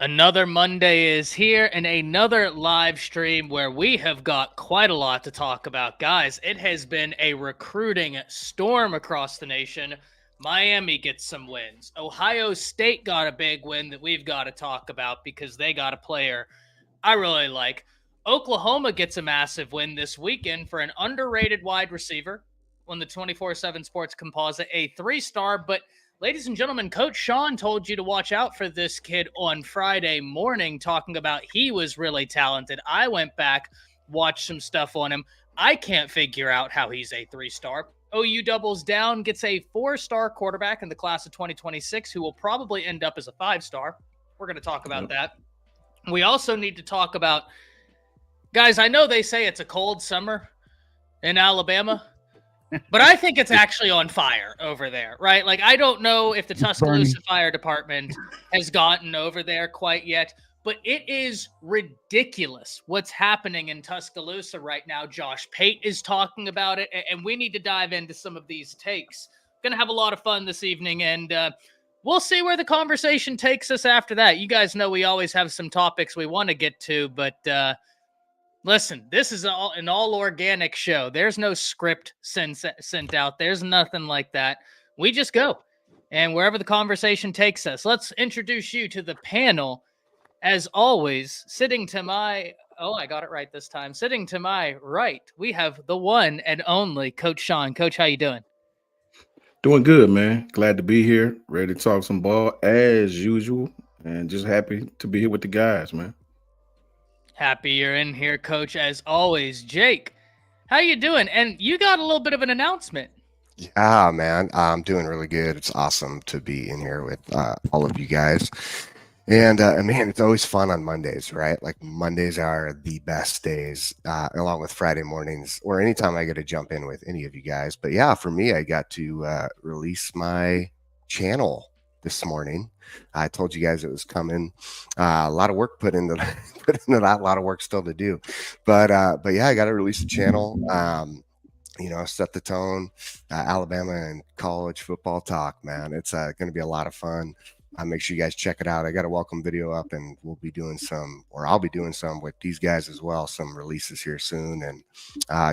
Another Monday is here and another live stream where we have got quite a lot to talk about. Guys, it has been a recruiting storm across the nation. Miami gets some wins. Ohio State got a big win that we've got to talk about because they got a player I really like. Oklahoma gets a massive win this weekend for an underrated wide receiver on the 24/7 Sports Composite, a 3-star. But, ladies and gentlemen, Coach Sean told you to watch out for this kid on Friday morning, talking about he was really talented. I went back, watched some stuff on him. I can't figure out how he's a 3-star. OU doubles down, gets a 4-star quarterback in the class of 2026 who will probably end up as a 5-star. We're going to talk about that. We also need to talk about, guys, I know they say it's a cold summer in Alabama, but I think it's actually on fire over there, right? Like, I don't know if the Tuscaloosa Fire Department has gotten over there quite yet, but it is ridiculous what's happening in Tuscaloosa right now. Josh Pate is talking about it, and we need to dive into some of these takes. Going to have a lot of fun this evening, and we'll see where the conversation takes us after that. You guys know we always have some topics we want to get to, but listen, this is an all organic show. There's no script sent out. There's nothing like that. We just go, and wherever the conversation takes us. Let's introduce you to the panel. As always, sitting to my I got it right this time. Sitting to my right, we have the one and only Coach Sean. Coach, how you doing? Doing good, man. Glad to be here. Ready to talk some ball as usual. And just happy to be here with the guys, man. Happy you're in here, Coach, as always. Jake, how you doing? And you got a little bit of an announcement. Yeah, man. I'm doing really good. It's awesome to be in here with all of you guys. And man, it's always fun on Mondays, right? Like Mondays are the best days, along with Friday mornings or anytime I get to jump in with any of you guys. But yeah, for me, I got to release my channel this morning. I told you guys it was coming. A lot of work put into that. A lot of work still to do. But yeah, I got to release the channel. Set the tone. Alabama and college football talk, man. It's going to be a lot of fun. Make sure you guys check it out. I got a welcome video up, and I'll be doing some with these guys as well. Some releases here soon, and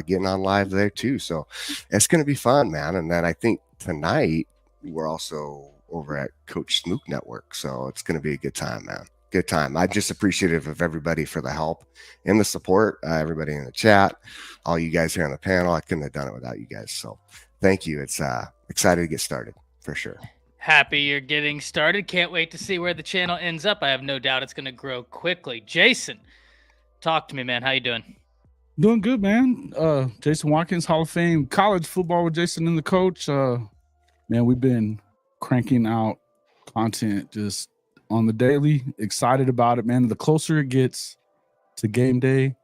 getting on live there too. So it's going to be fun, man. And then I think tonight we're also over at Coach Smook Network, so it's going to be a good time, man. Good time. I'm just appreciative of everybody for the help and the support. Everybody in the chat, all you guys here on the panel. I couldn't have done it without you guys. So thank you. It's excited to get started for sure. Happy you're getting started. Can't wait to see where the channel ends up. I have no doubt it's going to grow quickly. Jason, talk to me, man. How you doing? Doing good, man. Jason Watkins, Hall of Fame, college football with Jason and the coach. Man, we've been cranking out content just on the daily. Excited about it, man. The closer it gets to game day,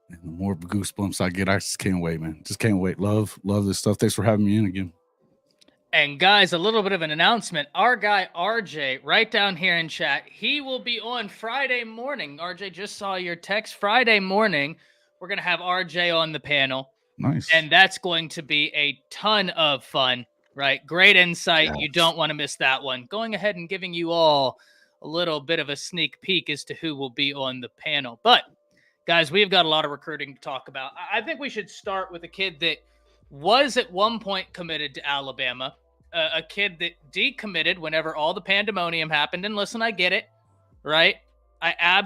and the more goosebumps I get. I just can't wait, man. Just can't wait. Love this stuff. Thanks for having me in again. And guys, a little bit of an announcement. Our guy, RJ, right down here in chat, he will be on Friday morning. RJ, just saw your text. Friday morning, we're going to have RJ on the panel. Nice. And that's going to be a ton of fun, right? Great insight. Yes. You don't want to miss that one. Going ahead and giving you all a little bit of a sneak peek as to who will be on the panel. But, guys, we've got a lot of recruiting to talk about. I think we should start with a kid that was at one point committed to Alabama, a kid that decommitted whenever all the pandemonium happened. And listen, I get it, right? I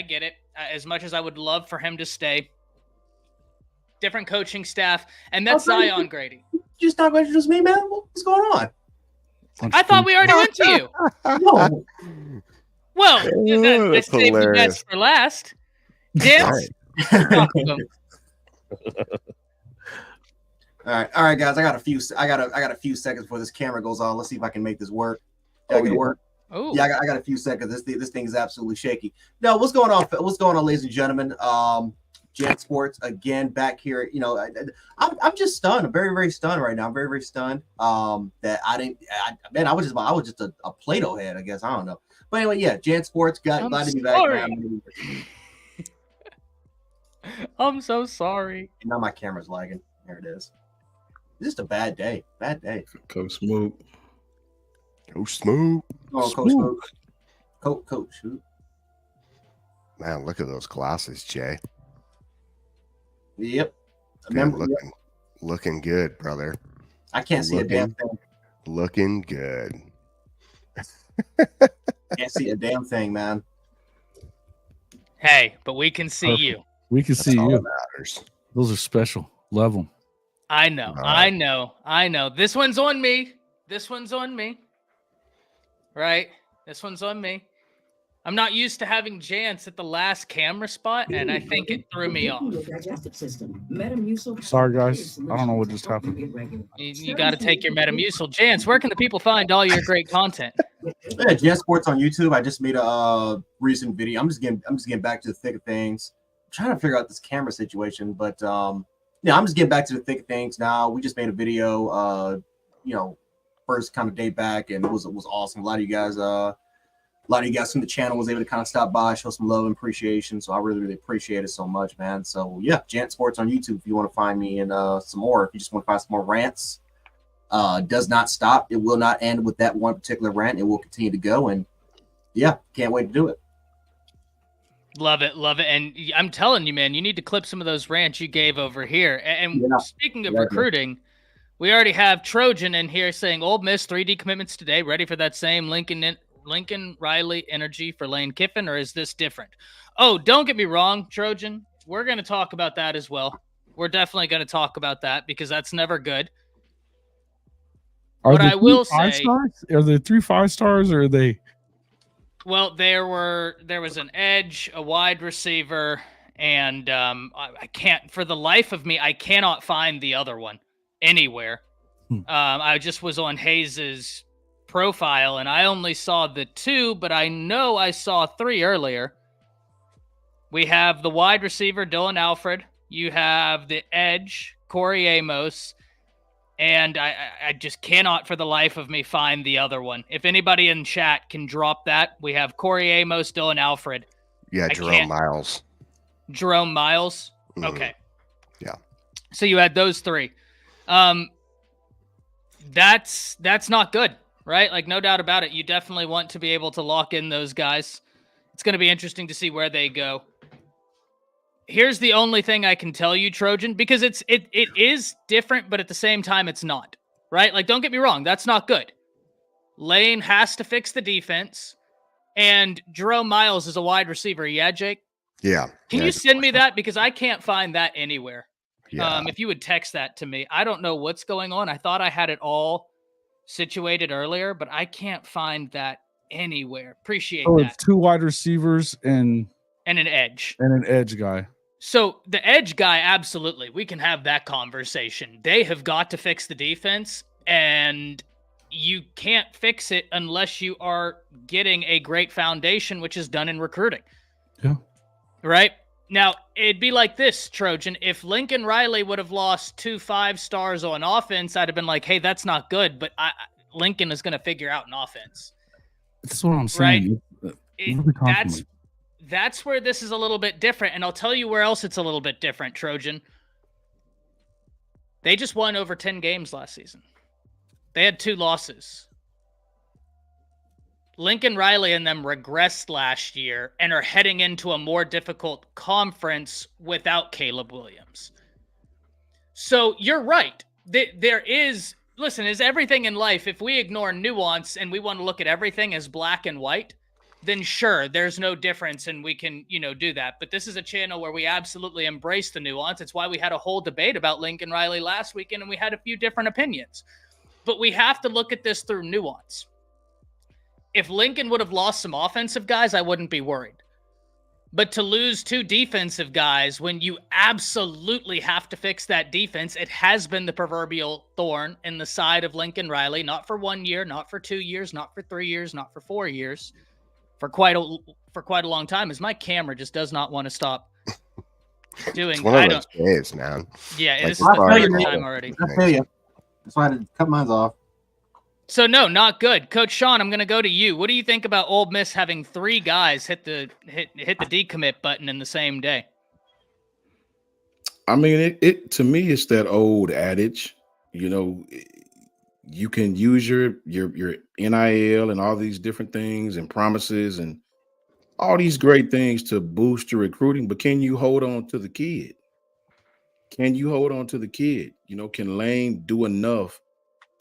get it. As much as I would love for him to stay, different coaching staff, and that's Zion Grady. You just not going to introduce me, man? What's going on? I thought we already went to you. No. Well, let's save the best for last. Jance, All right, guys. I got a few seconds before this camera goes on. Let's see if I can make this work. Work? Oh, yeah, I got a few seconds. This thing is absolutely shaky. No, what's going on? What's going on, ladies and gentlemen? Jance Sports again back here. I'm just stunned. I'm very, very stunned right now. I'm very, very stunned. That I was just a Play-Doh head. I guess I don't know. But anyway, yeah, Jance Sports. Glad to be back. I'm so sorry. Now my camera's lagging. There it is. It's just a bad day. Bad day. Coach Smook. Coach Smook. Oh, Coach Smook. Coach. Man, look at those glasses, Jay. Yep. Good, looking good, brother. I can't see a damn thing. Looking good. Can't see a damn thing, man. Hey, but we can see you. We can see all you. that matters. Those are special. Love them. I know. I know. This one's on me. Right? This one's on me. I'm not used to having Jance at the last camera spot, and I think it threw me off. Sorry, guys. I don't know what just happened. You got to take your Metamucil. Jance, where can the people find all your great content? Yeah, Jance Sports on YouTube. I just made a recent video. I'm just getting back to the thick of things. I'm trying to figure out this camera situation, but yeah, I'm just getting back to the thick of things now. We just made a video, first kind of day back, and it was awesome. A lot of you guys from the channel was able to kind of stop by, show some love and appreciation. So I really, really appreciate it so much, man. So yeah, Jance Sports on YouTube if you want to find me and some more. If you just want to find some more rants, does not stop. It will not end with that one particular rant. It will continue to go. And yeah, can't wait to do it. Love it. And I'm telling you, man, you need to clip some of those rants you gave over here. And Yeah. Speaking of recruiting, we already have Trojan in here saying Ole Miss 3 decommitments today. Ready for that same Lincoln Riley energy for Lane Kiffin, or is this different? Oh, don't get me wrong, Trojan. We're going to talk about that as well. We're definitely going to talk about that because that's never good. What I will say, are they 3 5-stars or are they? Well, there was an edge, a wide receiver, and I can't, for the life of me, I cannot find the other one anywhere. I just was on Hayes's profile and I only saw the 2, but I know I saw 3 earlier. We have the wide receiver, Dylan Alfred. You have the edge, Corey Amos. And I just cannot for the life of me find the other one. If anybody in chat can drop that, we have Corey Amos, Dylan Alfred. Yeah, Jerome Miles. Jerome Miles? Mm-hmm. Okay. Yeah. So you had those 3. That's not good, right? Like, no doubt about it. You definitely want to be able to lock in those guys. It's going to be interesting to see where they go. Here's the only thing I can tell you, Trojan, because it is different, but at the same time, it's not, right? Like, don't get me wrong. That's not good. Lane has to fix the defense, and Jerome Miles is a wide receiver. Yeah, Jake? Yeah. Can you send me that? Because I can't find that anywhere. Yeah. If you would text that to me. I don't know what's going on. I thought I had it all situated earlier, but I can't find that anywhere. Appreciate that. It's 2 wide receivers and an edge. And an edge guy. So the edge guy, absolutely. We can have that conversation. They have got to fix the defense, and you can't fix it unless you are getting a great foundation, which is done in recruiting. Yeah. Right? Now, it'd be like this, Trojan. If Lincoln Riley would have lost 2 5-stars on offense, I'd have been like, hey, that's not good, but Lincoln is going to figure out an offense. That's what I'm saying. Right? That's where this is a little bit different, and I'll tell you where else it's a little bit different, Trojan. They just won over 10 games last season. They had 2 losses. Lincoln Riley and them regressed last year and are heading into a more difficult conference without Caleb Williams. So you're right. There is, listen, is everything in life, if we ignore nuance and we want to look at everything as black and white, then sure, there's no difference and we can, do that. But this is a channel where we absolutely embrace the nuance. It's why we had a whole debate about Lincoln Riley last weekend and we had a few different opinions. But we have to look at this through nuance. If Lincoln would have lost some offensive guys, I wouldn't be worried. But to lose 2 defensive guys when you absolutely have to fix that defense, it has been the proverbial thorn in the side of Lincoln Riley, not for 1 year, not for 2 years, not for 3 years, not for 4 years. For quite a long time, as my camera just does not want to stop doing. It's one of those days, man. Yeah, like, this is the 3rd time already. I feel you. That's why I had to cut mine off. So no, not good, Coach Sean. I'm going to go to you. What do you think about Ole Miss having 3 guys hit the decommit button in the same day? I mean, it to me, it's that old adage, you can use your NIL and all these different things and promises and all these great things to boost your recruiting, but can you hold on to the kid? Can you hold on to the kid? You know, can Lane do enough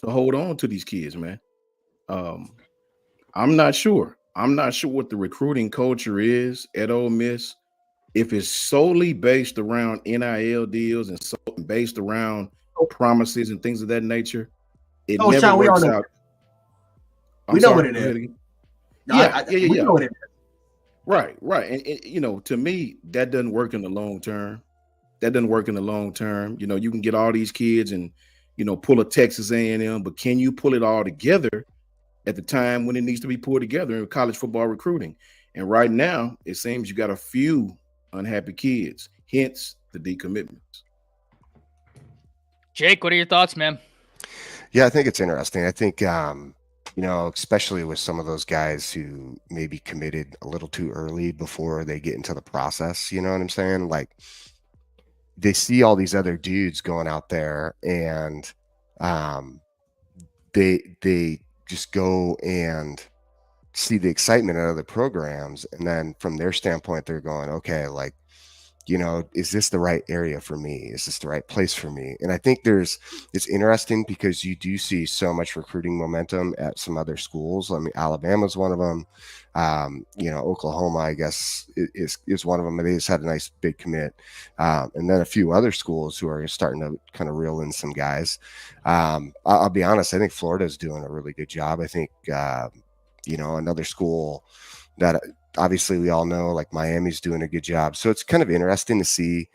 to hold on to these kids, man? I'm not sure. I'm not sure what the recruiting culture is at Ole Miss. If it's solely based around NIL deals and so based around promises and things of that nature, it Oh, never Sean, we all works know. out. We know what it is. No, Yeah, we know what it is. Right. And you know, to me, that doesn't work in the long term. You know, you can get all these kids and, you know, pull a Texas A&M, but can you pull it all together at the time when it needs to be pulled together in college football recruiting? And right now, it seems you got a few unhappy kids, hence the decommitments. Jake, what are your thoughts, man? Yeah, I think it's interesting. I think, you know, especially with some of those guys who maybe committed a little too early before they get into the process, you know what I'm saying? Like, they see all these other dudes going out there and they just go and see the excitement of other programs, and then from their standpoint they're going, okay, like, you know, is this the right area for me? Is this the right place for me? And I think it's interesting because you do see so much recruiting momentum at some other schools. I mean, Alabama's one of them. You know, Oklahoma, I guess, is one of them. They just had a nice big commit. And then a few other schools who are starting to kind of reel in some guys. I'll be honest, I think Florida's doing a really good job. I think, you know, another school that obviously we all know, like Miami's doing a good job. So it's kind of interesting to see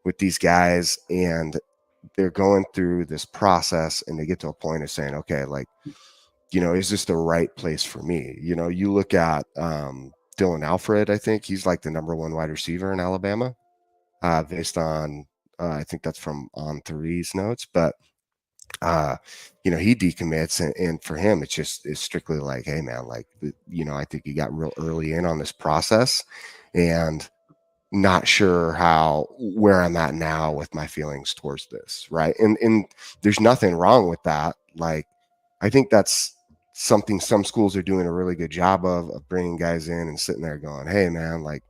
with these guys, and they're going through this process and they get to a point of saying, okay, like, you know, is this the right place for me? You know, you look at Dylan Alfred, I think he's like the #1 wide receiver in Alabama, based on, I think that's from On3's notes, but you know, he decommits, and for him it's strictly like, hey man, like, you know, I think he got real early in on this process and not sure where I'm at now with my feelings towards this, right? And there's nothing wrong with that. Like, I think that's something some schools are doing a really good job of bringing guys in and sitting there going, hey man, like,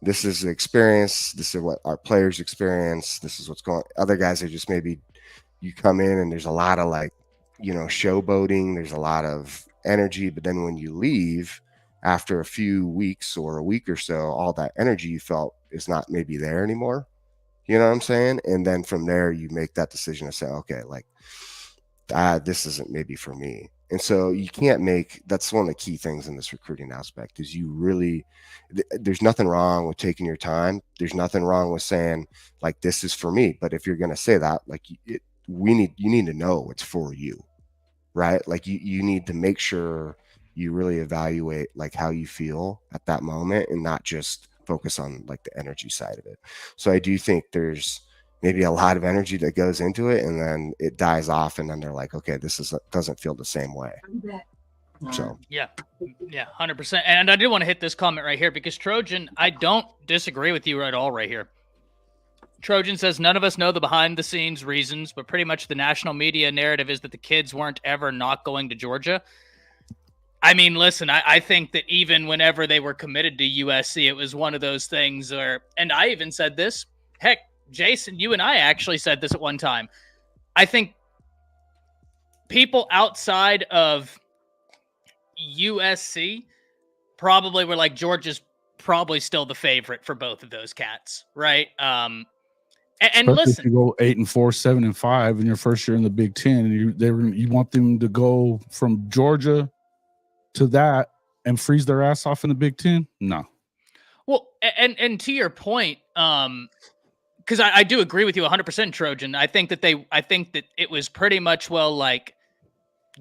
this is the experience, this is what our players experience, this is what's going. Other guys are just, maybe you come in and there's a lot of, like, you know, showboating, there's a lot of energy, but then when you leave after a few weeks or a week or so, all that energy you felt is not maybe there anymore. You know what I'm saying? And then from there you make that decision to say, okay, like, this isn't maybe for me. And so you can't that's one of the key things in this recruiting aspect is you really, there's nothing wrong with taking your time. There's nothing wrong with saying, like, this is for me. But if you're going to say that, like, you need to know it's for you, right? Like, you need to make sure you really evaluate, like, how you feel at that moment and not just focus on, like, the energy side of it. So I do think there's maybe a lot of energy that goes into it, and then it dies off, and then they're like, okay, doesn't feel the same way. So yeah, 100%. And I do want to hit this comment right here because Trojan, I don't disagree with you at all right here. Trojan says, none of us know the behind the scenes reasons, but pretty much the national media narrative is that the kids weren't ever not going to Georgia. I mean, listen, I think that even whenever they were committed to USC, it was one of those things where, and I even said this, heck, Jason, you and I actually said this at one time. I think people outside of USC probably were like, Georgia's probably still the favorite for both of those cats, right? And listen, you go 8-4, 7-5 in your first year in the Big Ten, and you want them to go from Georgia to that and freeze their ass off in the Big Ten? No. Well, and to your point, because I do agree with you 100%, Trojan. I think that it was pretty much, well, like,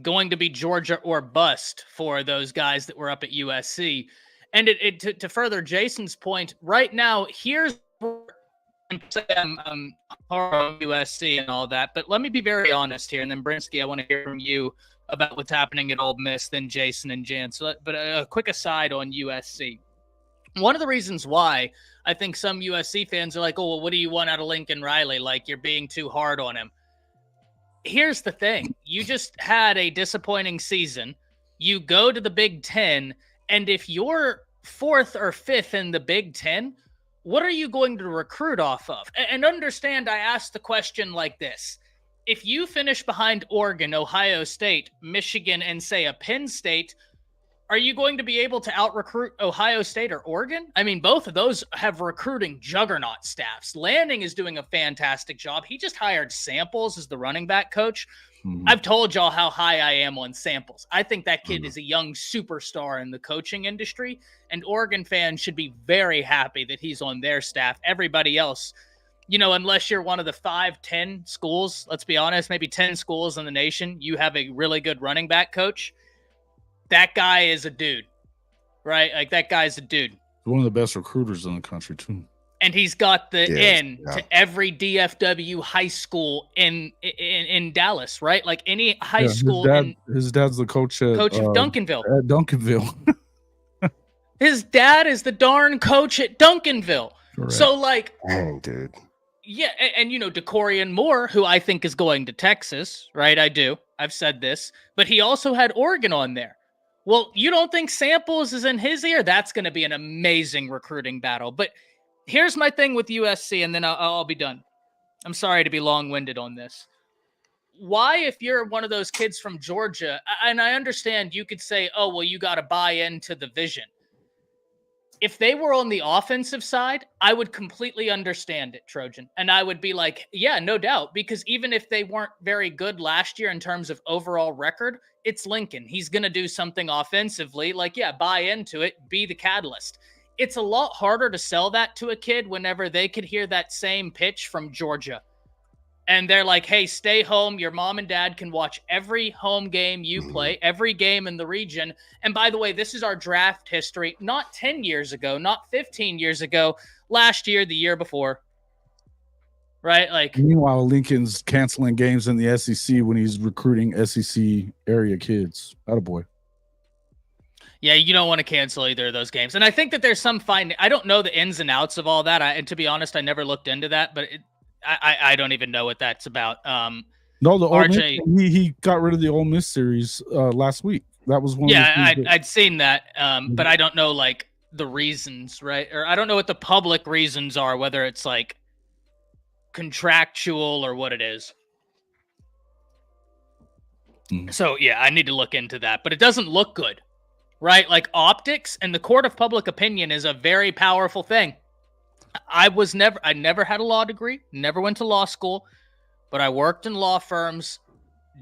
going to be Georgia or bust for those guys that were up at USC. And to further Jason's point, right now, here's I'm on USC and all that, but let me be very honest here, and then Brinsky, I want to hear from you about what's happening at Ole Miss, then Jason and Jan. But a quick aside on USC. One of the reasons why I think some USC fans are like, oh, well, what do you want out of Lincoln Riley? Like, you're being too hard on him. here's the thing. You just had a disappointing season. You go to the Big Ten, and if you're 4th or 5th in the Big Ten, what are you going to recruit off of? And understand, I asked the question like this. If you finish behind Oregon, Ohio State, Michigan, and say a Penn State, are you going to be able to out-recruit Ohio State or Oregon? I mean, both of those have recruiting juggernaut staffs. Lanning is doing a fantastic job. He just hired Samples as the running back coach. Mm-hmm. I've told y'all how high I am on Samples. I think that kid is a young superstar in the coaching industry, and Oregon fans should be very happy that he's on their staff. Everybody else, unless you're one of the 5-10 schools, let's be honest, maybe 10 schools in the nation, you have a really good running back coach. That guy is a dude, right? Like, that guy's a dude. One of the best recruiters in the country, too. And he's got the to every DFW high school in Dallas, right? Like, any high school. His dad's the coach of Duncanville. At Duncanville. His dad is the darn coach at Duncanville. Correct. So, like, dang, dude. Yeah, and DeCorian Moore, who I think is going to Texas, right? I do. I've said this. But he also had Oregon on there. Well, you don't think Samples is in his ear? That's going to be an amazing recruiting battle. But here's my thing with USC, and then I'll be done. I'm sorry to be long-winded on this. Why, if you're one of those kids from Georgia, and I understand you could say, oh, well, you got to buy into the vision. If they were on the offensive side, I would completely understand it, Trojan. And I would be like, yeah, no doubt. Because even if they weren't very good last year in terms of overall record, it's Lincoln. He's going to do something offensively. Like, yeah, buy into it, be the catalyst. It's a lot harder to sell that to a kid whenever they could hear that same pitch from Georgia. And they're like, hey, stay home. Your mom and dad can watch every home game you play, every game in the region. And by the way, this is our draft history, not 10 years ago, not 15 years ago, last year, the year before. Right? Like, meanwhile, Lincoln's canceling games in the SEC when he's recruiting SEC area kids. Attaboy. Yeah, you don't want to cancel either of those games. And I think that there's some fine. I don't know the ins and outs of all that. And to be honest, I never looked into that, but I don't even know what that's about. No, the RJ, he got rid of the Ole Miss series last week. That was one. Yeah, I'd seen that, but I don't know like the reasons, right? Or I don't know what the public reasons are, whether it's like contractual or what it is. So yeah, I need to look into that, but it doesn't look good, right? Like optics and the court of public opinion is a very powerful thing. I never had a law degree, never went to law school, but I worked in law firms,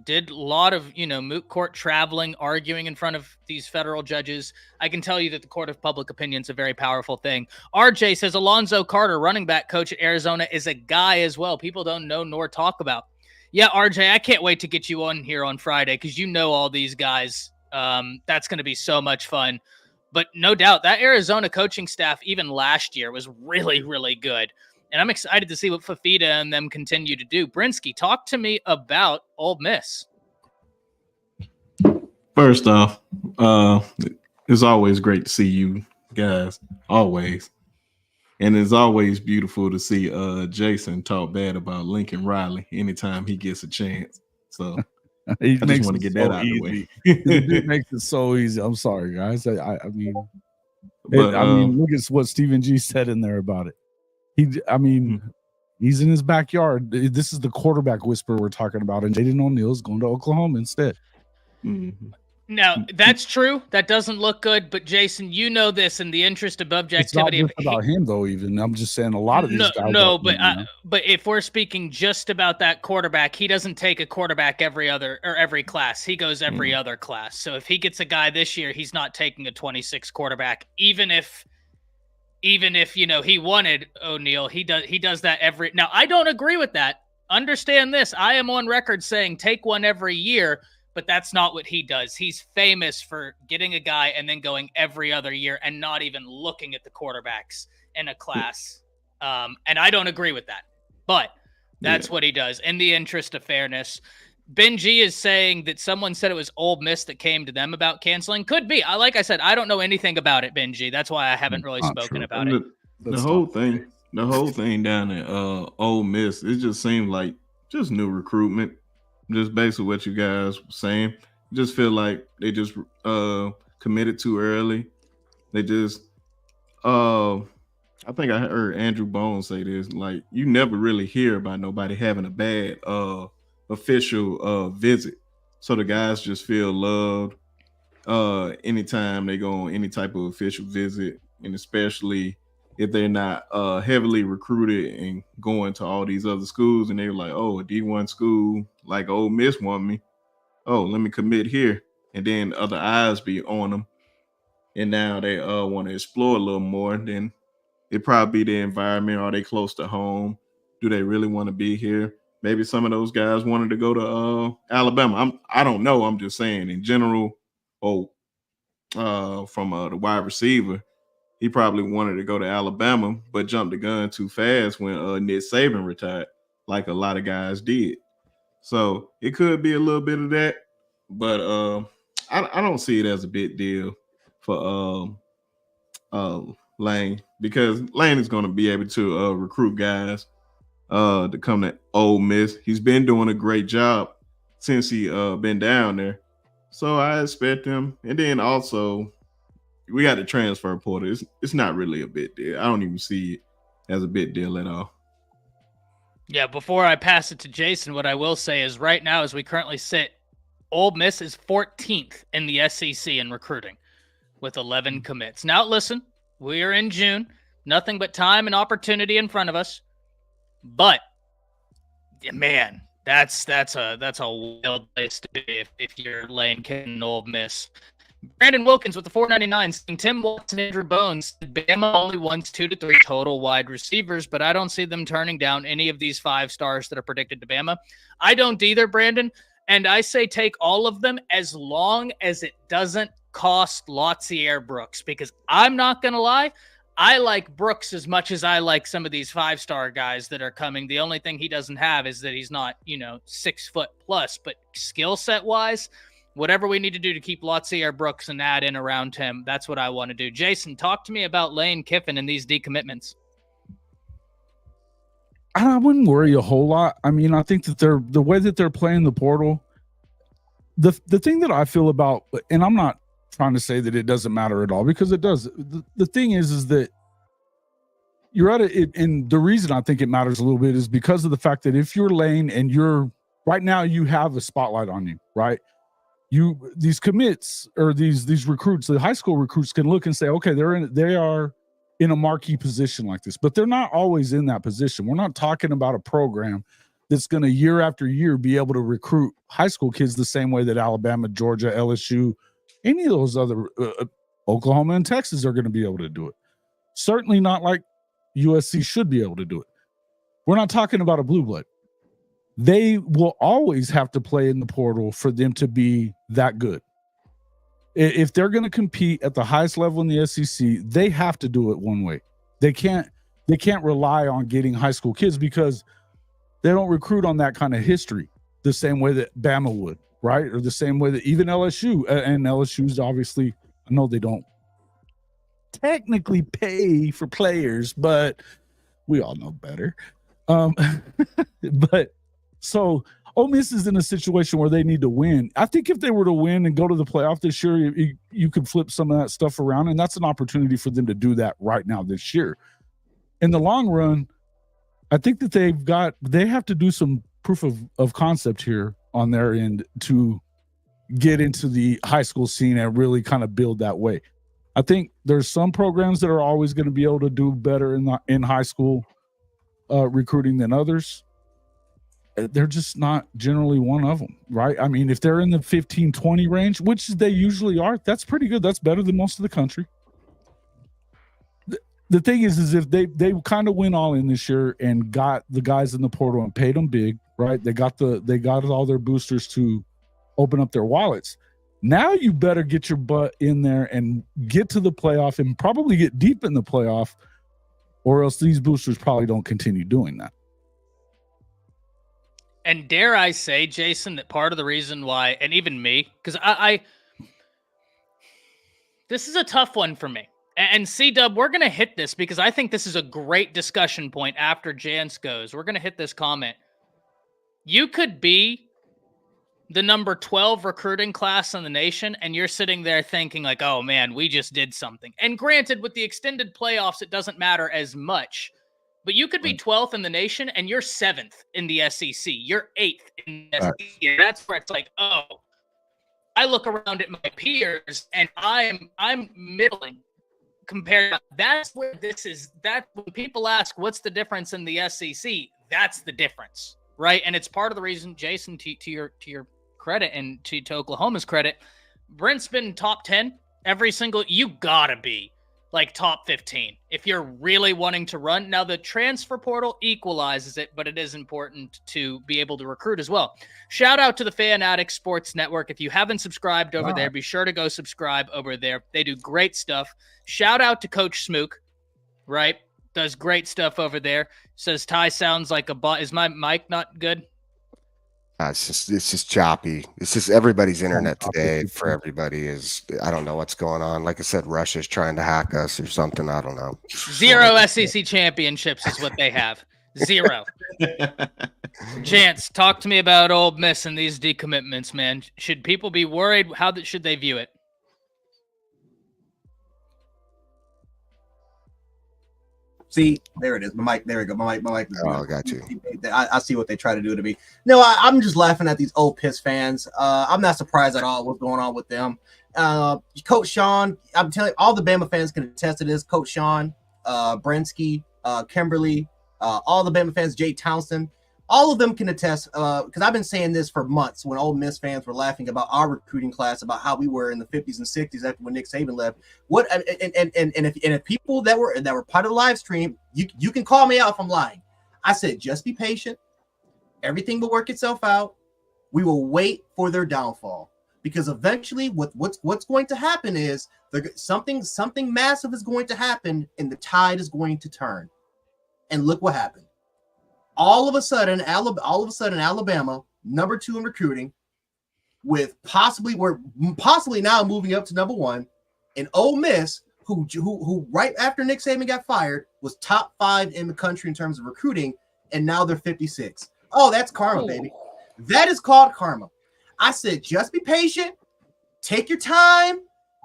did a lot of, moot court traveling, arguing in front of these federal judges. I can tell you that the court of public opinion is a very powerful thing. RJ says Alonzo Carter, running back coach at Arizona, is a guy as well. People don't know nor talk about. Yeah, RJ, I can't wait to get you on here on Friday because you know all these guys. That's going to be so much fun. But no doubt that Arizona coaching staff, even last year, was really, really good. And I'm excited to see what Fafita and them continue to do. Brinsky, talk to me about Ole Miss. First off, it's always great to see you guys, always. And it's always beautiful to see Jason talk bad about Lincoln Riley anytime he gets a chance. So I just want to get that out of the way. It makes it so easy. I'm sorry, guys. I mean, look at what Stephen G said in there about it. He's in his backyard. This is the quarterback whisperer we're talking about, and Jaden O'Neal is going to Oklahoma instead. Mm-hmm. Now, that's true. That doesn't look good. But, Jason, you know this in the interest of objectivity. It's not just about him, though, even. I'm just saying a lot of these guys. No, but if we're speaking just about that quarterback, he doesn't take a quarterback every class. He goes every other class. So if he gets a guy this year, he's not taking a 26 quarterback. Even if he wanted O'Neal, he does that every. Now, I don't agree with that. Understand this. I am on record saying take one every year. But that's not what he does. He's famous for getting a guy and then going every other year and not even looking at the quarterbacks in a class. And I don't agree with that. But that's what he does in the interest of fairness. Benji is saying that someone said it was Ole Miss that came to them about canceling. Could be. Like I said, I don't know anything about it, Benji. That's why I haven't really spoken about it. The whole thing down at Ole Miss, it just seemed like just new recruitment. just basically what you guys were saying. Just feel like they just committed too early. They just I think I heard Andrew Bones say this, like you never really hear about nobody having a bad official visit. So the guys just feel loved anytime they go on any type of official visit, and especially if they're not heavily recruited and going to all these other schools, and they're like, oh, a D1 school like Ole Miss want me. Oh, let me commit here. And then other eyes be on them. And now they want to explore a little more. Then it probably be the environment. Are they close to home? Do they really want to be here? Maybe some of those guys wanted to go to Alabama. I don't know. I'm just saying in general. From the wide receiver, he probably wanted to go to Alabama, but jumped the gun too fast when Nick Saban retired, like a lot of guys did. So it could be a little bit of that, but I don't see it as a big deal for Lane, because Lane is going to be able to recruit guys to come to Ole Miss. He's been doing a great job since he been down there. So I expect him. And then also, we got the transfer portal. It's not really a big deal. I don't even see it as a big deal at all. Yeah, before I pass it to Jason, what I will say is right now, as we currently sit, Ole Miss is 14th in the SEC in recruiting with 11 commits. Now, listen, we are in June. Nothing but time and opportunity in front of us. But, man, that's a wild place to be if you're Lane Kiffin and Ole Miss. Brandon Wilkins with the 499, Tim Watson, Andrew Bones. Bama only wants 2 to 3 total wide receivers, but I don't see them turning down any of these 5 stars that are predicted to Bama. I don't either, Brandon. And I say take all of them as long as it doesn't cost Lotsier Brooks, because I'm not going to lie, I like Brooks as much as I like some of these 5-star guys that are coming. The only thing he doesn't have is that he's not, 6 foot plus, but skill set wise, whatever we need to do to keep Lotsier Brooks and add in around him, that's what I want to do. Jason, talk to me about Lane Kiffin and these decommitments. I wouldn't worry a whole lot. I mean, I think that the way that they're playing the portal, the thing that I feel about, and I'm not trying to say that it doesn't matter at all, because it does. The thing is that you're at it, and the reason I think it matters a little bit is because of the fact that if you're Lane and you're right now, you have a spotlight on you, right? These commits or these recruits, the high school recruits can look and say, okay, they are in a marquee position like this, but they're not always in that position. We're not talking about a program that's going to year after year be able to recruit high school kids the same way that Alabama, Georgia, LSU, any of those other Oklahoma and Texas are going to be able to do it. Certainly not like USC should be able to do it. We're not talking about a blue blood. They will always have to play in the portal for them to be that good. If they're going to compete at the highest level in the SEC, they have to do it one way. They can't rely on getting high school kids because they don't recruit on that kind of history the same way that Bama would, right? Or the same way that even LSU, and LSU's obviously, I know they don't technically pay for players, but we all know better. But so Ole Miss is in a situation where they need to win. I think if they were to win and go to the playoff this year, you could flip some of that stuff around, and that's an opportunity for them to do that right now this year. In the long run, I think that they have to do some proof of concept here on their end to get into the high school scene and really kind of build that way. I think there's some programs that are always going to be able to do better in high school recruiting than others. They're just not generally one of them, right? I mean, if they're in the 15-20 range, which they usually are, that's pretty good. That's better than most of the country. The thing is if they kind of went all in this year and got the guys in the portal and paid them big, right? They got all their boosters to open up their wallets. Now you better get your butt in there and get to the playoff and probably get deep in the playoff, or else these boosters probably don't continue doing that. And dare I say, Jason, that part of the reason why, and even me, because this is a tough one for me. And C-Dub, we're going to hit this because I think this is a great discussion point after Jance goes. We're going to hit this comment. You could be the number 12 recruiting class in the nation, and you're sitting there thinking like, oh man, we just did something. And granted, with the extended playoffs, it doesn't matter as much, but you could be 12th in the nation and you're 7th in the SEC. You're 8th in the SEC. That's where it's like, oh, I look around at my peers and I'm middling compared. That's where this is. That when people ask what's the difference in the SEC, that's the difference, right? And it's part of the reason, Jason, to your credit and to Oklahoma's credit, Brent's been top 10 every single. You gotta be like top 15 if you're really wanting to run. Now the transfer portal equalizes it, but it is important to be able to recruit as well. Shout out to the Fan Addict Sports Network. If you haven't subscribed over there, be sure to go subscribe over there. They do great stuff. Shout out to Coach Smook, right? Does great stuff over there. Says Ty sounds like a bot. Is my mic not good? It's just choppy. It's just everybody's internet today for everybody is, I don't know what's going on. Like I said, Russia's trying to hack us or something. I don't know. 0 SEC championships is what they have. 0. Jance, talk to me about Ole Miss and these decommitments, man. Should people be worried? How should they view it? See, there it is. My mic. There we go. My mic. Oh, I got you. I see what they try to do to me. No, I'm just laughing at these Ole Miss fans. I'm not surprised at all what's going on with them. Coach Sean, I'm telling you, all the Bama fans can attest to this. Coach Sean, Brensky, Kimberly, all the Bama fans, Jay Townsend, all of them can attest, because I've been saying this for months when Ole Miss fans were laughing about our recruiting class, about how we were in the 50s and 60s after when Nick Saban left. If people that were part of the live stream, you can call me out if I'm lying. I said, just be patient. Everything will work itself out. We will wait for their downfall, because eventually what's going to happen is something massive is going to happen and the tide is going to turn. And look what happened. All of a sudden, Alabama, number 2 in recruiting, with possibly now moving up to number 1, and Ole Miss, who right after Nick Saban got fired was top 5 in the country in terms of recruiting, and now they're 56. Oh, that's karma, baby. That is called karma. I said, just be patient, take your time.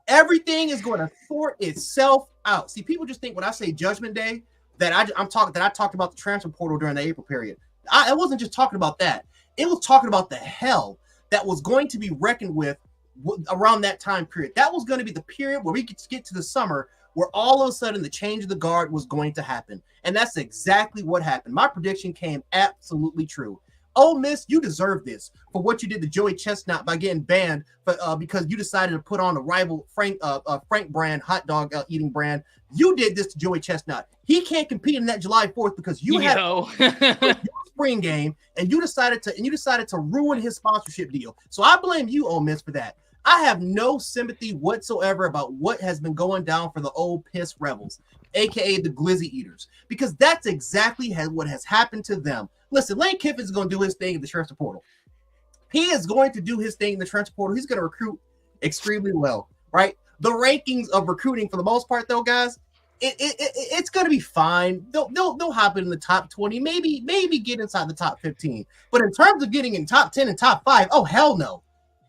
Everything is going to sort itself out. See, people just think when I say Judgment Day, that I talked about the transfer portal during the April period. I wasn't just talking about that. It was talking about the hell that was going to be reckoned with around that time period. That was going to be the period where we could get to the summer where all of a sudden the change of the guard was going to happen. And that's exactly what happened. My prediction came absolutely true. Ole Miss, you deserve this for what you did to Joey Chestnut by getting banned because you decided to put on a rival Frank brand hot dog eating brand. You did this to Joey Chestnut. He can't compete in that July 4th because you had your spring game and you decided to ruin his sponsorship deal. So I blame you, Ole Miss, for that. I have no sympathy whatsoever about what has been going down for the old piss rebels, aka the glizzy eaters, because that's exactly what has happened to them. Listen, Lane Kiffin's going to do his thing in the transfer portal. He is going to do his thing in the transfer portal. He's going to recruit extremely well, right? The rankings of recruiting, for the most part, though, guys, it's going to be fine. They'll hop in the top 20, maybe get inside the top 15. But in terms of getting in top 10 and top 5, oh, hell no.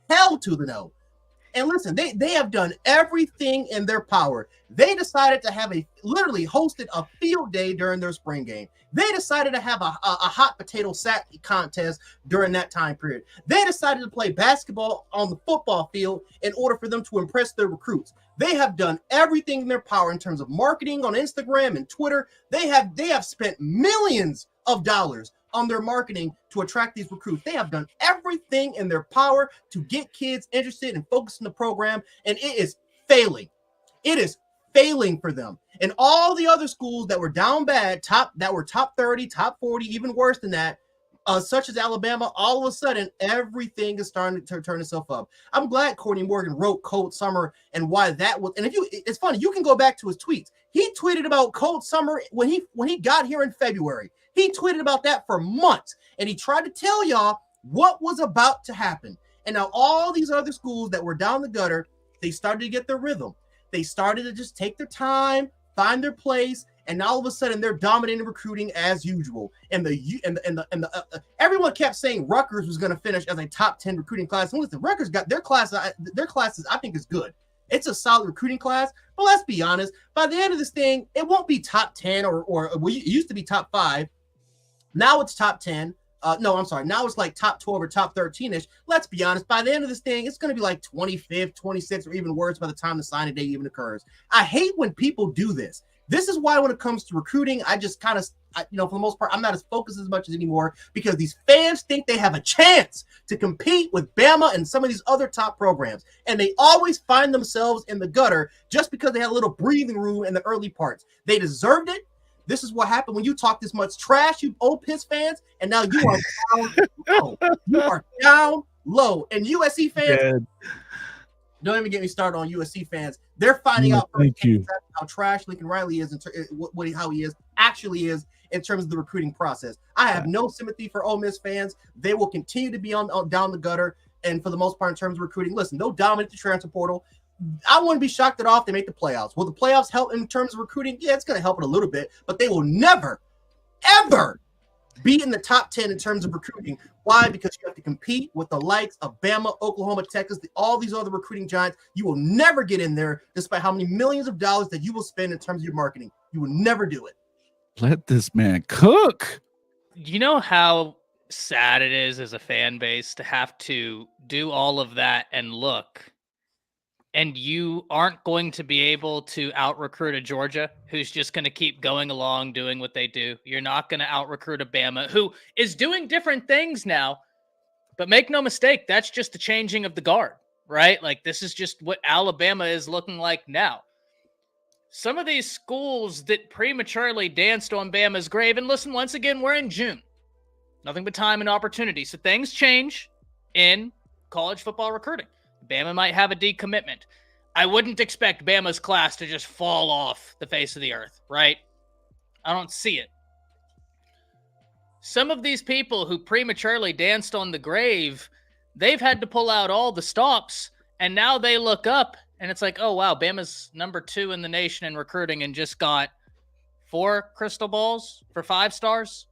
Hell to the no. And listen, they have done everything in their power. They decided to literally hosted a field day during their spring game. They decided to have a hot potato sack contest during that time period. They decided to play basketball on the football field in order for them to impress their recruits. They have done everything in their power in terms of marketing on Instagram and Twitter. They have spent millions of dollars on their marketing to attract these recruits. They have done everything in their power to get kids interested and focused in the program, and it is failing. It is failing for them. And all the other schools that were down bad, that were top 30, top 40, even worse than that, such as Alabama, all of a sudden, everything is starting to turn itself up. I'm glad Courtney Morgan wrote Cold Summer and why that was. And it's funny, you can go back to his tweets. He tweeted about Cold Summer when he got here in February. He tweeted about that for months, and he tried to tell y'all what was about to happen. And now all these other schools that were down the gutter, they started to get their rhythm. They started to just take their time, find their place, and now all of a sudden they're dominating recruiting as usual. And everyone kept saying Rutgers was going to finish as a top 10 recruiting class. And listen, Rutgers got their classes. I think is good. It's a solid recruiting class, but let's be honest. By the end of this thing, it won't be top 10 or it used to be top 5. Now it's top 10. No, I'm sorry. Now it's like top 12 or top 13-ish. Let's be honest. By the end of this thing, it's going to be like 25th, 26th, or even worse by the time the signing day even occurs. I hate when people do this. This is why when it comes to recruiting, I just kind of, for the most part, I'm not as focused as much as anymore because these fans think they have a chance to compete with Bama and some of these other top programs. And they always find themselves in the gutter just because they had a little breathing room in the early parts. They deserved it. This is what happened when you talk this much trash, you old Piss fans, and now you are down low. You are down low. And USC fans, don't even get me started on USC fans. They're finding out how trash Lincoln Riley is, how he actually is in terms of the recruiting process. I have no sympathy for Ole Miss fans. They will continue to be on down the gutter, and for the most part, in terms of recruiting, listen, they'll dominate the transfer portal. I wouldn't be shocked at all if they make the playoffs. Will the playoffs help in terms of recruiting? Yeah, it's going to help it a little bit, but they will never, ever be in the top 10 in terms of recruiting. Why? Because you have to compete with the likes of Bama, Oklahoma, Texas, all these other recruiting giants. You will never get in there despite how many millions of dollars that you will spend in terms of your marketing. You will never do it. Let this man cook. You know how sad it is as a fan base to have to do all of that and look, and you aren't going to be able to out-recruit a Georgia who's just going to keep going along doing what they do. You're not going to out-recruit a Bama who is doing different things now, but make no mistake, that's just the changing of the guard, right? Like, this is just what Alabama is looking like now. Some of these schools that prematurely danced on Bama's grave, and listen, once again, we're in June. Nothing but time and opportunity. So things change in college football recruiting. Bama might have a decommitment. I wouldn't expect Bama's class to just fall off the face of the earth, right? I don't see it. Some of these people who prematurely danced on the grave, they've had to pull out all the stops, and now they look up, and it's like, oh, wow, Bama's number 2 in the nation in recruiting and just got 4 crystal balls for 5 stars.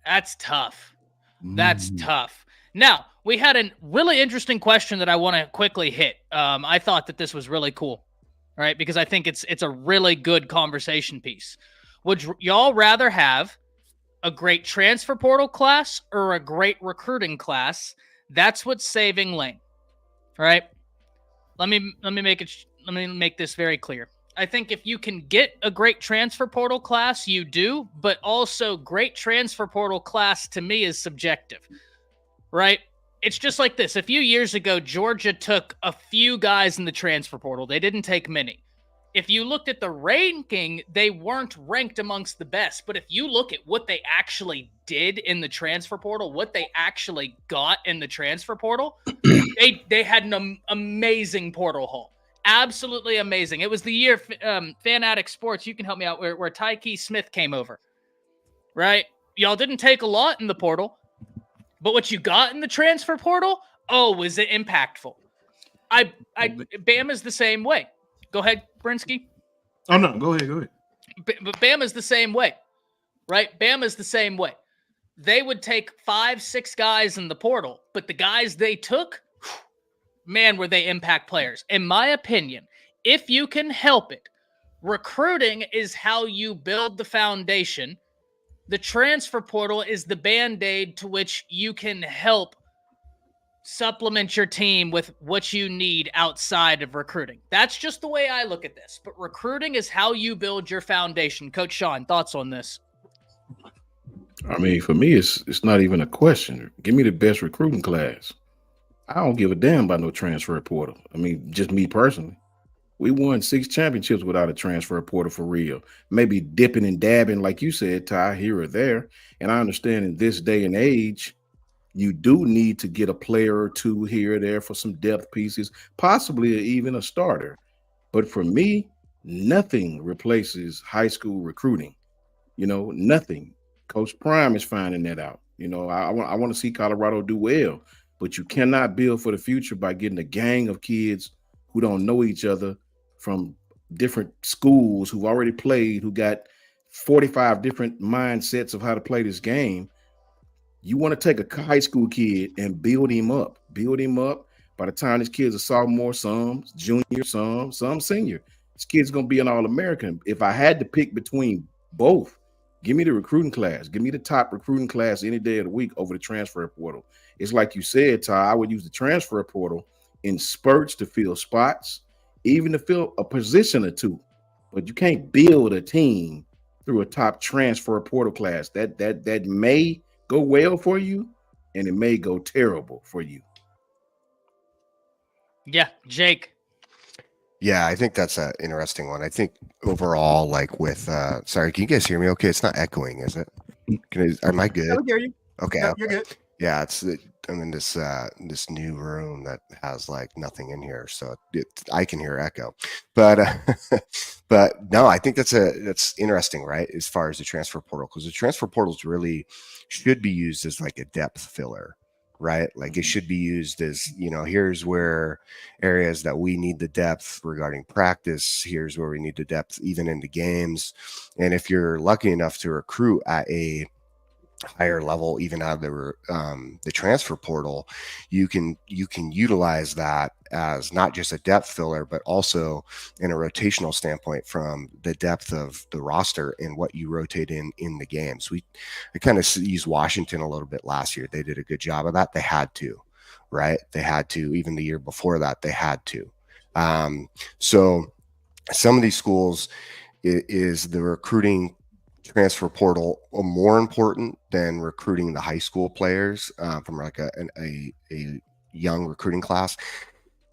That's tough. That's tough. Now, we had a really interesting question that I want to quickly hit. I thought that this was really cool, right? Because I think it's a really good conversation piece. Would y'all rather have a great transfer portal class or a great recruiting class? That's what's saving Lane, right? Let me make this very clear. I think if you can get a great transfer portal class, you do, but also great transfer portal class to me is subjective. Right? It's just like this. A few years ago, Georgia took a few guys in the transfer portal. They didn't take many. If you looked at the ranking, they weren't ranked amongst the best. But if you look at what they actually did in the transfer portal, what they actually got in the transfer portal, they had an amazing portal haul. Absolutely amazing. It was the year Fanatic Sports, you can help me out, where Tyke Smith came over. Right? Y'all didn't take a lot in the portal. But what you got in the transfer portal, was it impactful? Bama's the same way. Go ahead, Brinsky. Oh, no, go ahead. But Bama's the same way, right? Bama's the same way. They would take 5-6 guys in the portal, but the guys they took, man, were they impact players. In my opinion, if you can help it, recruiting is how you build the foundation. The transfer portal is the Band-Aid to which you can help supplement your team with what you need outside of recruiting. That's just the way I look at this. But recruiting is how you build your foundation. Coach Sean, thoughts on this? I mean, for me, it's not even a question. Give me the best recruiting class. I don't give a damn about no transfer portal. I mean, just me personally. We won 6 championships without a transfer portal for real. Maybe dipping and dabbing, like you said, Ty, here or there. And I understand in this day and age, you do need to get a player or 2 here or there for some depth pieces, possibly even a starter. But for me, nothing replaces high school recruiting. Nothing. Coach Prime is finding that out. I want to see Colorado do well, but you cannot build for the future by getting a gang of kids who don't know each other from different schools who've already played, who got 45 different mindsets of how to play this game. You want to take a high school kid and build him up. By the time this kid's a sophomore, some junior, some senior, this kid's going to be an All-American. If I had to pick between both, give me the recruiting class. Give me the top recruiting class any day of the week over the transfer portal. It's like you said, Ty, I would use the transfer portal in spurts to fill spots, even to fill a position or two. But you can't build a team through a top transfer portal class. That may go well for you, and it may go terrible for you. Yeah, Jake. Yeah, I think that's an interesting one. I think overall, like with sorry, can you guys hear me okay? It's not echoing, is it? Am I good? I hear you. Okay. No, you're good. Yeah, I'm in this new room that has like nothing in here, so I can hear echo. But but no, I think that's interesting, right? As far as the transfer portal, because the transfer portals really should be used as like a depth filler, right? Like it should be used as, here's where areas that we need the depth regarding practice. Here's where we need the depth even into games. And if you're lucky enough to recruit at a higher level, even out of the transfer portal, you can utilize that as not just a depth filler, but also in a rotational standpoint from the depth of the roster and what you rotate in the games. I kind of used Washington a little bit last year. They did a good job of that. They had to, right? They had to. Even the year before that, they had to. So some of these schools is the recruiting transfer portal more important than recruiting the high school players from like a young recruiting class.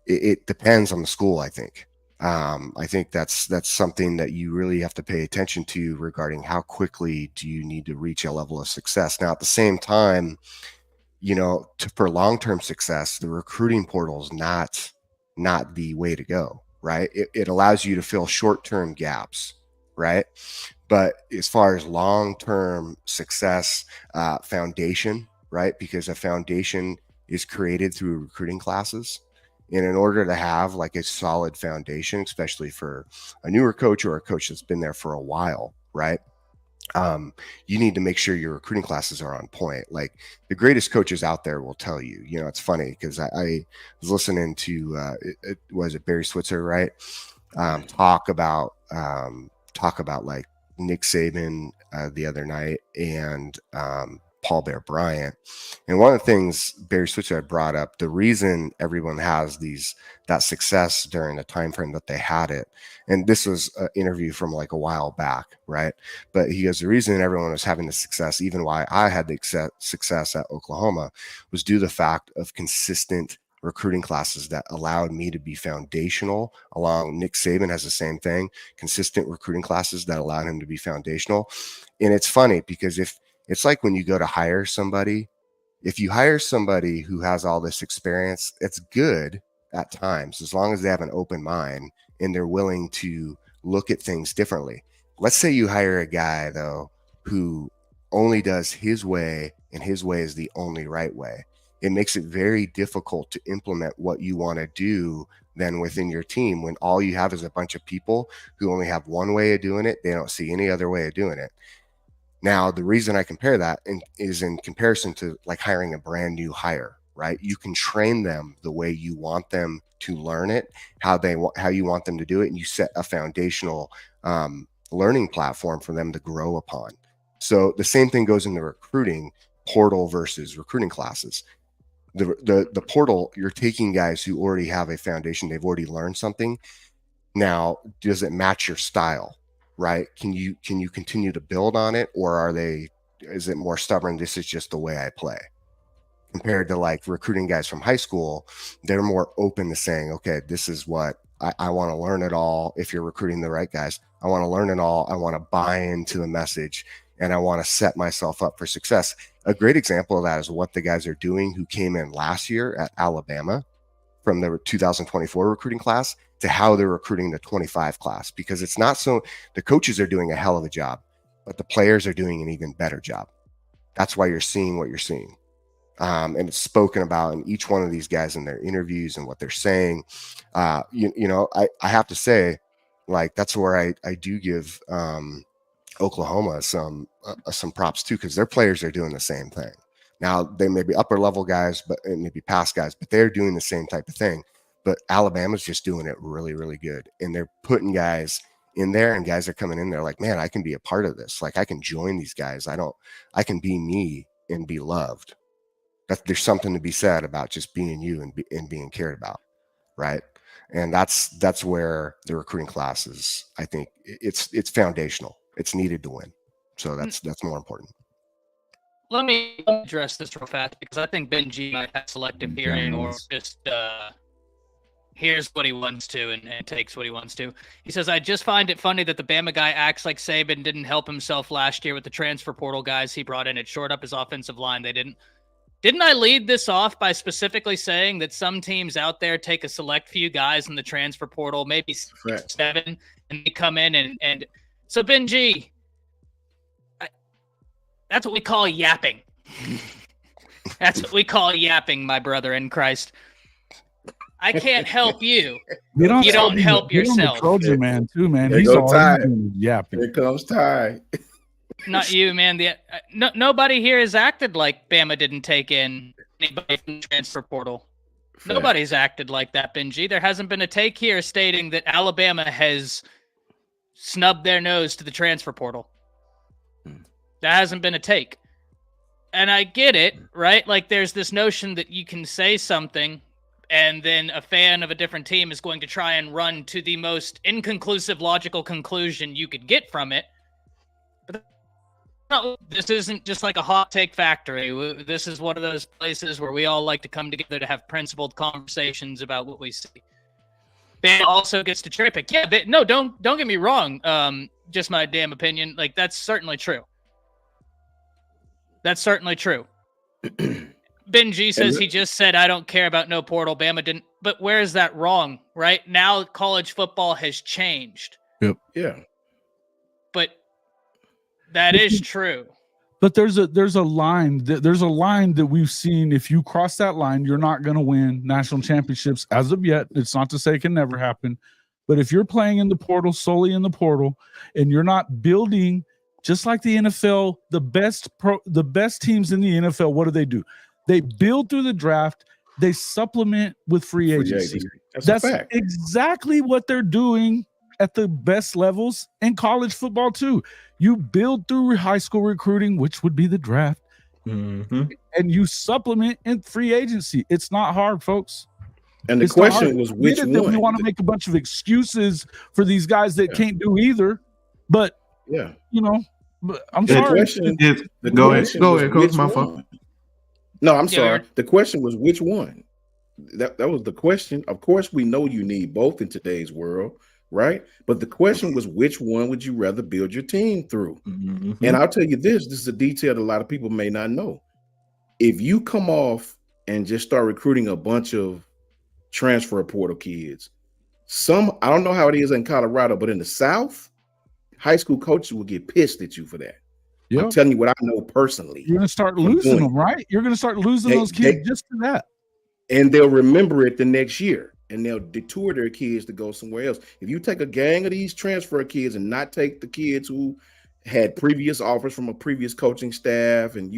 It depends on the school, I think. I think that's something that you really have to pay attention to regarding how quickly do you need to reach a level of success. Now, at the same time, for long-term success, the recruiting portal is not the way to go, right? It allows you to fill short-term gaps, right? But as far as long-term success, foundation, right? Because a foundation is created through recruiting classes. And in order to have like a solid foundation, especially for a newer coach or a coach that's been there for a while, right? You need to make sure your recruiting classes are on point. Like the greatest coaches out there will tell you, it's funny because I was listening to, was it Barry Switzer, right? Talk about like Nick Saban the other night and Paul Bear Bryant. And one of the things Barry Switzer had brought up, the reason everyone has that success during the time frame that they had it, and this was an interview from like a while back, right? But he goes, the reason everyone was having the success, even why I had the success at Oklahoma, was due to the fact of consistent recruiting classes that allowed me to be foundational. Along Nick Saban has the same thing, consistent recruiting classes that allowed him to be foundational. And it's funny because if it's like when you go to hire somebody, if you hire somebody who has all this experience, it's good at times, as long as they have an open mind and they're willing to look at things differently. Let's say you hire a guy though, who only does his way and his way is the only right way. It makes it very difficult to implement what you want to do then within your team when all you have is a bunch of people who only have one way of doing it. They don't see any other way of doing it. Now, the reason I compare that is in comparison to like hiring a brand new hire, right? You can train them the way you want them to learn it, how you want them to do it, and you set a foundational learning platform for them to grow upon. So the same thing goes in the recruiting portal versus recruiting classes. The portal, you're taking guys who already have a foundation, they've already learned something. Now, does it match your style, right? Can you continue to build on it, or is it more stubborn? This is just the way I play. Compared to like recruiting guys from high school, they're more open to saying, okay, this is what I want to learn it all. If you're recruiting the right guys, I want to learn it all. I want to buy into the message and I want to set myself up for success. A great example of that is what the guys are doing who came in last year at Alabama from the 2024 recruiting class to how they're recruiting the 25 class, because it's not so the coaches are doing a hell of a job, but the players are doing an even better job. That's why you're seeing what you're seeing. And it's spoken about in each one of these guys in their interviews and what they're saying. I have to say, Like that's where I do give Oklahoma some props too, because their players are doing the same thing. Now they may be upper level guys, but it may be past guys, but they're doing the same type of thing. But Alabama's just doing it really, really good, and they're putting guys in there, and guys are coming in there like, man, I can be a part of this. Like I can join these guys. I can be me and be loved. There's something to be said about just being you and being cared about, right? And that's where the recruiting class is. I think it's foundational. It's needed to win. So that's more important. Let me address this real fast because I think Benji might have selective hearing or just hears what he wants to and takes what he wants to. He says, I just find it funny that the Bama guy acts like Saban didn't help himself last year with the transfer portal guys he brought in. It shored up his offensive line. They didn't. Didn't I lead this off by specifically saying that some teams out there take a select few guys in the transfer portal, maybe 6, 7, and they come in and so Benji, that's what we call yapping. That's what we call yapping, my brother in Christ. I can't help you. You don't help yourself. Trojan man, too, man. There He's go all Ty. yapping. Here comes Ty. Not you, man. Nobody here has acted like Bama didn't take in anybody from the transfer portal. Fact. Nobody's acted like that, Benji. There hasn't been a take here stating that Alabama has snubbed their nose to the transfer portal. That hasn't been a take. And I get it, right? Like there's this notion that you can say something and then a fan of a different team is going to try and run to the most inconclusive logical conclusion you could get from it. But no, this isn't just like a hot take factory. This is one of those places where we all like to come together to have principled conversations about what we see. Bama also gets to cherry pick. Yeah, but no, don't get me wrong. Just my damn opinion. Like that's certainly true. That's certainly true. Benji says he just said, I don't care about no portal. Bama didn't. But where is that wrong, right? Now college football has changed. Yep. Yeah. But that is true. But there's a line. There's a line that we've seen. If you cross that line, you're not going to win national championships as of yet. It's not to say it can never happen. But if you're playing in the portal, solely in the portal, and you're not building – just like the NFL, the best teams in the NFL, what do? They build through the draft. They supplement with free agency. That's a fact. Exactly what they're doing at the best levels in college football too. You build through high school recruiting, which would be the draft, and you supplement in free agency. It's not hard, folks. And the question was which one? We want to make a bunch of excuses for these guys that can't do either, but you know. I'm sorry. Go ahead, Coach. My fault. No, I'm sorry. The question was which one? That was the question. Of course, we know you need both in today's world, right? But the question was which one would you rather build your team through? Mm-hmm. And I'll tell you this is a detail that a lot of people may not know. If you come off and just start recruiting a bunch of transfer portal kids, I don't know how it is in Colorado, but in the South, high school coaches will get pissed at you for that. Yep. I'm telling you what I know personally. You're going to start losing them, right? You're going to start losing those kids just to that. And they'll remember it the next year, and they'll detour their kids to go somewhere else. If you take a gang of these transfer kids and not take the kids who had previous offers from a previous coaching staff, and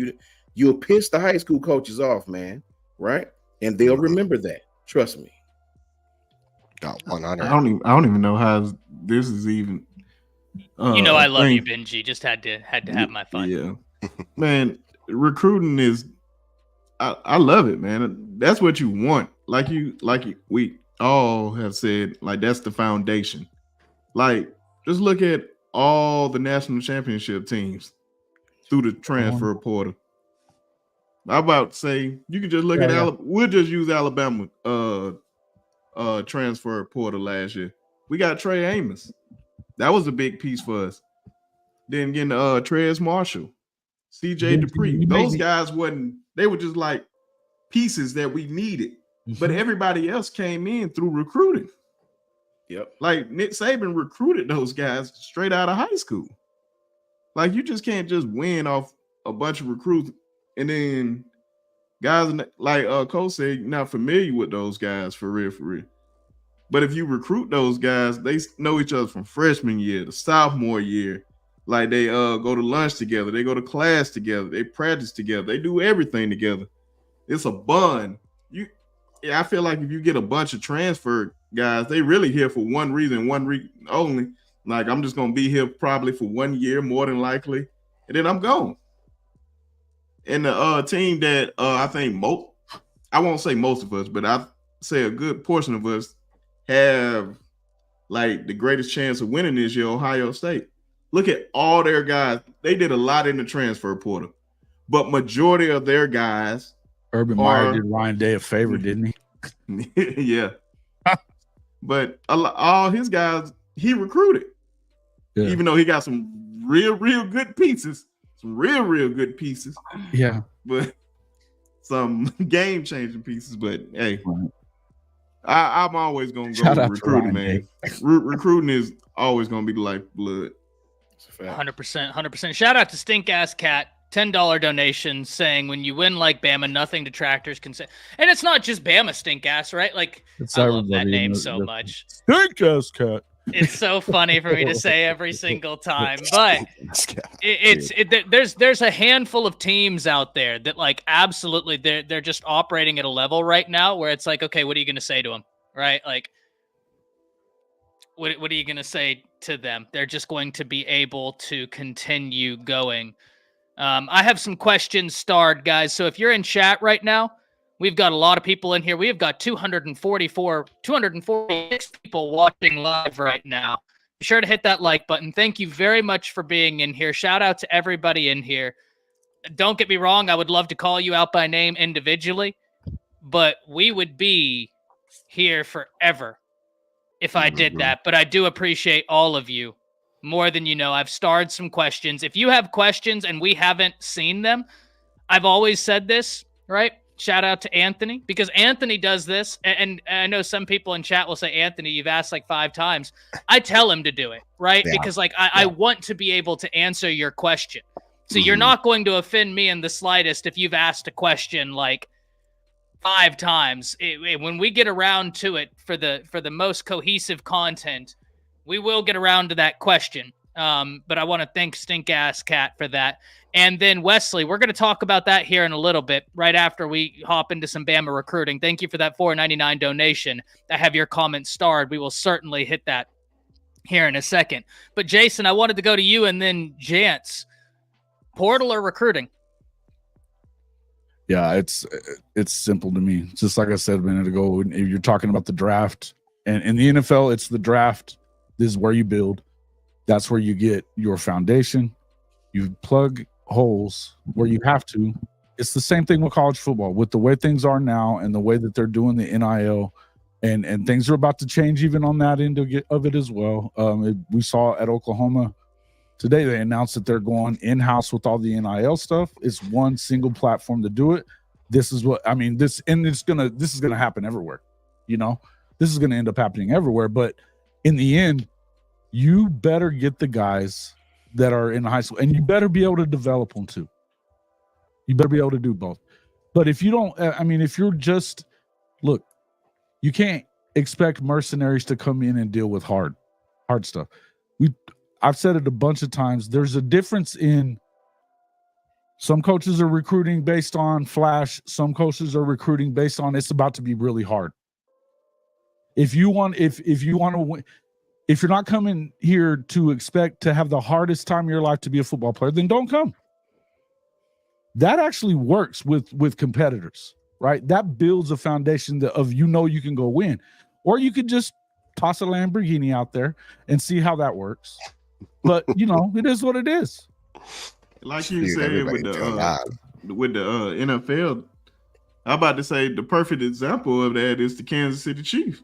you'll piss the high school coaches off, man, right? And they'll remember that. Trust me. I don't even know how this is even. I love you, Benji. Just had to have my fun. Yeah, man. Recruiting is, I love it, man. That's what you want. Like we all have said, like that's the foundation. Like just look at all the national championship teams through the transfer portal. I'm about to say you can just look at Alabama. We'll just use Alabama transfer portal last year. We got Trey Amos. That was a big piece for us. Then getting Trez Marshall, CJ Dupree. Those guys they were just like pieces that we needed. But everybody else came in through recruiting. Yep. Like Nick Saban recruited those guys straight out of high school. Like you just can't just win off a bunch of recruits and then guys like Cole said, you're not familiar with those guys for real. But if you recruit those guys, they know each other from freshman year to sophomore year. Like they go to lunch together, they go to class together, they practice together, they do everything together. It's a bond. I feel like if you get a bunch of transfer guys, they really here for one reason only. Like, I'm just gonna be here probably for 1 year, more than likely, and then I'm gone. And the team that I think I won't say most of us, but I say a good portion of us have like the greatest chance of winning this year, Ohio State. Look at all their guys. They did a lot in the transfer portal, but majority of their guys. Urban Meyer did Ryan Day a favor, didn't he? Yeah. But all his guys, he recruited. Yeah. Even though he got some real good pieces. Some real good pieces. Yeah. But some game-changing pieces. But, hey, I'm always going to go with recruiting, man. Recruiting is always going to be the lifeblood. 100%. Shout out to Stink Ass Cat. $10 donation saying when you win like Bama, nothing detractors can say. And it's not just Bama stink ass, right? Like, I love that name so much. Stink ass cat. It's so funny for me to say every single time, but there's a handful of teams out there that like absolutely they're just operating at a level right now where it's like, okay, what are you going to say to them, right? Like, what are you going to say to them? They're just going to be able to continue going. I have some questions starred, guys. So if you're in chat right now, we've got a lot of people in here. We have got 246 people watching live right now. Be sure to hit that like button. Thank you very much for being in here. Shout out to everybody in here. Don't get me wrong. I would love to call you out by name individually, but we would be here forever if I did that. But I do appreciate all of you. More than you know. I've starred some questions. If you have questions and we haven't seen them, I've always said this, right? Shout out to Anthony, because Anthony does this. And I know some people in chat will say, Anthony, you've asked like 5 times. I tell him to do it, right? Yeah. Because like I want to be able to answer your question. So you're not going to offend me in the slightest if you've asked a question like 5 times. When we get around to it for the most cohesive content, we will get around to that question, but I want to thank Stink Ass Cat for that. And then Wesley, we're going to talk about that here in a little bit, right after we hop into some Bama recruiting. Thank you for that $4.99 donation. I have your comment starred. We will certainly hit that here in a second. But Jason, I wanted to go to you and then Jance. Portal or recruiting? Yeah, it's simple to me. Just like I said a minute ago, if you're talking about the draft, and in the NFL, it's the draft. This is where you build. That's where you get your foundation. You plug holes where you have to. It's the same thing with college football. With the way things are now and the way that they're doing the NIL, and things are about to change even on that end of it as well. We saw at Oklahoma today, they announced that they're going in-house with all the NIL stuff. It's one single platform to do it. This is what I mean. This is gonna happen everywhere. You know, this is gonna end up happening everywhere. But in the end, you better get the guys that are in high school, and you better be able to develop them too. You better be able to do both. But if you don't, if you're just, look, you can't expect mercenaries to come in and deal with hard stuff. I've said it a bunch of times. There's a difference in some coaches are recruiting based on flash. Some coaches are recruiting based on it's about to be really hard. If you want to win, if you're not coming here to expect to have the hardest time of your life to be a football player, then don't come. That actually works with competitors, right? That builds a foundation of you can go win. Or you could just toss a Lamborghini out there and see how that works. But, it is what it is. Like you said with the NFL, I'm about to say the perfect example of that is the Kansas City Chiefs.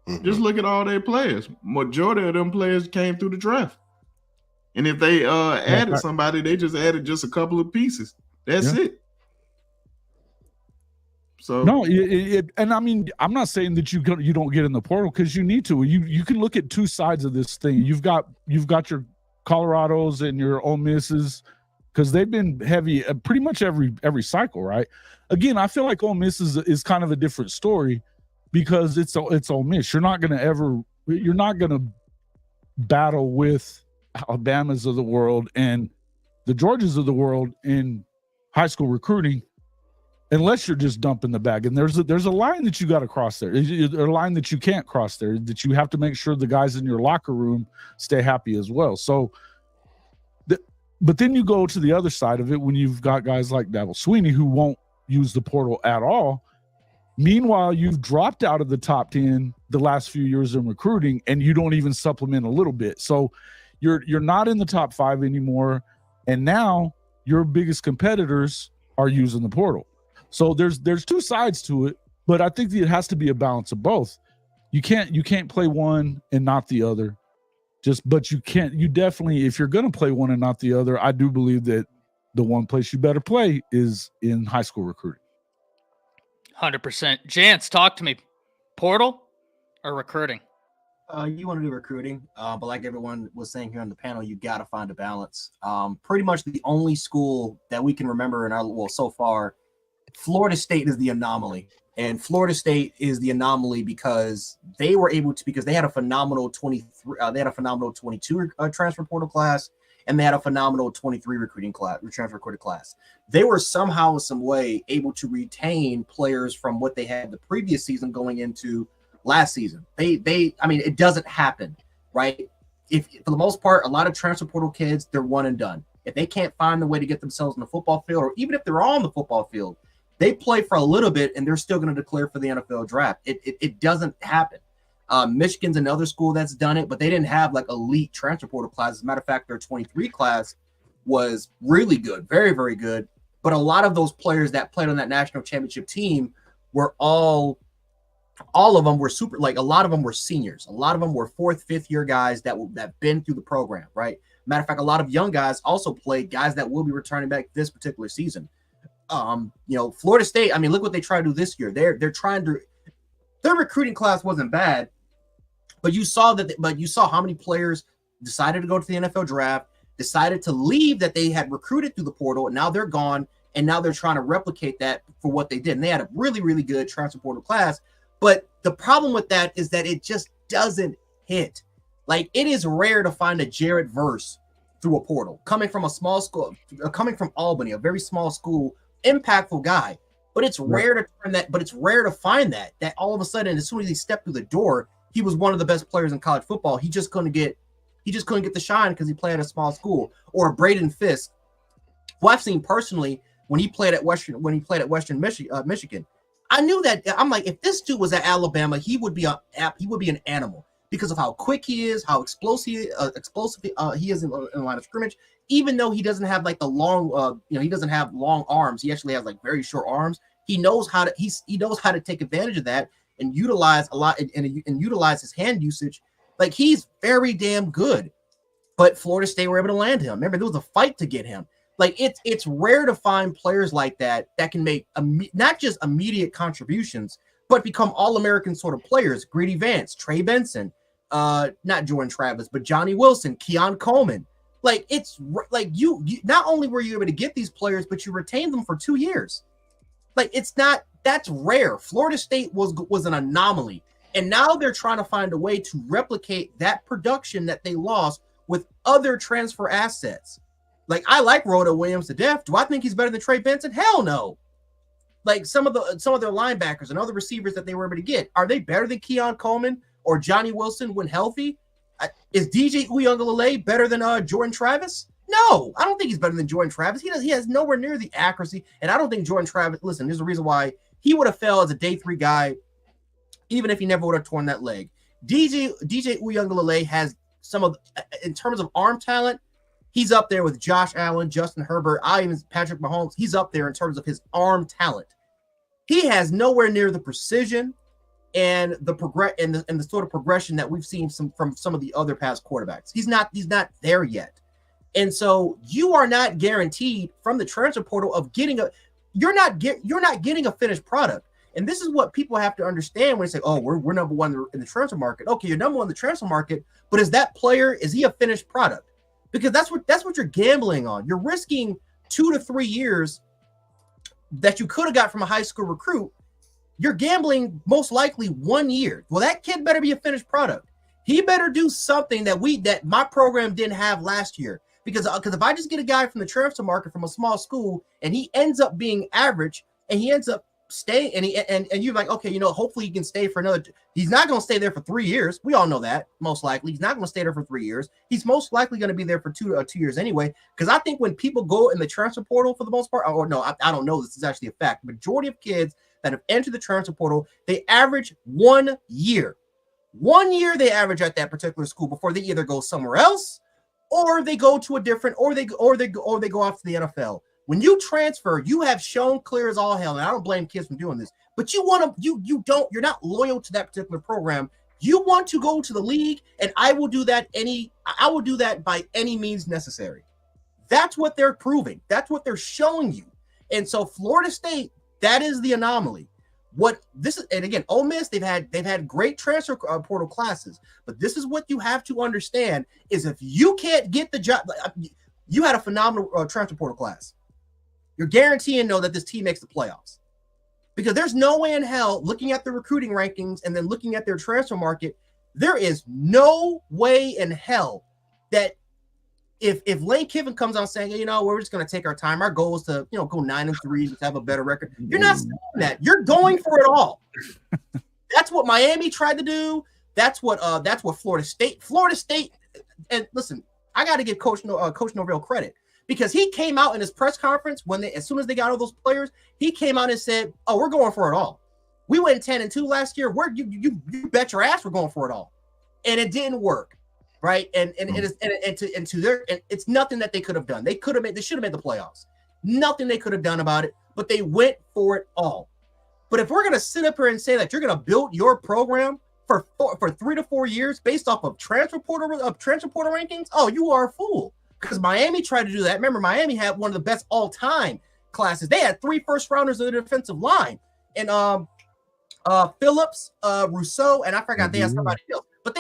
Mm-hmm. Just look at all their players. Majority of them players came through the draft. And if they added somebody, they just added just a couple of pieces. That's it. So no, and I mean, I'm not saying that you don't get in the portal because you need to. You can look at two sides of this thing. You've got your Colorados and your Ole Misses because they've been heavy pretty much every cycle, right? Again, I feel like Ole Miss is kind of a different story because it's Ole Miss. You're not going to battle with Alabamas of the world and the Georgias of the world in high school recruiting unless you're just dumping the bag. And there's a line that you got to cross there. There's a line that you can't cross there, that you have to make sure the guys in your locker room stay happy as well. So, but then you go to the other side of it when you've got guys like Dabo Swinney who won't use the portal at all. Meanwhile, you've dropped out of the top 10 the last few years in recruiting, and you don't even supplement a little bit. So you're not in the top 5 anymore, and now your biggest competitors are using the portal. So there's two sides to it, but I think it has to be a balance of both. You can't play one and not the other. But you definitely, if you're going to play one and not the other, I do believe that the one place you better play is in high school recruiting. 100%. Jance, talk to me. Portal or recruiting? You want to do recruiting, but like everyone was saying here on the panel, you got to find a balance. Pretty much the only school that we can remember so far, Florida State is the anomaly. And Florida State is the anomaly because they were able to, because they had a phenomenal 23, they had a phenomenal 22 transfer portal class, and they had a phenomenal 23 transfer recruiting class. They were somehow, some way, able to retain players from what they had the previous season going into last season. I mean, it doesn't happen, right? If for the most part, a lot of transfer portal kids, they're one and done. If they can't find the way to get themselves in the football field, or even if they're on the football field, they play for a little bit and they're still going to declare for the NFL draft. It doesn't happen. Michigan's another school that's done it, but they didn't have like elite transfer portal class. As a matter of fact, their 23 class was really good, very, very good. But a lot of those players that played on that national championship team were all of them were super, like a lot of them were seniors. A lot of them were 4th, 5th year guys that been through the program, right? Matter of fact, a lot of young guys also played, guys that will be returning back this particular season. Florida State, I mean, look what they try to do this year. They're trying to, their recruiting class wasn't bad, but you saw how many players decided to go to the NFL draft, decided to leave that they had recruited through the portal, and now they're gone, and now they're trying to replicate that for what they did. And they had a really, really good transfer portal class, but the problem with that is that it just doesn't hit. Like, it is rare to find a Jared Verse through a portal, coming from a small school, coming from Albany, a very small school, impactful guy. But it's rare to turn that, but it's rare to find that all of a sudden, as soon as he stepped through the door, he was one of the best players in college football. He just couldn't get the shine because he played at a small school. Or Braden Fisk, who I've seen personally when he played at Western Michigan. I knew that. I'm like, if this dude was at Alabama, he would be an animal because of how quick he is, how explosive he is in the line of scrimmage. Even though he doesn't have like the long, he doesn't have long arms. He actually has like very short arms. He knows how to take advantage of that and utilize a lot and utilize his hand usage. Like, he's very damn good. But Florida State were able to land him. Remember, there was a fight to get him. Like, it's rare to find players like that can make not just immediate contributions, but become all-American sort of players. Greedy Vance, Trey Benson, not Jordan Travis, but Johnny Wilson, Keon Coleman. Like, it's like you not only were you able to get these players, but you retained them for 2 years. Like, that's rare. Florida State was an anomaly. And now they're trying to find a way to replicate that production that they lost with other transfer assets. Like, I like Rhoda Williams to death. Do I think he's better than Trey Benson? Hell no. Like, some of their linebackers and other receivers that they were able to get, are they better than Keon Coleman or Johnny Wilson when healthy? Is DJ Uiagalelei better than Jordan Travis? No, I don't think he's better than Jordan Travis. He has nowhere near the accuracy, and I don't think Jordan Travis. Listen, there's a reason why he would have fell as a day 3 guy, even if he never would have torn that leg. DJ Uiagalelei has in terms of arm talent, he's up there with Josh Allen, Justin Herbert, Patrick Mahomes. He's up there in terms of his arm talent. He has nowhere near the precision and the sort of progression that we've seen from some of the other past quarterbacks. He's not there yet. And so you are not guaranteed from the transfer portal of getting you're not getting a finished product. And this is what people have to understand when they say, oh, we're number one in the transfer market. Okay, you're number one in the transfer market, but is he a finished product? Because that's what you're gambling on. You're risking 2 to 3 years that you could have got from a high school recruit you're gambling most likely 1 year. Well, that kid better be a finished product. He better do something that my program didn't have last year. Because if I just get a guy from the transfer market from a small school and he ends up being average and he ends up staying and you're like, okay, you know, hopefully he can stay for another. He's not going to stay there for 3 years. We all know that most likely he's not going to stay there for 3 years. He's most likely going to be there for 2 years anyway. Because I think when people go in the transfer portal for the most part, or no, I don't know. This is actually a fact. Majority of kids that have entered the transfer portal, they average 1 year. 1 year they average at that particular school before they either go somewhere else or they go to a different, or they go off to the NFL. When you transfer, you have shown clear as all hell, and I don't blame kids from doing this, but you're not loyal to that particular program. You want to go to the league, and I will do that by any means necessary. That's what they're proving. That's what they're showing you. And so Florida State, that is the anomaly. What this is, and again, Ole Miss, they've had great transfer portal classes, but this is what you have to understand is if you can't get the job, you had a phenomenal transfer portal class. You're guaranteeing that this team makes the playoffs because there's no way in hell looking at the recruiting rankings and then looking at their transfer market. There is no way in hell that if Lane Kiffin comes out saying, we're just going to take our time. Our goal is to, go 9-3, just have a better record. You're not saying that. You're going for it all. That's what Miami tried to do. That's what Florida State. And listen, I got to give Coach Norvell credit because he came out in his press conference as soon as they got all those players, he came out and said, "Oh, we're going for it all. We went 10-2 last year. You bet your ass we're going for it all," and it didn't work. Right. And it's nothing that they could have done. They should have made the playoffs. Nothing they could have done about it, but they went for it all. But if we're going to sit up here and say that you're going to build your program for 3 to 4 years based off of transfer portal rankings, oh, you are a fool. Because Miami tried to do that. Remember, Miami had one of the best all-time classes. They had 3 first-rounders in the defensive line. And Phillips, Rousseau, and I forgot they had somebody else. But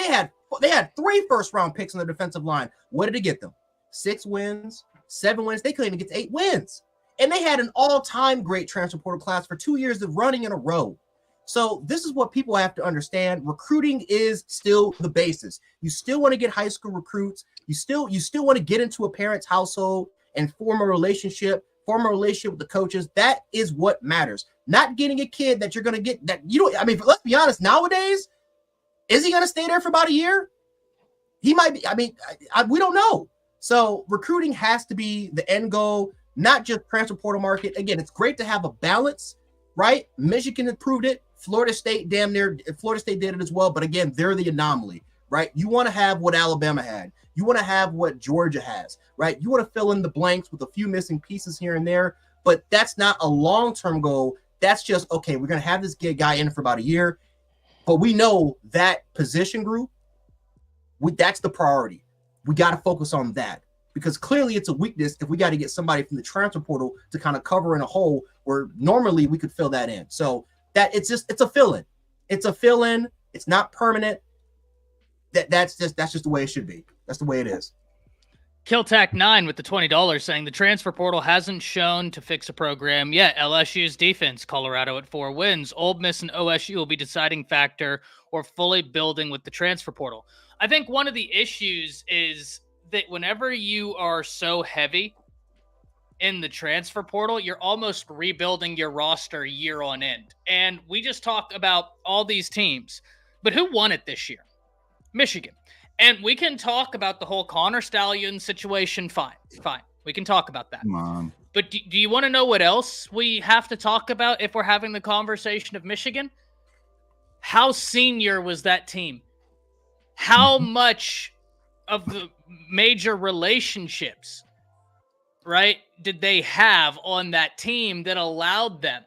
they had 3 first-round picks on the defensive line. What did it get them? 6 wins, 7 wins. They couldn't even get to 8 wins. And they had an all-time great transfer portal class for 2 years of running in a row. So this is what people have to understand. Recruiting is still the basis. You still want to get high school recruits. You still want to get into a parent's household and form a relationship with the coaches. That is what matters. Not getting a kid that you're going to get that let's be honest, nowadays, is he going to stay there for about a year? He might be. We don't know. So recruiting has to be the end goal, not just transfer portal market. Again, it's great to have a balance, right? Michigan improved it. Florida State did it as well. But again, they're the anomaly, right? You want to have what Alabama had. You want to have what Georgia has, right? You want to fill in the blanks with a few missing pieces here and there. But that's not a long-term goal. That's just, okay, we're going to have this guy in for about a year. But we know that position group, that's the priority. We got to focus on that because clearly it's a weakness if we got to get somebody from the transfer portal to kind of cover in a hole where normally we could fill that in. So that it's a fill-in. It's a fill-in. It's not permanent. That's just the way it should be. That's the way it is. Killtack9 with the $20 saying the transfer portal hasn't shown to fix a program yet. LSU's defense, Colorado at 4 wins. Ole Miss and OSU will be deciding factor or fully building with the transfer portal. I think one of the issues is that whenever you are so heavy in the transfer portal, you're almost rebuilding your roster year on end. And we just talked about all these teams, but who won it this year? Michigan. And we can talk about the whole Connor Stallion situation. Fine. We can talk about that. Come on. But do you want to know what else we have to talk about if we're having the conversation of Michigan? How senior was that team? How much of the major relationships, right, did they have on that team that allowed them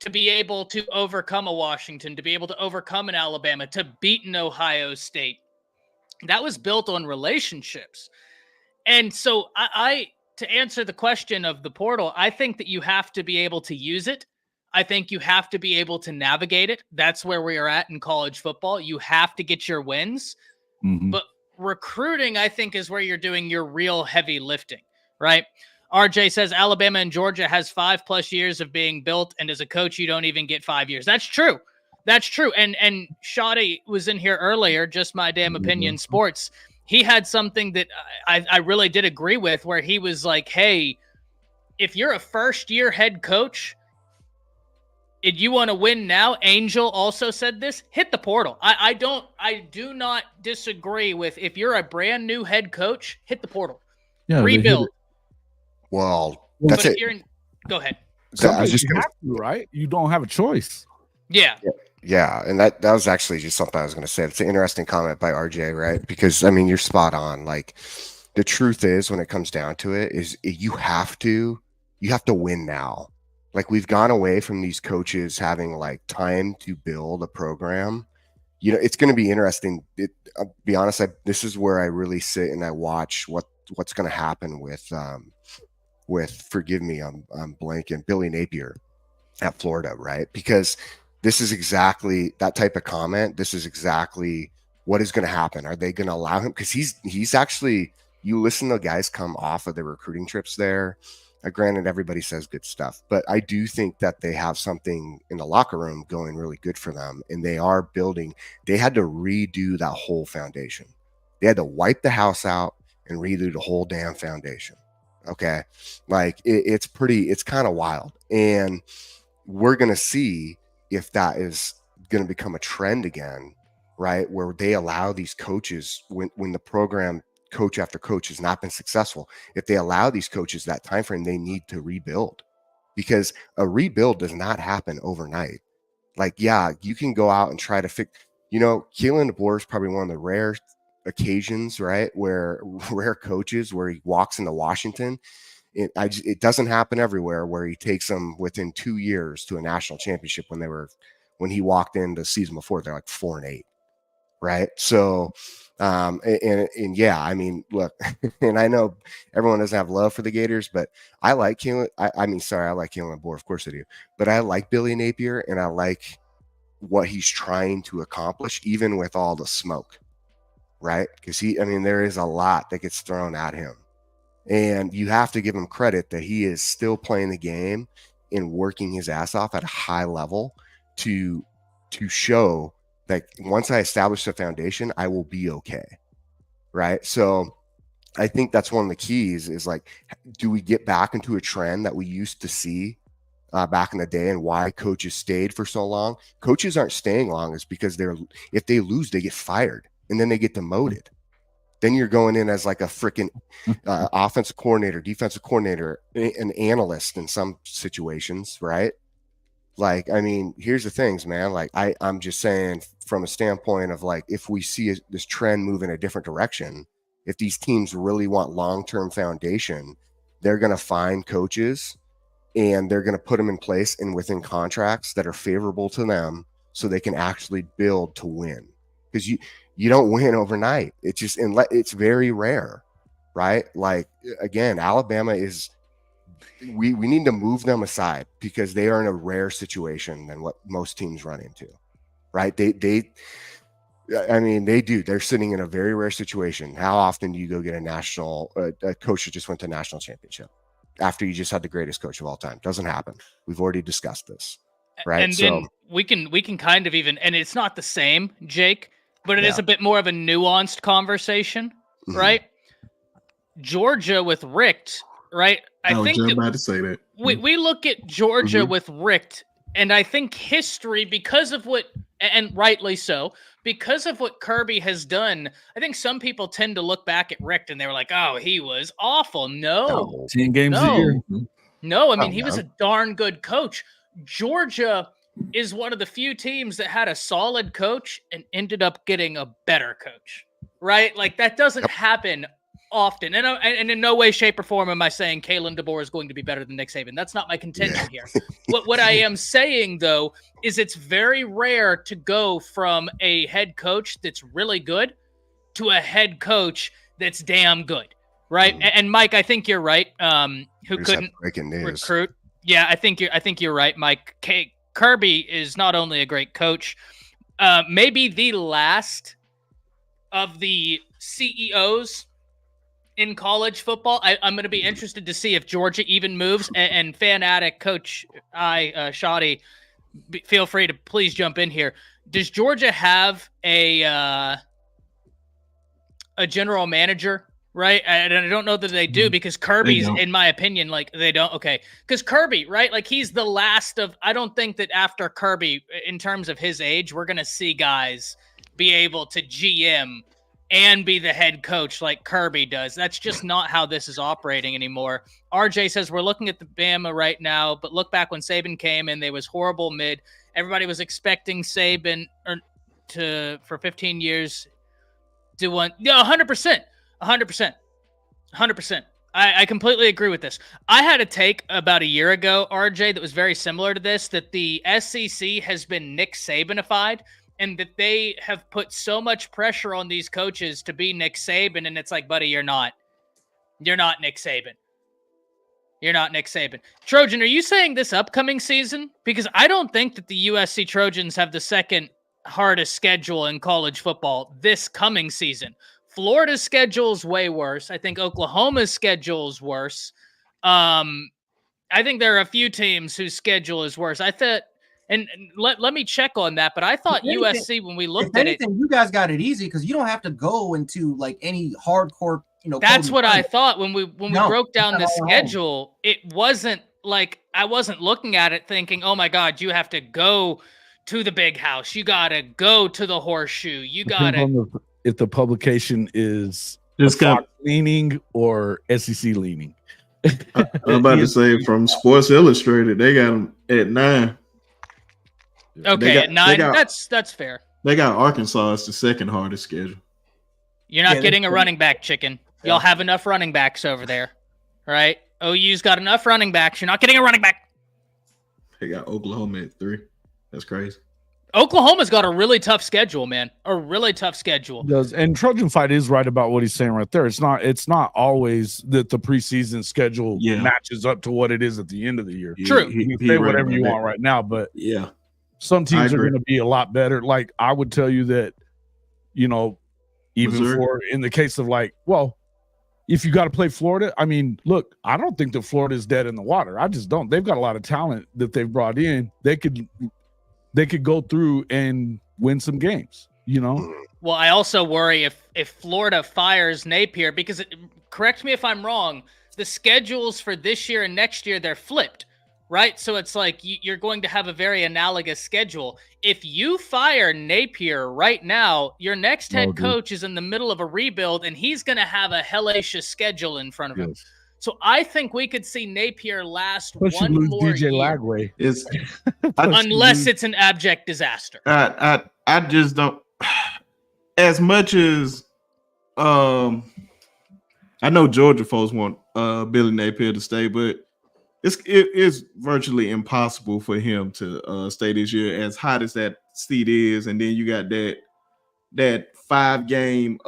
to be able to overcome a Washington, to be able to overcome an Alabama, to beat an Ohio State? That was built on relationships. And so I to answer the question of the portal, I think that you have to be able to use it. I think you have to be able to navigate it. That's where we are at in college football. You have to get your wins. Mm-hmm. But recruiting, I think, is where you're doing your real heavy lifting, right? RJ says Alabama and Georgia has 5+ years of being built, and as a coach, you don't even get 5 years. That's true. That's true. And Shoddy was in here earlier, just my damn opinion sports. He had something that I really did agree with, where he was like, hey, if you're a first-year head coach and you want to win now, Angel also said this, hit the portal. I do not disagree with, if you're a brand new head coach, hit the portal. Yeah, Rebuild. Well, that's But it. if you're go ahead. I was just you gonna, have to, right? You don't have a choice. Yeah. yeah, and that was actually just something I was going to say. It's an interesting comment by RJ, right? Because I mean, you're spot on. Like, the truth is, when it comes down to it, is you have to win now. Like, we've gone away from these coaches having like time to build a program. You know, it's going to be interesting. I'll be honest, this is where I really sit and I watch what's going to happen with forgive me, I'm blanking, Billy Napier at Florida, right? Because this is exactly that type of comment. This is exactly what is going to happen. Are they going to allow him? Because he's actually, you listen to guys come off of the recruiting trips there. Granted, everybody says good stuff, but I do think that they have something in the locker room going really good for them, and they are building. They had to redo that whole foundation. They had to wipe the house out and redo the whole damn foundation. Okay, like it's kind of wild, and we're gonna see if that is going to become a trend again, right? Where they allow these coaches, when the program coach after coach has not been successful, if they allow these coaches that time frame, they need to rebuild, because a rebuild does not happen overnight. Like, yeah, you can go out and try to fix, Keelan DeBoer is probably one of the rare occasions, right, where rare coaches where he walks into Washington. It doesn't happen everywhere, where he takes them within 2 years to a national championship when he walked in the season before, they're like 4-8, right? So and yeah, I mean, look, and I know everyone doesn't have love for the Gators, but I like Keelan. I like Keelan DeBoer, of course I do, but I like Billy Napier, and I like what he's trying to accomplish, even with all the smoke, right? Because there is a lot that gets thrown at him. And you have to give him credit that he is still playing the game and working his ass off at a high level to show that once I establish the foundation, I will be okay. Right. So I think that's one of the keys is, like, do we get back into a trend that we used to see back in the day, and why coaches stayed for so long? Coaches aren't staying long is because if they lose, they get fired and then they get demoted. Then you're going in as like a freaking offensive coordinator, defensive coordinator, an analyst in some situations, right? Like, here's the things, man. Like, I'm just saying from a standpoint of, like, if we see this trend move in a different direction, if these teams really want long-term foundation, they're going to find coaches and they're going to put them in place and within contracts that are favorable to them, so they can actually build to win. Because you don't win overnight. It's very rare, right? Like, again, Alabama is, we need to move them aside, because they are in a rare situation than what most teams run into, right? They're sitting in a very rare situation. How often do you go get a coach that just went to national championship after you just had the greatest coach of all time? Doesn't happen. We've already discussed this, right? And then we can kind of even, and it's not the same, Jake, but it is a bit more of a nuanced conversation, right? Georgia with Richt, right? I was just about to say that. We look at Georgia with Richt, and I think history, because of what, and rightly so, because of what Kirby has done, I think some people tend to look back at Richt and they were like, oh, he was awful. No. 10 games a year. No, he was a darn good coach. Georgia is one of the few teams that had a solid coach and ended up getting a better coach, right? Like, that doesn't happen often. And in no way, shape, or form am I saying Kalen DeBoer is going to be better than Nick Saban. That's not my contention here. What I am saying, though, is it's very rare to go from a head coach that's really good to a head coach that's damn good, right? And Mike, I think you're right. Who couldn't recruit? Yeah, I think you're right, Mike. Kirby is not only a great coach, maybe the last of the CEOs in college football. I'm going to be interested to see if Georgia even moves. And fan addict coach Shoddy, feel free to please jump in here. Does Georgia have a general manager? Right. And I don't know that they do because Kirby's, in my opinion, like they don't. Okay. Because Kirby, right. Like he's the last of, I don't think that after Kirby, in terms of his age, we're going to see guys be able to GM and be the head coach like Kirby does. That's just not how this is operating anymore. RJ says we're looking at the Bama right now, but look back when Saban came in, they was horrible mid. Everybody was expecting Saban for 15 years to one. Yeah, 100%. 100%. I completely agree with this. I had a take about a year ago, RJ, that was very similar to this, that the SEC has been Nick Sabanified and that they have put so much pressure on these coaches to be Nick Saban. And it's like, buddy, you're not. You're not Nick Saban. You're not Nick Saban. Trojan, are you saying this upcoming season? Because I don't think that the USC Trojans have the second hardest schedule in college football this coming season. Florida's schedule is way worse. I think Oklahoma's schedule is worse. I think there are a few teams whose schedule is worse. I thought, and let me check on that, but I thought USC, when we looked at it, you guys got it easy because you don't have to go into like any hardcore, that's what I thought when we broke down the schedule. It wasn't like I wasn't looking at it thinking, oh my God, you have to go to the big house. You got to go to the horseshoe. You got to. If the publication is Fox leaning or SEC leaning. I'm about to say from Sports Illustrated, they got them at 9. Okay, at 9. That's fair. They got Arkansas as the second hardest schedule. You're not getting a running back, chicken. Y'all have enough running backs over there, right? OU's got enough running backs. You're not getting a running back. They got Oklahoma at 3. That's crazy. Oklahoma's got a really tough schedule, man. A really tough schedule. It does. And Trojan Fight is right about what he's saying right there. It's not always that the preseason schedule matches up to what it is at the end of the year. True. You can say whatever you want right now, but some teams are going to be a lot better. Like I would tell you that, even Missouri. In the case of if you got to play Florida, I mean, look, I don't think that Florida is dead in the water. I just don't. They've got a lot of talent that they've brought in. They could go through and win some games, Well, I also worry if Florida fires Napier, because correct me if I'm wrong, the schedules for this year and next year, they're flipped, right? So it's like you're going to have a very analogous schedule. If you fire Napier right now, your next head coach is in the middle of a rebuild, and he's going to have a hellacious schedule in front of him. So I think we could see Napier last one more DJ year. Lagway. Unless it's an abject disaster. I just don't. As much as I know Georgia folks want Billy Napier to stay, but it's virtually impossible for him to stay this year. As hot as that seat is, and then you got that 5-game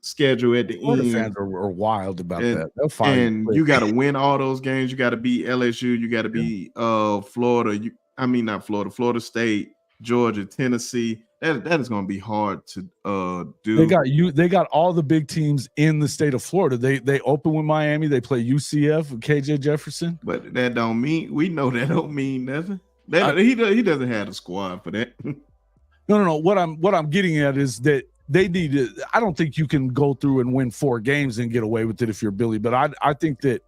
schedule at the end. Fans are wild about that. They'll find and you got to win all those games. You got to beat LSU. You got to beat Florida. Not Florida. Florida State, Georgia, Tennessee. That is going to be hard to do. They got all the big teams in the state of Florida. They open with Miami. They play UCF with KJ Jefferson. But that don't mean we know that don't mean nothing. He doesn't have a squad for that. No. What I'm getting at is that. They need to. I don't think you can go through and win 4 games and get away with it if you're Billy. But I think that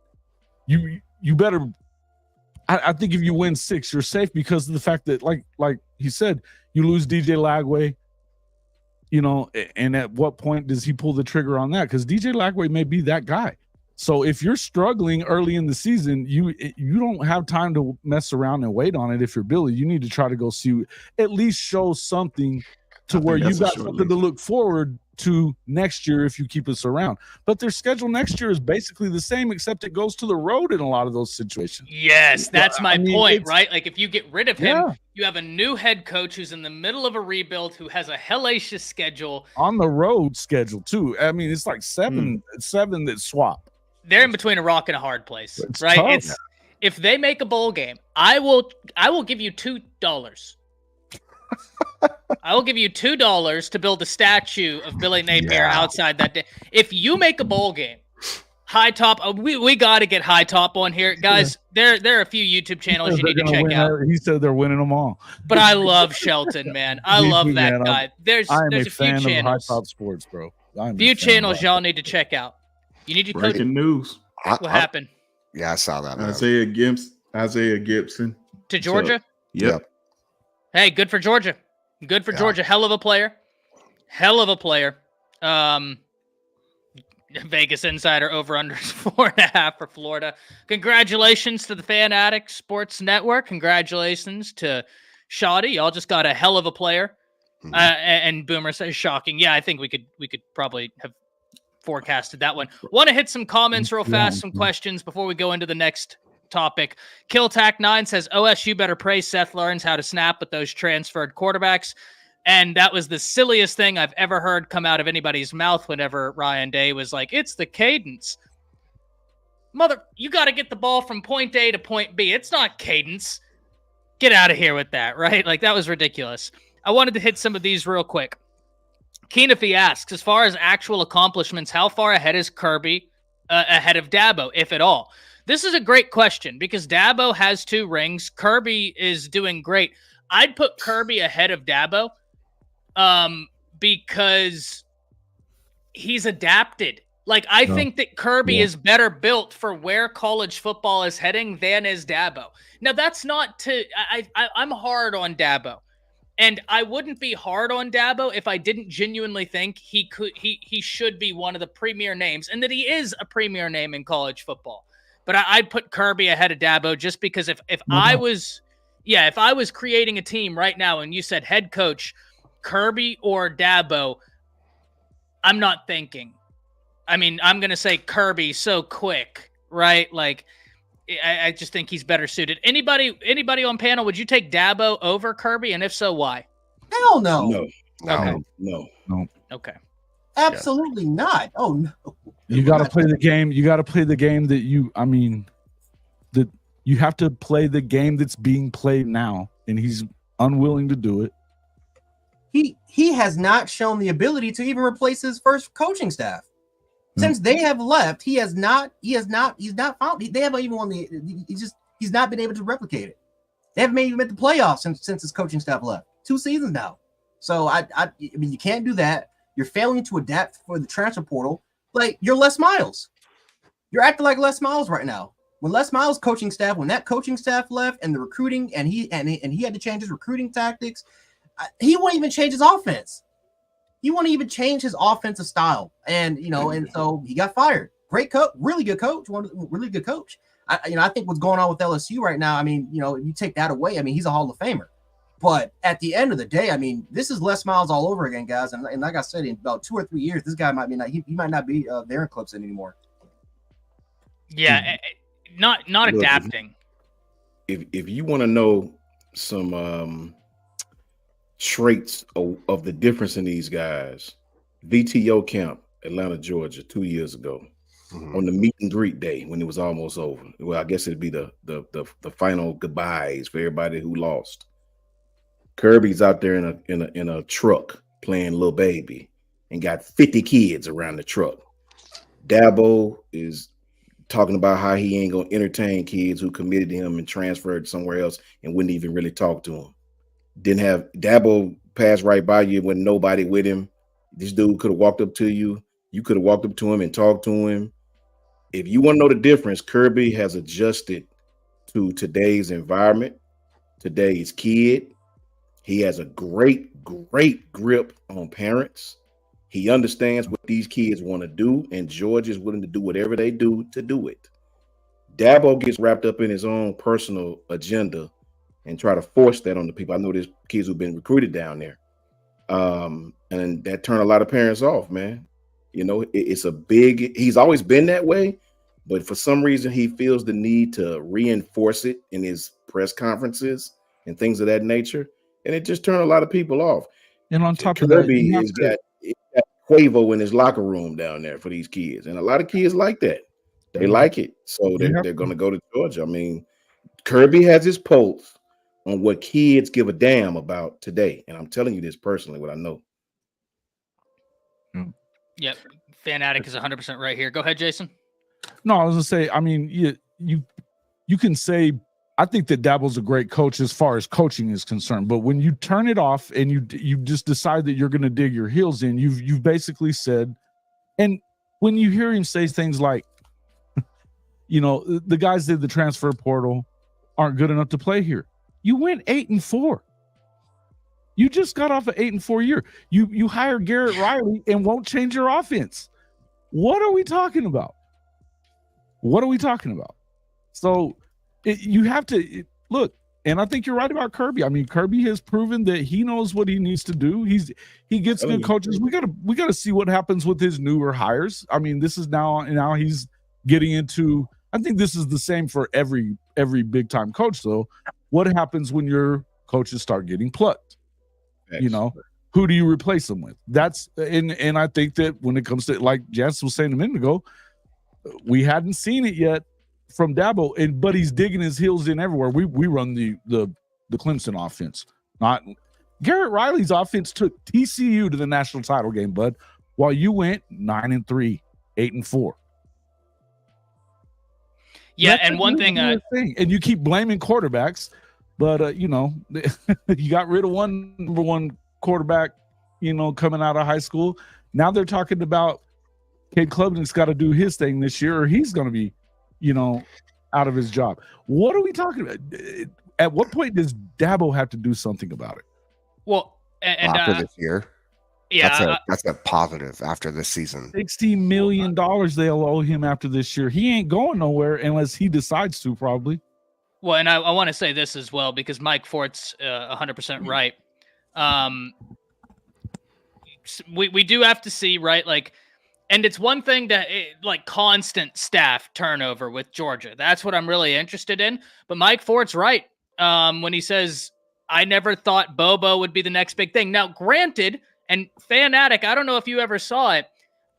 you better. I think if you win 6, you're safe because of the fact that, like he said, you lose DJ Lagway. And at what point does he pull the trigger on that? Because DJ Lagway may be that guy. So if you're struggling early in the season, you don't have time to mess around and wait on it. If you're Billy, you need to try to go see, at least show something. To where you got something to look forward to next year if you keep us around. But their schedule next year is basically the same, except it goes to the road in a lot of those situations. Yes, that's my point, right? Like if you get rid of him, you have a new head coach who's in the middle of a rebuild, who has a hellacious schedule. On the road schedule, too. I mean, it's like seven that swap. They're in between a rock and a hard place, right? Tough. If they make a bowl game, I will give you $2. I will give you $2 to build a statue of Billy Napier Yeah. outside that day. If you make a bowl game, High Top, we got to get High Top on here, guys. There are a few YouTube channels you need to check out. He said they're winning them all. But I love Shelton, man. I Me love too, that man. guy. There's I am a a few fan of High channels. Top Sports, bro. I'm a Few fan of channels High y'all Top. need to check out. You need to coach. Breaking news. What happened Yeah, I saw that. Man. Isaiah Gibson. to Georgia? Yep. Hey, good for Georgia. Good for Yeah. Georgia. Hell of a player. Vegas Insider over under 4.5 for Florida. Congratulations to the Fan Addict Sports Network. Congratulations to Shoddy. Y'all just got a hell of a player. Mhm. And Boomer says shocking. Yeah, I think we could probably have forecasted that one. Want to hit some comments real fast, some questions before we go into the next topic. Killtack9 says OSU better pray Seth learns how to snap with those transferred quarterbacks. And that was the silliest thing I've ever heard come out of anybody's mouth whenever Ryan Day was like, it's the cadence. You got to get the ball from point A to point B. It's not cadence. Get out of here with that, right? Like, that was ridiculous. I wanted to hit some of these real quick. Keenafy asks, as far as actual accomplishments, how far ahead is Kirby ahead of Dabo, if at all? This is a great question because Dabo has 2 rings. Kirby is doing great. I'd put Kirby ahead of Dabo because he's adapted. Like, I think that Kirby is better built for where college football is heading than is Dabo. Now, that's not to I'm hard on Dabo. And I wouldn't be hard on Dabo if I didn't genuinely think he should be one of the premier names and that he is a premier name in college football. But I'd put Kirby ahead of Dabo just because if I was creating a team right now and you said head coach Kirby or Dabo, I'm not thinking. I mean, I'm going to say Kirby so quick, right? Like, I just think he's better suited. Anybody on panel, would you take Dabo over Kirby? And if so, why? Hell no. No. Okay. Absolutely not. Oh no. You got to play the game. You got to play the game that you have to play the game that's being played now. And he's unwilling to do it. He has not shown the ability to even replace his first coaching staff. Since they have left, he's not found. They haven't even won he's not been able to replicate it. They haven't even made the playoffs since his coaching staff left. 2 seasons now. So I mean, you can't do that. You're failing to adapt for the transfer portal. Like, you're Les Miles. You're acting like Les Miles right now. When Les Miles' coaching staff, when that coaching staff left and the recruiting, and he had to change his recruiting tactics, he won't even change his offense. He won't even change his offensive style. And, and so he got fired. Great coach, really good coach, really good coach. I think what's going on with LSU right now, I mean, if you take that away, I mean, he's a Hall of Famer. But at the end of the day, I mean, this is Les Miles all over again, guys. And like I said, in about 2 or 3 years, this guy might not be there in Clemson anymore. Yeah, not Look, adapting. If you want to know some traits of the difference in these guys, VTO camp, Atlanta, Georgia, 2 years ago, on the meet and greet day when it was almost over. Well, I guess it'd be the final goodbyes for everybody who lost. Kirby's out there in a truck playing Little Baby and got 50 kids around the truck. Dabo is talking about how he ain't gonna entertain kids who committed to him and transferred somewhere else and wouldn't even really talk to him. Didn't have Dabo pass right by you when nobody with him. This dude could have walked up to you. You could have walked up to him and talked to him. If you want to know the difference, Kirby has adjusted to today's environment, today's kid. He has a great grip on parents. He understands what these kids want to do, and George is willing to do whatever they do to do it. Dabo gets wrapped up in his own personal agenda and try to force that on the people. I know there's kids who've been recruited down there. And that turned a lot of parents off, man. He's always been that way, but for some reason he feels the need to reinforce it in his press conferences and things of that nature. And it just turned a lot of people off. And on top of that, he's got Quavo in his locker room down there for these kids. And a lot of kids like that. They like it. So they're going to go to Georgia. I mean, Kirby has his pulse on what kids give a damn about today. And I'm telling you this personally, what I know. Yep. Fanatic is 100% right here. Go ahead, Jason. No, I was gonna say, I mean, you can say, I think that Dabo's a great coach as far as coaching is concerned, but when you turn it off and you just decide that you're going to dig your heels in, you've basically said, and when you hear him say things like, the guys that the transfer portal aren't good enough to play here. You went 8-4. You just got off an 8-4 year. You hire Garrett Riley and won't change your offense. What are we talking about? So you have to look, and I think you're right about Kirby. I mean, Kirby has proven that he knows what he needs to do. He gets good coaches. We gotta see what happens with his newer hires. I mean, this is now he's getting into. I think this is the same for every big time coach. Though, what happens when your coaches start getting plucked? Excellent. Who do you replace them with? That's and I think that when it comes to, like Jance was saying a minute ago, we hadn't seen it yet from Dabo, but he's digging his heels in everywhere. We run the Clemson offense. Not Garrett Riley's offense took TCU to the national title game, bud, while you went 9-3, 8-4. Yeah, That's and one thing, and you keep blaming quarterbacks, but you got rid of one number one quarterback, coming out of high school. Now they're talking about Cade Klubnik's got to do his thing this year, or he's going to be, out of his job. What are we talking about? At what point does Dabo have to do something about it? Well, and after this year, that's a positive after this season. $60 million they'll owe him after this year. He ain't going nowhere unless he decides to, probably. Well, and I want to say this as well, because Mike Fort's 100% right. We do have to see, right? Like, and it's one thing that like constant staff turnover with Georgia. That's what I'm really interested in. But Mike Fort's right when he says, I never thought Bobo would be the next big thing. Now, granted, and Fanatic, I don't know if you ever saw it.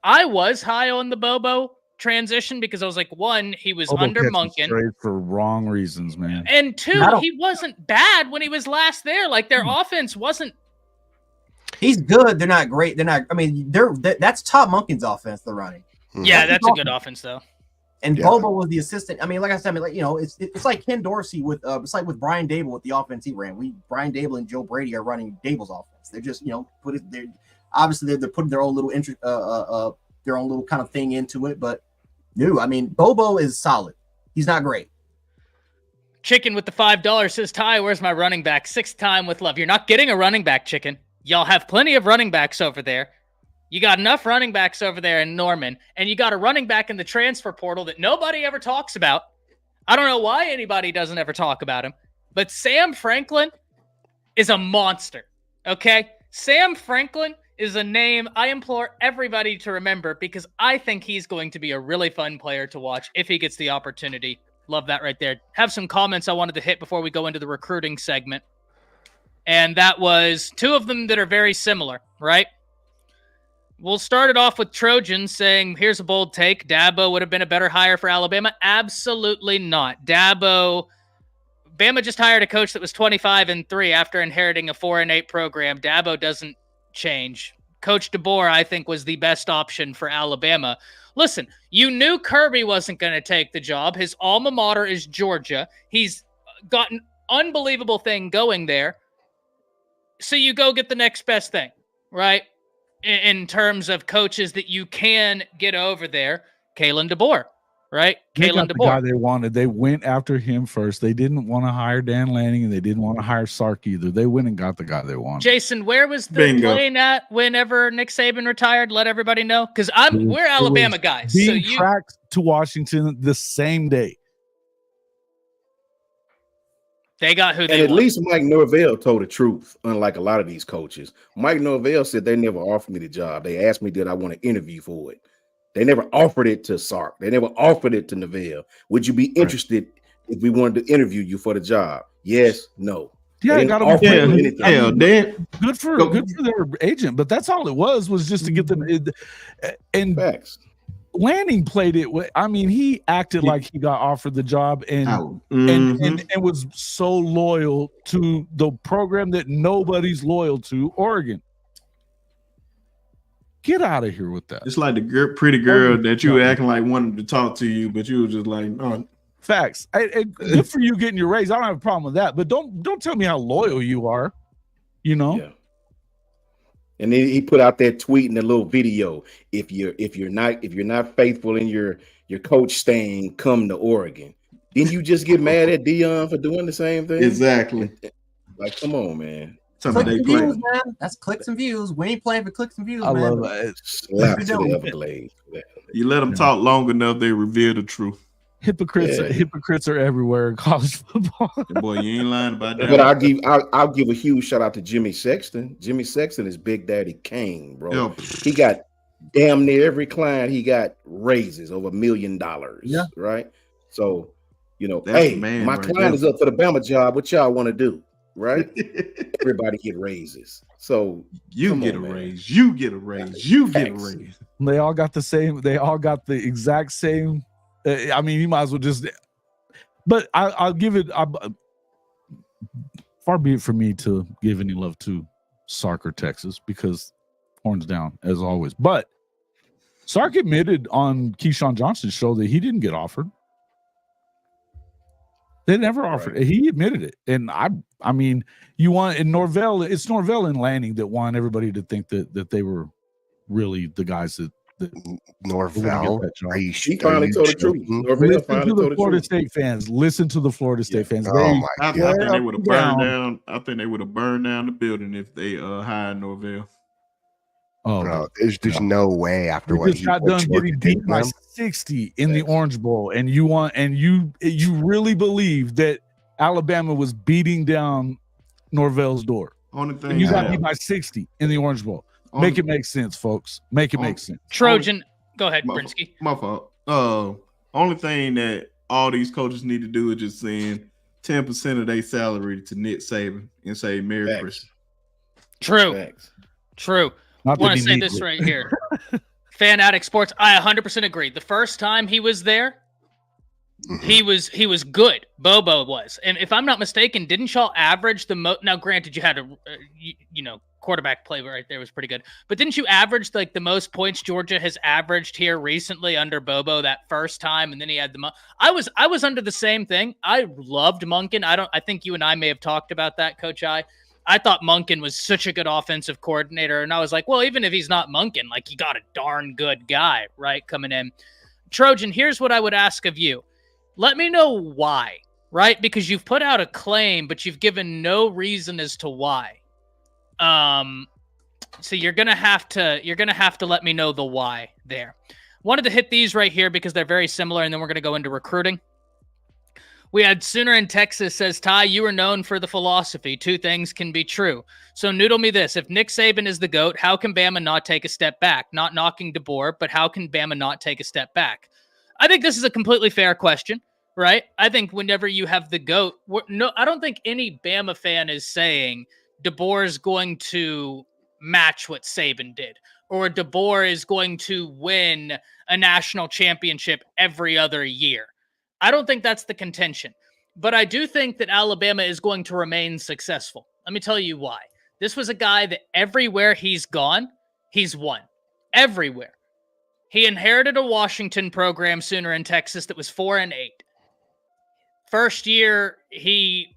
I was high on the Bobo transition because I was like, one, he was Bobo under Monken for wrong reasons, man. And two, he wasn't bad when he was last there. Like their offense wasn't. He's good. They're not great. They're not. I mean, that's Todd Monken's offense. They're running. Yeah, that's a good offense though. And Bobo was the assistant. I mean, like I said, it's like Ken Dorsey with it's like with Brian Dable with the offense he ran. Brian Dable and Joe Brady are running Dable's offense. They're just they're putting their own little their own little kind of thing into it. But no, I mean, Bobo is solid. He's not great. Chicken with the $5 says, Ty, where's my running back? 6th time with love. You're not getting a running back, Chicken. Y'all have plenty of running backs over there. You got enough running backs over there in Norman, and you got a running back in the transfer portal that nobody ever talks about. I don't know why anybody doesn't ever talk about him, but Sam Franklin is a monster, okay? Sam Franklin is a name I implore everybody to remember because I think he's going to be a really fun player to watch if he gets the opportunity. Love that right there. Have some comments I wanted to hit before we go into the recruiting segment. And that was 2 of them that are very similar, right? We'll start it off with Trojan saying, here's a bold take. Dabo would have been a better hire for Alabama. Absolutely not. Bama just hired a coach that was 25-3 after inheriting a 4-8 program. Dabo doesn't change. Coach DeBoer, I think, was the best option for Alabama. Listen, you knew Kirby wasn't going to take the job. His alma mater is Georgia. He's got an unbelievable thing going there. So you go get the next best thing, right? In terms of coaches that you can get over there, Kalen DeBoer, right? Kalen DeBoer. The guy they wanted. They went after him first. They didn't want to hire Dan Lanning, and they didn't want to hire Sark either. They went and got the guy they wanted. Jason, where was the plane at whenever Nick Saban retired? Let everybody know, because we're Alabama guys. Being tracked to Washington the same day. They got who they and at want. least Mike Norvell told the truth, unlike a lot of these coaches. Mike Norvell said they never offered me the job. They asked me, did I want to interview for it? They never offered it to Sark. They never offered it to Norvell. Would you be interested if we wanted to interview you for the job? Yes, no. Yeah, I got them. Good for their agent, but that's all it was just to get them. And facts. Lanning played it. I mean, he acted like he got offered the job and was so loyal to the program that nobody's loyal to, Oregon. Get out of here with that. It's like the pretty girl that you were acting like wanted to talk to you, but you were just like, no. Facts. Good for you getting your raise. I don't have a problem with that, but don't tell me how loyal you are. You know. Yeah. And then he put out that tweet and a little video. If you're not faithful in your coach staying, come to Oregon. Didn't you just get mad at Dion for doing the same thing? Exactly. Like, come on, man. Clicks and views, man. That's clicks and views. We ain't playing for clicks and views, I man. love it. Slap to the Everglades. You let them talk long enough, they reveal the truth. Hypocrites are everywhere in college football. Boy, you ain't lying about that. But I'll give a huge shout out to Jimmy Sexton. Jimmy Sexton is Big Daddy Kane, bro. Yo. He got damn near every client. He got raises over $1 million. Yeah. Right. So, That's hey, man my right client there. is up for the Bama job. What y'all want to do? Right. Everybody get raises. So you get a raise. You get a raise. You get a raise. They all got the same. They all got the exact same. I mean, you might as well just. But I'll give it. Far be it for me to give any love to Sark or Texas, because horns down as always. But Sark admitted on Keyshawn Johnson's show that he didn't get offered. They never offered. Right. He admitted it, and I mean, you want in Norvell. It's Norvell and Lanning that want everybody to think that they were really the guys that Norvell. He finally told the truth. Listen to the Florida State fans. Listen to the Florida State fans. I think they would have burned down. I think they would have burned down the building if they hired Norvell. Oh, bro, there's no way after what he got done getting beat by 60 in the Orange Bowl, and you really believe that Alabama was beating down Norvell's door. Only thing and you got beat by 60 in the Orange Bowl. Make it make sense, folks. Make it make sense. Trojan, go ahead, Brinsky. My fault. Only thing that all these coaches need to do is just send 10% of their salary to Nick Saban and say Merry Christmas. True. I want to say this right here. Fanatic Sports, I 100% agree. The first time he was there, he was good. Bobo was. And if I'm not mistaken, didn't y'all average the most? Now, granted, you had a, quarterback play right there was pretty good. But didn't you average like the most points Georgia has averaged here recently under Bobo that first time? And then he had I was under the same thing. I loved Monken. I think you and I may have talked about that, Coach I thought Monken was such a good offensive coordinator. And I was like, well, even if he's not Monken, like you got a darn good guy, right, coming in. Trojan, here's what I would ask of you. Let me know why, right? Because you've put out a claim, but you've given no reason as to why. So you're gonna have to let me know the why there. Wanted to hit these right here because they're very similar, and then we're gonna go into recruiting. We had Sooner in Texas says, Ty, you are known for the philosophy. Two things can be true. So noodle me this. If Nick Saban is the GOAT, how can Bama not take a step back? Not knocking DeBoer, but how can Bama not take a step back? I think this is a completely fair question, right? I think whenever you have the GOAT, I don't think any Bama fan is saying DeBoer is going to match what Saban did, or DeBoer is going to win a national championship every other year. I don't think that's the contention, but I do think that Alabama is going to remain successful. Let me tell you why. This was a guy that everywhere he's gone, he's won. Everywhere. He inherited a Washington program Sooner in Texas that was 4-8. First year, he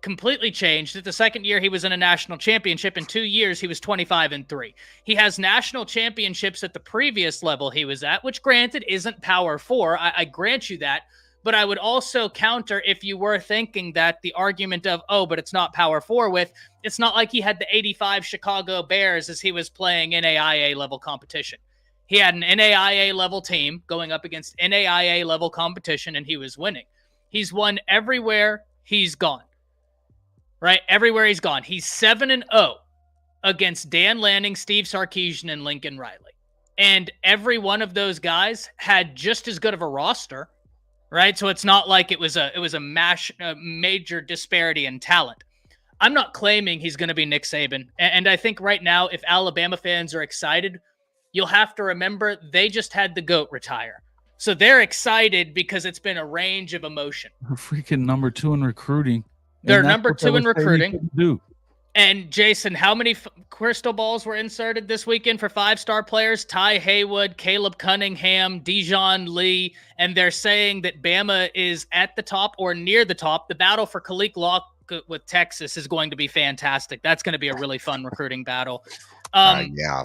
completely changed it. The second year, he was in a national championship. In 2 years, he was 25-3. He has national championships at the previous level he was at, which granted isn't Power 4. I grant you that. But I would also counter if you were thinking that the argument of, but it's not Power 4 with, it's not like he had the 85 Chicago Bears as he was playing NAIA level competition. He had an NAIA level team going up against NAIA level competition, and he was winning. He's won everywhere he's gone, right? Everywhere he's gone. He's 7-0 against Dan Lanning, Steve Sarkisian, and Lincoln Riley. And every one of those guys had just as good of a roster, right? So it's not like it was a major disparity in talent. I'm not claiming he's going to be Nick Saban. And I think right now, if Alabama fans are excited, you'll have to remember they just had the GOAT retire. So they're excited because it's been a range of emotion. We're freaking number 2 in recruiting. They're number 2 in recruiting. Do. And Jason, how many crystal balls were inserted this weekend for 5-star players? Ty Haywood, Caleb Cunningham, Dijon Lee, and they're saying that Bama is at the top or near the top. The battle for Kalik Locke with Texas is going to be fantastic. That's going to be a really fun recruiting battle. Yeah.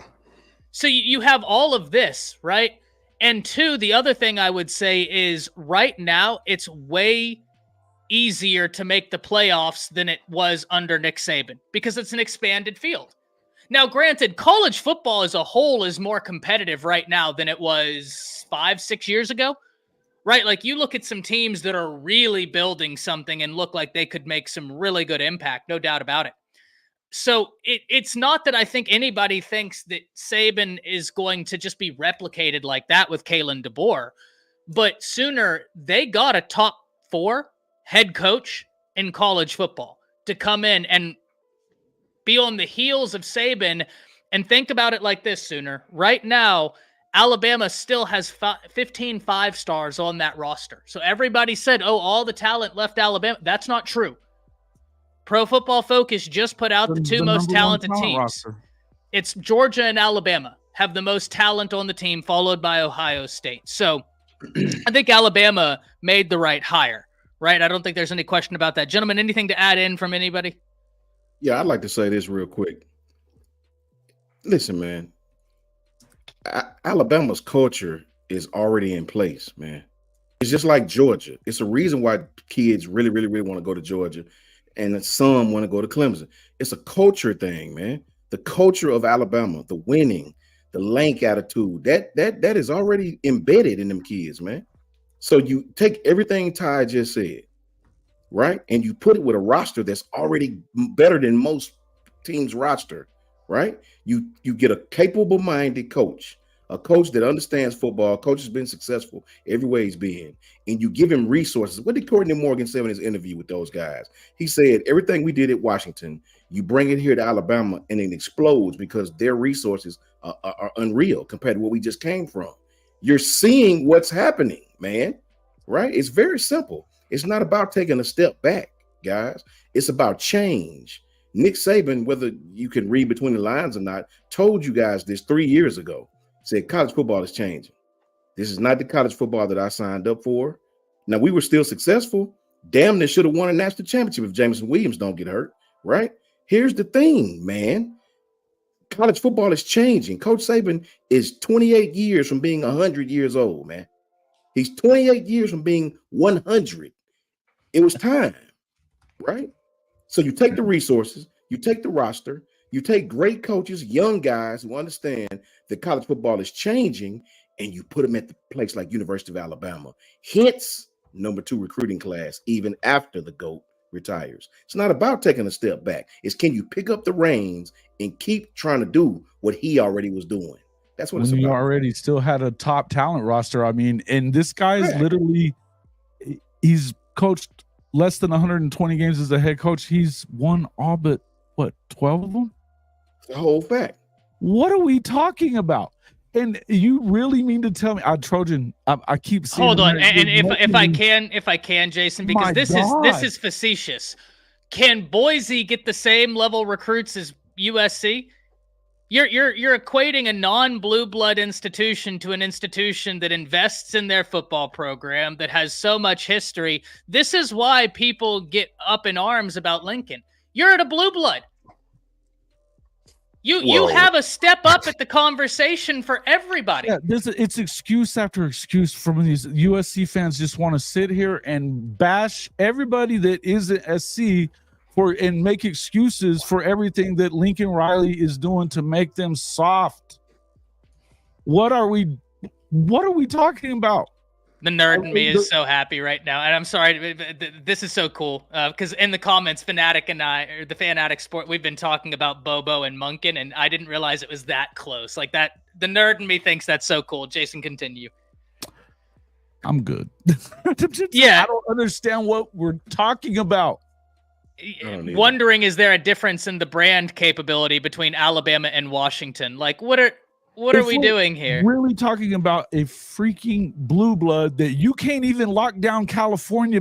So you have all of this, right? And 2, the other thing I would say is right now it's way easier to make the playoffs than it was under Nick Saban because it's an expanded field. Now, granted, college football as a whole is more competitive right now than it was 5-6 years ago, right? Like you look at some teams that are really building something and look like they could make some really good impact, no doubt about it. So it's not that I think anybody thinks that Saban is going to just be replicated like that with Kalen DeBoer, but sooner they got a top 4 head coach in college football to come in and be on the heels of Saban. And think about it like this, Sooner. Right now, Alabama still has 15 5-stars on that roster. So everybody said, oh, all the talent left Alabama. That's not true. Pro Football Focus just put out the 2 most talented teams. Roster. It's Georgia and Alabama have the most talent on the team, followed by Ohio State. So I think Alabama made the right hire, right? I don't think there's any question about that. Gentlemen, anything to add in from anybody? Yeah, I'd like to say this real quick. Listen, man, Alabama's culture is already in place, man. It's just like Georgia. It's a reason why kids really, really, really want to go to Georgia, and some want to go to Clemson. It's a culture thing, man. The culture of Alabama, the winning, the lank attitude, that is already embedded in them kids, man. So you take everything Ty just said, right? And you put it with a roster that's already better than most teams' roster, right? You get a capable-minded coach, a coach that understands football, a coach has been successful every way he's been, and you give him resources. What did Courtney Morgan say in his interview with those guys? He said, everything we did at Washington, you bring it here to Alabama, and it explodes because their resources are unreal compared to what we just came from. You're seeing what's happening, man, right? It's very simple. It's not about taking a step back, guys. It's about change. Nick Saban, whether you can read between the lines or not, told you guys this 3 years ago. Said college football is changing. This is not the college football that I signed up for. Now, we were still successful. Damn, they should have won a national championship if Jameson Williams don't get hurt, right? Here's the thing, man. College football is changing. Coach Saban is 28 years from being 100 years old, man. He's 28 years from being 100. It was time, right? So you take the resources, you take the roster, you take great coaches, young guys who understand that college football is changing, and you put them at the place like University of Alabama. Hence, number 2 recruiting class, even after the GOAT retires. It's not about taking a step back. It's can you pick up the reins and keep trying to do what he already was doing. That's what it's about. You already still had a top talent roster. I mean, and this guy is literally, he's coached less than 120 games as a head coach. He's won all but, 12 of them? The whole fact. What are we talking about? And you really mean to tell me, Trojan? I keep saying. Hold on, and if I can, Jason, because this is facetious. Can Boise get the same level recruits as USC? You're equating a non-blue blood institution to an institution that invests in their football program that has so much history. This is why people get up in arms about Lincoln. You're at a blue blood. You have a step up at the conversation for everybody. Yeah, it's excuse after excuse from these USC fans. Just want to sit here and bash everybody that isn't SC and make excuses for everything that Lincoln Riley is doing to make them soft. What are we talking about? The nerd in me is so happy right now. And I'm sorry, this is so cool. Because in the comments, Fanatic and I, or the Fanatic Sport, we've been talking about Bobo and Munkin, and I didn't realize it was that close. Like that, the nerd in me thinks that's so cool. Jason, continue. I'm good. Yeah. I don't understand what we're talking about. Wondering, is there a difference in the brand capability between Alabama and Washington? Like, what are What are we doing here? Really talking about a freaking blue blood that you can't even lock down California,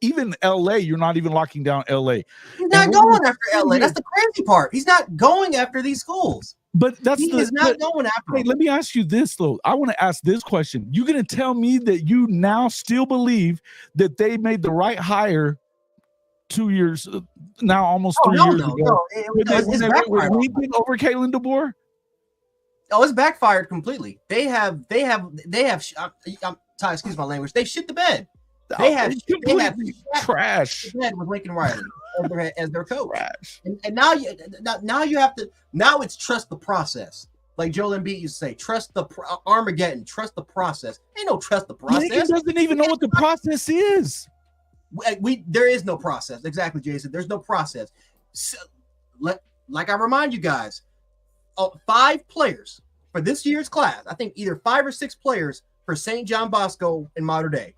even LA. You're not even locking down LA. He's not going after LA. That's the crazy part. He's not going after these schools. But he is not going after them. Let me ask you this, though. I want to ask this question. You're going to tell me that you now still believe that they made the right hire 2 years, now almost 3 years ago? No. It's backfired. Over Kalen DeBoer? Oh, it's backfired completely. They have. Excuse my language. They shit the bed. They have trash the bed with Lincoln Riley as their coach. And now you have to. Now it's trust the process. Like Joel Embiid used to say, trust the Armageddon. Trust the process. Ain't no trust the process. Lincoln doesn't even know what the process is. There is no process. Exactly, Jason. There's no process. So, like I remind you guys, 5 players for this year's class. I think either 5 or 6 players for St. John Bosco in modern day.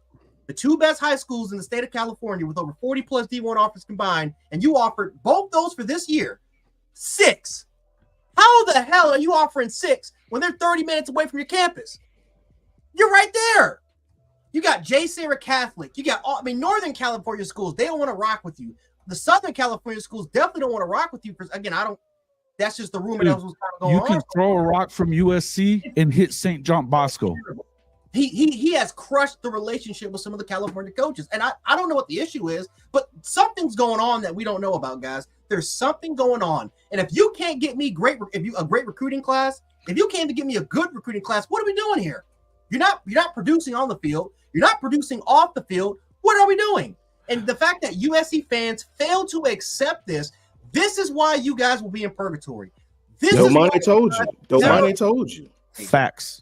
The 2 best high schools in the state of California with over 40 plus D1 offers combined, and you offered both those for this year. 6. How the hell are you offering 6 when they're 30 minutes away from your campus? You're right there. You got J. Sarah Catholic. You got Northern California schools. They don't want to rock with you. The Southern California schools definitely don't want to rock with you. Because again, that's just the rumor that was kind of going on. You can throw a rock from USC and hit St. John Bosco. He has crushed the relationship with some of the California coaches. And I don't know what the issue is, but something's going on that we don't know about, guys. There's something going on. And if you can't get me a great recruiting class, if you can't get me a good recruiting class, what are we doing here? You're not producing on the field. You're not producing off the field. What are we doing? And the fact that USC fans fail to accept this is why you guys will be in purgatory. Nobody told you. Nobody told you. Facts.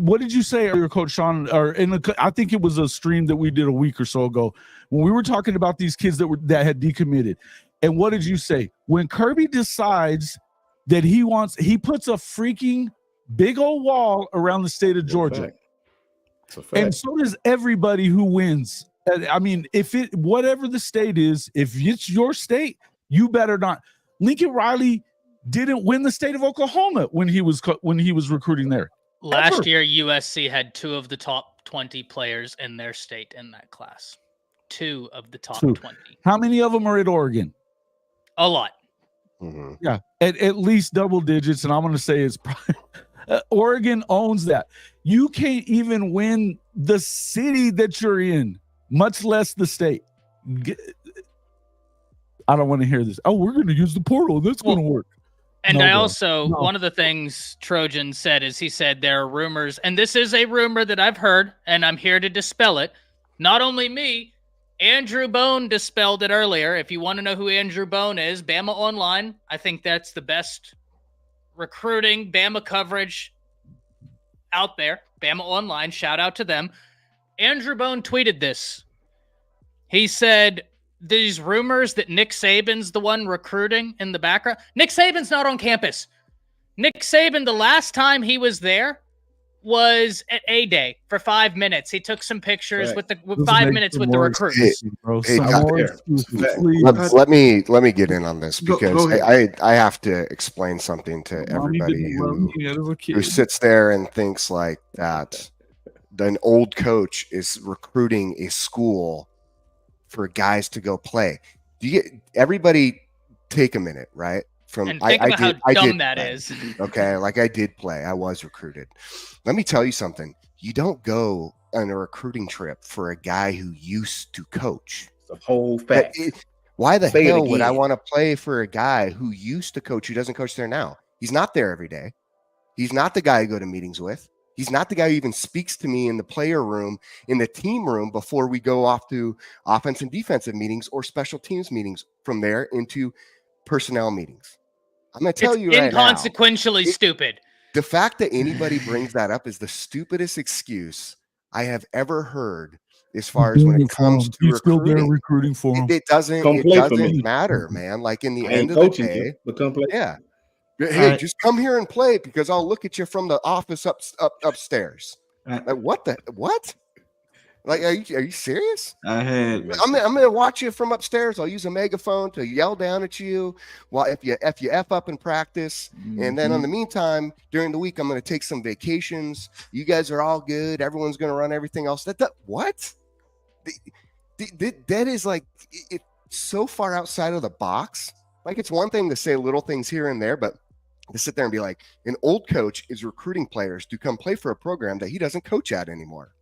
What did you say earlier, Coach Sean? I think it was a stream that we did a week or so ago when we were talking about these kids that had decommitted. And what did you say? When Kirby decides that he puts a freaking big old wall around the state of Georgia. And so does everybody who wins. I mean, whatever the state is, if it's your state, you better not. Lincoln Riley didn't win the state of Oklahoma when he was recruiting there. Last year, USC had 2 of the top 20 players in their state in that class. 2 of the top 20. How many of them are at Oregon? A lot. Mm-hmm. Yeah, at least double digits, and I'm going to say it's probably Oregon owns that. You can't even win the city that you're in, much less the state. I don't want to hear this. Oh, we're going to use the portal. That's going to work. And one of the things Trojan said is he said there are rumors, and this is a rumor that I've heard, and I'm here to dispel it. Not only me, Andrew Bone dispelled it earlier. If you want to know who Andrew Bone is, Bama Online. I think that's the best recruiting Bama coverage out there. Bama Online, shout out to them. Andrew Bone tweeted this. He said, these rumors that Nick Saban's the one recruiting in the background. Nick Saban's not on campus. Nick Saban, the last time he was there was at A-Day for 5 minutes. He took some pictures with 5 minutes with the recruits. Let me get in on this because I have to explain something to everybody who sits there and thinks like that an old coach is recruiting a school for guys to go play. Everybody take a minute, right? And think about how dumb that is. Okay, like I did play. I was recruited. Let me tell you something. You don't go on a recruiting trip for a guy who used to coach. The whole fact. Why the hell would I want to play for a guy who used to coach, who doesn't coach there now? He's not there every day. He's not the guy I go to meetings with. He's not the guy who even speaks to me in the player room, in the team room before we go off to offense and defensive meetings or special teams meetings from there into personnel meetings. I'm going to tell you right now. Inconsequentially stupid. The fact that anybody brings that up is the stupidest excuse I have ever heard as far as when it comes to recruiting for him. It doesn't matter, man. Like in the end of the day, yeah. Hey, just come here and play because I'll look at you from the office upstairs. Like what? Like, are you serious? I had I'm gonna watch you from upstairs. I'll use a megaphone to yell down at you while if you f up in practice, and then in the meantime during the week I'm gonna take some vacations. You guys are all good. Everyone's gonna run everything else. What? That is like it's so far outside of the box. Like it's one thing to say little things here and there, but to sit there and be like, an old coach is recruiting players to come play for a program that he doesn't coach at anymore.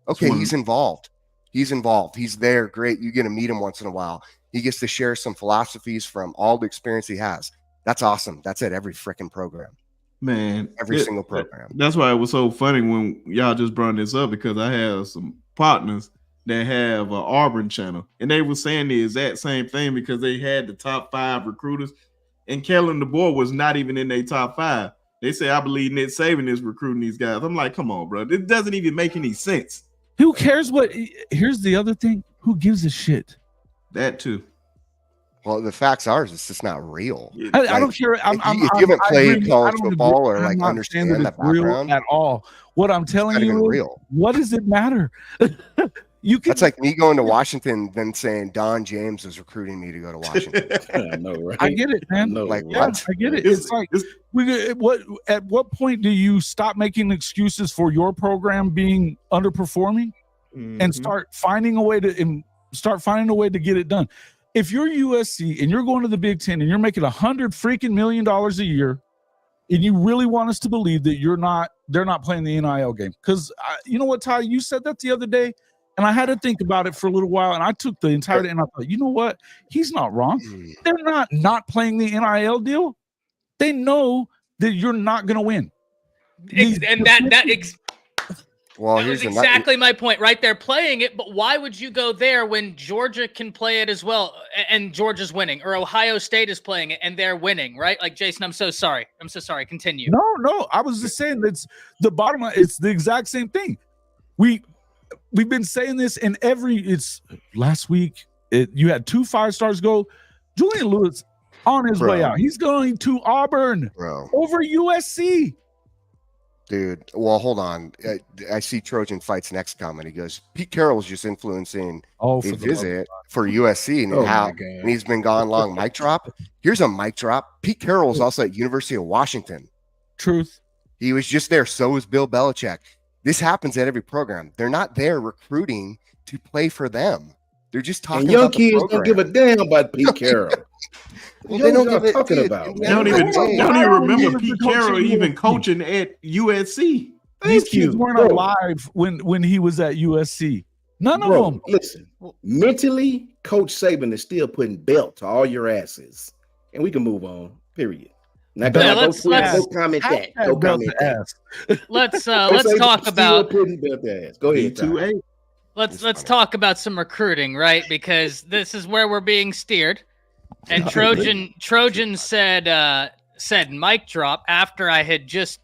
Okay, he's involved. He's involved. He's there. Great. You get to meet him once in a while. He gets to share some philosophies from all the experience he has. That's awesome. That's at every freaking program. Man, every single program. That's why it was so funny when y'all just brought this up, because I have some partners that have an Auburn channel, and they were saying the exact same thing because they had the top 5 recruiters, and Kellen DeBoer was not even in their top 5. They say, I believe Nick Saban is recruiting these guys. I'm like, come on, bro. It doesn't even make any sense. Who cares what? Here's the other thing. Who gives a shit? That too. Well, the facts are it's just not real. I don't care. If you haven't played college football or like understand the background at all. What I'm telling you, real. What does it matter? That's like me going to Washington, then saying Don James is recruiting me to go to Washington. I know, right? I get it, man. Like yeah, what? I get it. It's like at what point do you stop making excuses for your program being underperforming and start finding a way to get it done? If you're USC and you're going to the Big Ten and you're making $100 million a year, and you really want us to believe that they're not playing the NIL game, because you know what, Ty, you said that the other day. And I had to think about it for a little while, and I took the entire day, and I thought, you know what? He's not wrong. They're not playing the NIL deal. They know that you're not going to win. That was exactly my point, right? They're playing it, but why would you go there when Georgia can play it as well, and Georgia's winning, or Ohio State is playing it and they're winning, right? Like, Jason, I'm so sorry. Continue. No. I was just saying that's the bottom line. It's the exact same thing. We've been saying this in it's last week. You had 2 5-stars go. Julian Lewis on his way out. He's going to Auburn over USC. Dude, well, hold on. I see Trojan Fights next comment. He goes, Pete Carroll's just influencing a visit for USC, and he's been gone long. Mic drop. Here's a mic drop. Pete Carroll is also at University of Washington. Truth. He was just there. So was Bill Belichick. This happens at every program. They're not there recruiting to play for them. They're just talking and young about kids don't give a damn about Pete Carroll. Well, they don't give talking it, about. They don't even remember Pete Carroll even coaching at USC. These kids weren't alive when he was at USC. None of them. Listen, mentally, Coach Saban is still putting belt to all your asses, and we can move on. Period. Now, let's comment that. Go comment that. Let's talk about. Go ahead. Let's talk about some recruiting, right? Because this is where we're being steered. And Trojan said mic drop after I had just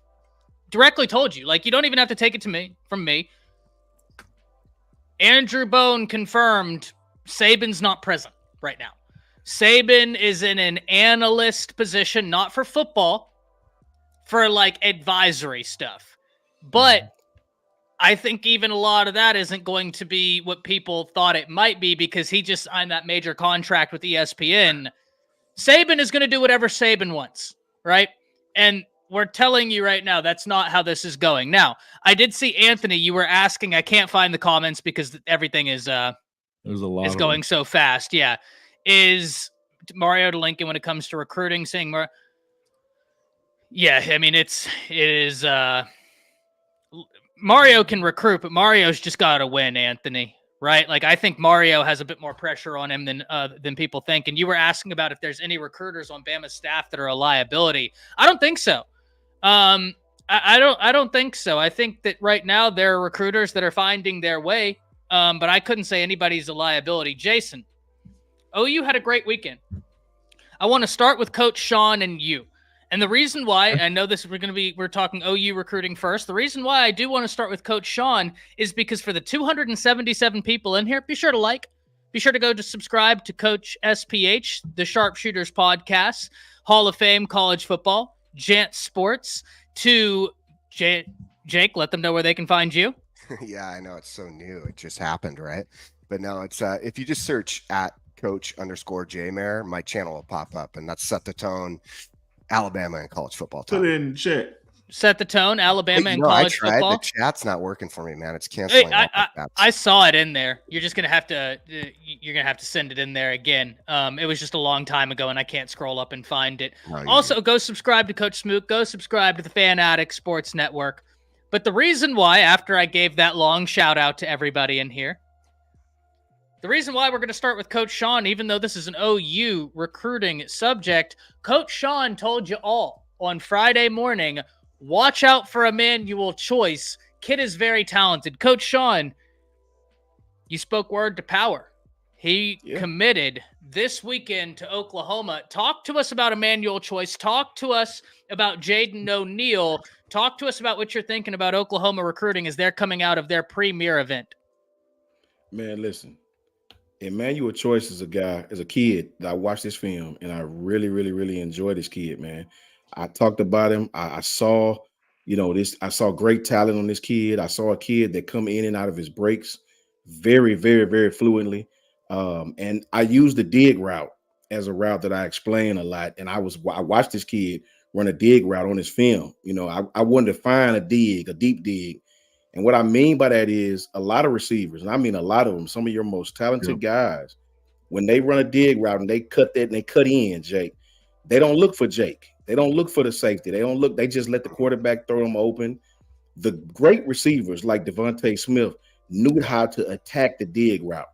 directly told you, like, you don't even have to take it from me. Andrew Bone confirmed Saban's not present right now. Saban is in an analyst position, not for football, for like advisory stuff. But I think even a lot of that isn't going to be what people thought it might be, because he just signed that major contract with ESPN. Saban is going to do whatever Saban wants, right? And we're telling you right now, that's not how this is going. Now, I did see Anthony, you were asking, I can't find the comments because everything is going so fast. Yeah. Is Mario to Lincoln when it comes to recruiting, saying more? Yeah, I mean, it is Mario can recruit, but Mario's just got to win, Anthony, right? Like, I think Mario has a bit more pressure on him than people think. And you were asking about if there's any recruiters on Bama's staff that are a liability. I don't think so. I don't think so. I think that right now there are recruiters that are finding their way, but I couldn't say anybody's a liability. Jason, OU had a great weekend. I want to start with Coach Sean and you. And the reason why, I know we're talking OU recruiting first. The reason why I do want to start with Coach Sean is because for the 277 people in here, be sure to go to subscribe to Coach SPH, the Sharpshooters podcast, Hall of Fame college football, Jance Sports, to Jake, let them know where they can find you. Yeah, I know it's so new. It just happened, right? But no, it's if you just search at coach_Jmayer, my channel will pop up, and that's Set the Tone, Alabama and college football Put talk. it in chat. Set the tone, Alabama and college I tried. football. The chat's not working for me, man. It's Hey, canceling. all my chats. I saw it in there. You're just gonna have to send it in there again. It was just a long time ago, and I can't scroll up and find it. No, you- Also, go subscribe to Coach Smoot. Go subscribe to the Fan Addict Sports Network. But the reason why, after I gave that long shout out to everybody in here, the reason why we're going to start with Coach Sean, even though this is an OU recruiting subject, Coach Sean told you all on Friday morning, watch out for Emmanuel Choice. Kid is very talented. Coach Sean, you spoke word to power. He committed this weekend to Oklahoma. Talk to us about Emmanuel Choice. Talk to us about Jaden O'Neal. Talk to us about what you're thinking about Oklahoma recruiting as they're coming out of their premier event. Man, listen. Emmanuel Choice is a kid that I watched this film, and I really, really, really enjoy this kid, man. I talked about him. I saw, I saw great talent on this kid. I saw a kid that come in and out of his breaks very, very, very fluently. And I used the dig route as a route that I explain a lot. And I watched this kid run a dig route on his film. I wanted to find a deep dig. And what I mean by that is a lot of receivers, and I mean a lot of them, some of your most talented guys, when they run a dig route and they cut that and they cut in, Jake, they don't look for Jake. They don't look for the safety. They just let the quarterback throw them open. The great receivers like Devontae Smith knew how to attack the dig route.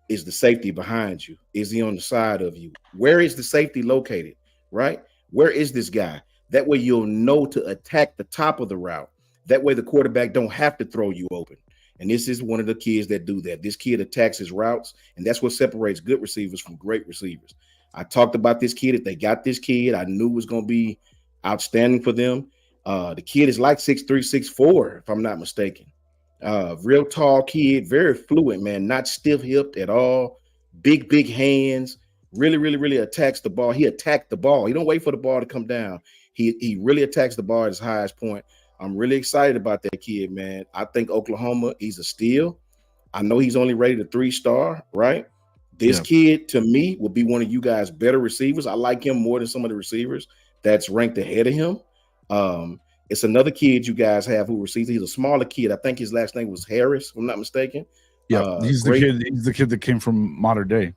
Is the safety behind you? Is he on the side of you? Where is the safety located, right? Where is this guy? That way you'll know to attack the top of the route. That way the quarterback don't have to throw you open. And this is one of the kids that do that. This kid attacks his routes, and that's what separates good receivers from great receivers. I talked about this kid. If they got this kid, I knew it was going to be outstanding for them. The kid is like 6'3", 6'4", if I'm not mistaken. Real tall kid, very fluent, man, not stiff-hipped at all. Big hands, really, really, really attacks the ball. He attacked the ball. He don't wait for the ball to come down. He really attacks the ball at his highest point. I'm really excited about that kid, man. I think Oklahoma, he's a steal. I know he's only rated a 3-star, right? This kid, to me, will be one of you guys' better receivers. I like him more than some of the receivers that's ranked ahead of him. It's another kid you guys have who receives. He's a smaller kid. I think his last name was Harris, if I'm not mistaken. Yeah, he's the kid that came from Modern Day.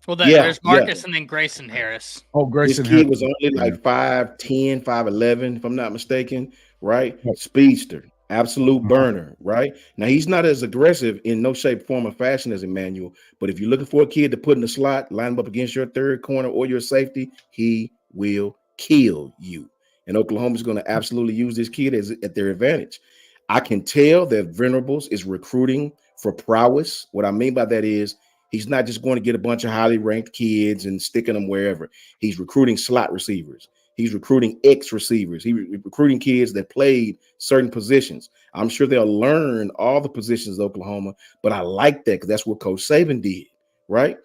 Well, there's Marcus and then Grayson Harris. Oh, Grayson This kid Harris was only like 5'10", 5'11", if I'm not mistaken, right? Speedster, absolute burner, right? Now, he's not as aggressive in no shape, form, or fashion as Emmanuel, but if you're looking for a kid to put in the slot, line him up against your third corner or your safety, he will kill you. And Oklahoma's going to absolutely use this kid at their advantage. I can tell that Venerables is recruiting for prowess. What I mean by that is he's not just going to get a bunch of highly ranked kids and sticking them wherever. He's recruiting slot receivers. He's recruiting X receivers. He's recruiting kids that played certain positions. I'm sure they'll learn all the positions of Oklahoma, but I like that because that's what Coach Saban did, right?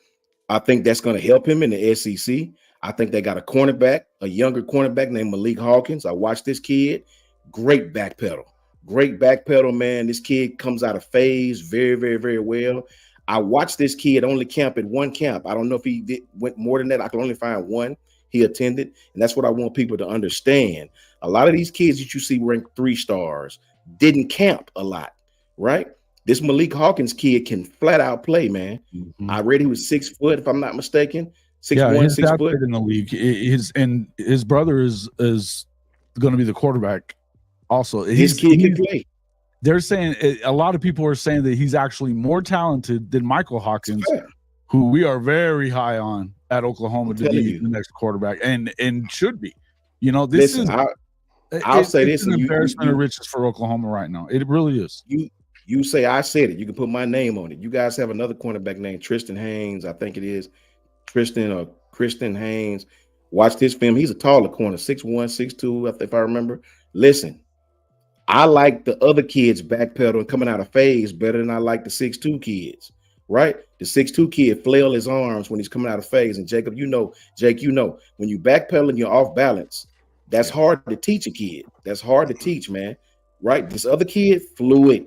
I think that's going to help him in the SEC. I think they got a younger cornerback named Malik Hawkins. I watched this kid. Great backpedal, man. This kid comes out of phase very, very, very well. I watched this kid only camp at one camp. I don't know if he went more than that. I can only find one he attended, and that's what I want people to understand. A lot of these kids that you see ranked 3 stars didn't camp a lot, right? This Malik Hawkins kid can flat out play, man. Mm-hmm. I read he was 6 foot, if I'm not mistaken. 6'1", 6 foot in the league. His brother is going to be the quarterback. Also, his kid can play. They're saying a lot of people are saying that he's actually more talented than Michael Hawkins, who we are very high on at Oklahoma to be the next quarterback, and should be. This is. I'll say this: it's an embarrassment of riches for Oklahoma right now. It really is. You say I said it. You can put my name on it. You guys have another cornerback named Tristan Haynes. I think it is Kristen Haynes. Watch this film. He's a taller corner, 6'1", 6'2", if I remember. Listen, I like the other kids backpedaling coming out of phase better than I like the 6'2" kids, right? The 6'2" kid flail his arms when he's coming out of phase. And Jake, you know, when you backpedal and you're off balance, that's hard to teach a kid. That's hard to teach, man, right? This other kid, fluid,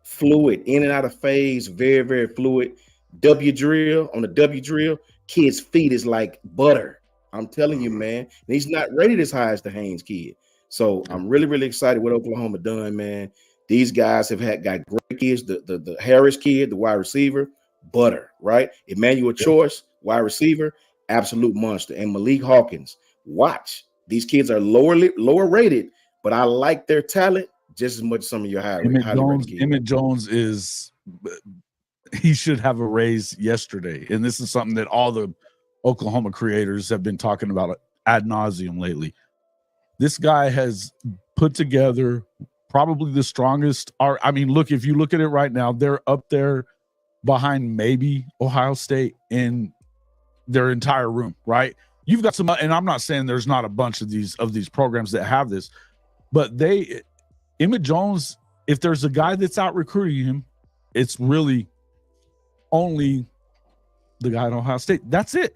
fluid, in and out of phase, very, very fluid. W drill, on the W drill, kid's feet is like butter. I'm telling you, man. And he's not rated as high as the Haynes kid. So I'm really, really excited what Oklahoma done, man. These guys have got great kids. The Harris kid, the wide receiver, butter, right? Emmanuel Choice, wide receiver, absolute monster. And Malik Hawkins, watch. These kids are lower rated, but I like their talent just as much as some of your highly rated kids. Emmett Jones he should have a raise yesterday. And this is something that all the Oklahoma creators have been talking about ad nauseum lately. This guy has put together probably the strongest. Look, if you look at it right now, they're up there behind maybe Ohio State in their entire room, right? You've got some, and I'm not saying there's not a bunch of these programs that have this, but Emmett Jones, if there's a guy that's out recruiting him, it's really only the guy at Ohio State. That's it.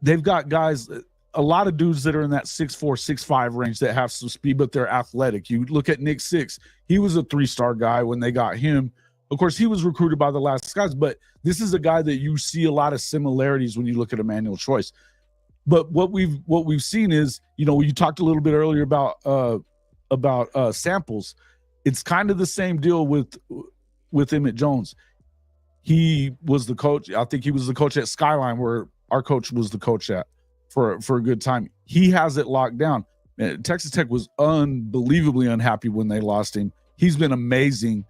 They've got guys, a lot of dudes that are in that 6'4", 6'5" range that have some speed, but they're athletic. You look at Nick Six. He was a 3-star guy when they got him. Of course, he was recruited by the last guys, but this is a guy that you see a lot of similarities when you look at Emmanuel Choice. But what we've seen is, you talked a little bit earlier about samples. It's kind of the same deal with Emmett Jones. He was the coach. I think he was the coach at Skyline, where our coach was the coach at for a good time. He has it locked down. Texas Tech was unbelievably unhappy when they lost him. He's been amazing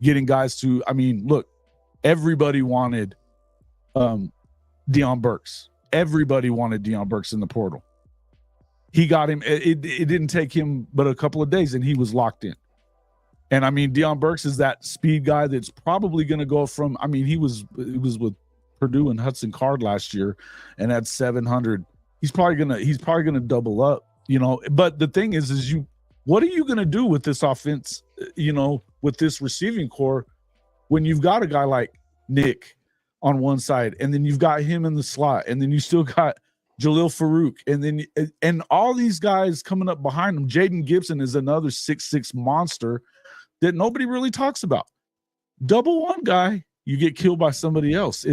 getting guys to, look, everybody wanted Deion Burks. Everybody wanted Deion Burks in the portal. He got him. It didn't take him but a couple of days, and he was locked in. And Deion Burks is that speed guy that's probably going to go from. He was with Purdue and Hudson Card last year, and at 700, he's probably gonna double up. But the thing is what are you going to do with this offense? With this receiving core, when you've got a guy like Nick on one side, and then you've got him in the slot, and then you still got Jalil Farouk, and all these guys coming up behind him. Jaden Gibson is another 6'6" monster that nobody really talks about. Double one guy, you get killed by somebody else.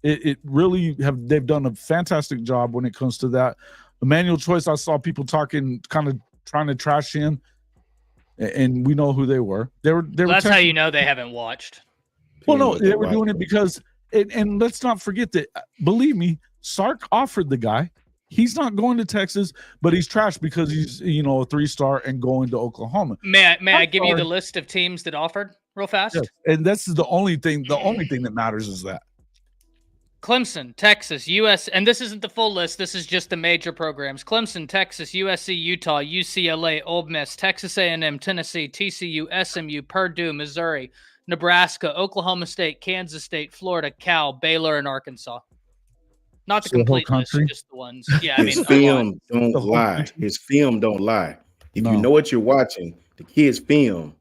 It really they've done a fantastic job when it comes to that. Emmanuel Choice, I saw people talking, kind of trying to trash him, and we know who they were. That's how you know they haven't watched. Well, no, they were doing it because, and let's not forget that, believe me, Sark offered the guy. He's not going to Texas, but he's trashed because he's, a 3-star and going to Oklahoma. May I give you the list of teams that offered real fast? Yes. And this is the only thing that matters is that. Clemson, Texas, US, and this isn't the full list. This is just the major programs. Clemson, Texas, USC, Utah, UCLA, Ole Miss, Texas A&M, Tennessee, TCU, SMU, Purdue, Missouri, Nebraska, Oklahoma State, Kansas State, Florida, Cal, Baylor, and Arkansas. Not the complete list, just the ones. Yeah, His film don't lie. His film don't lie. If you know what you're watching, the kid's film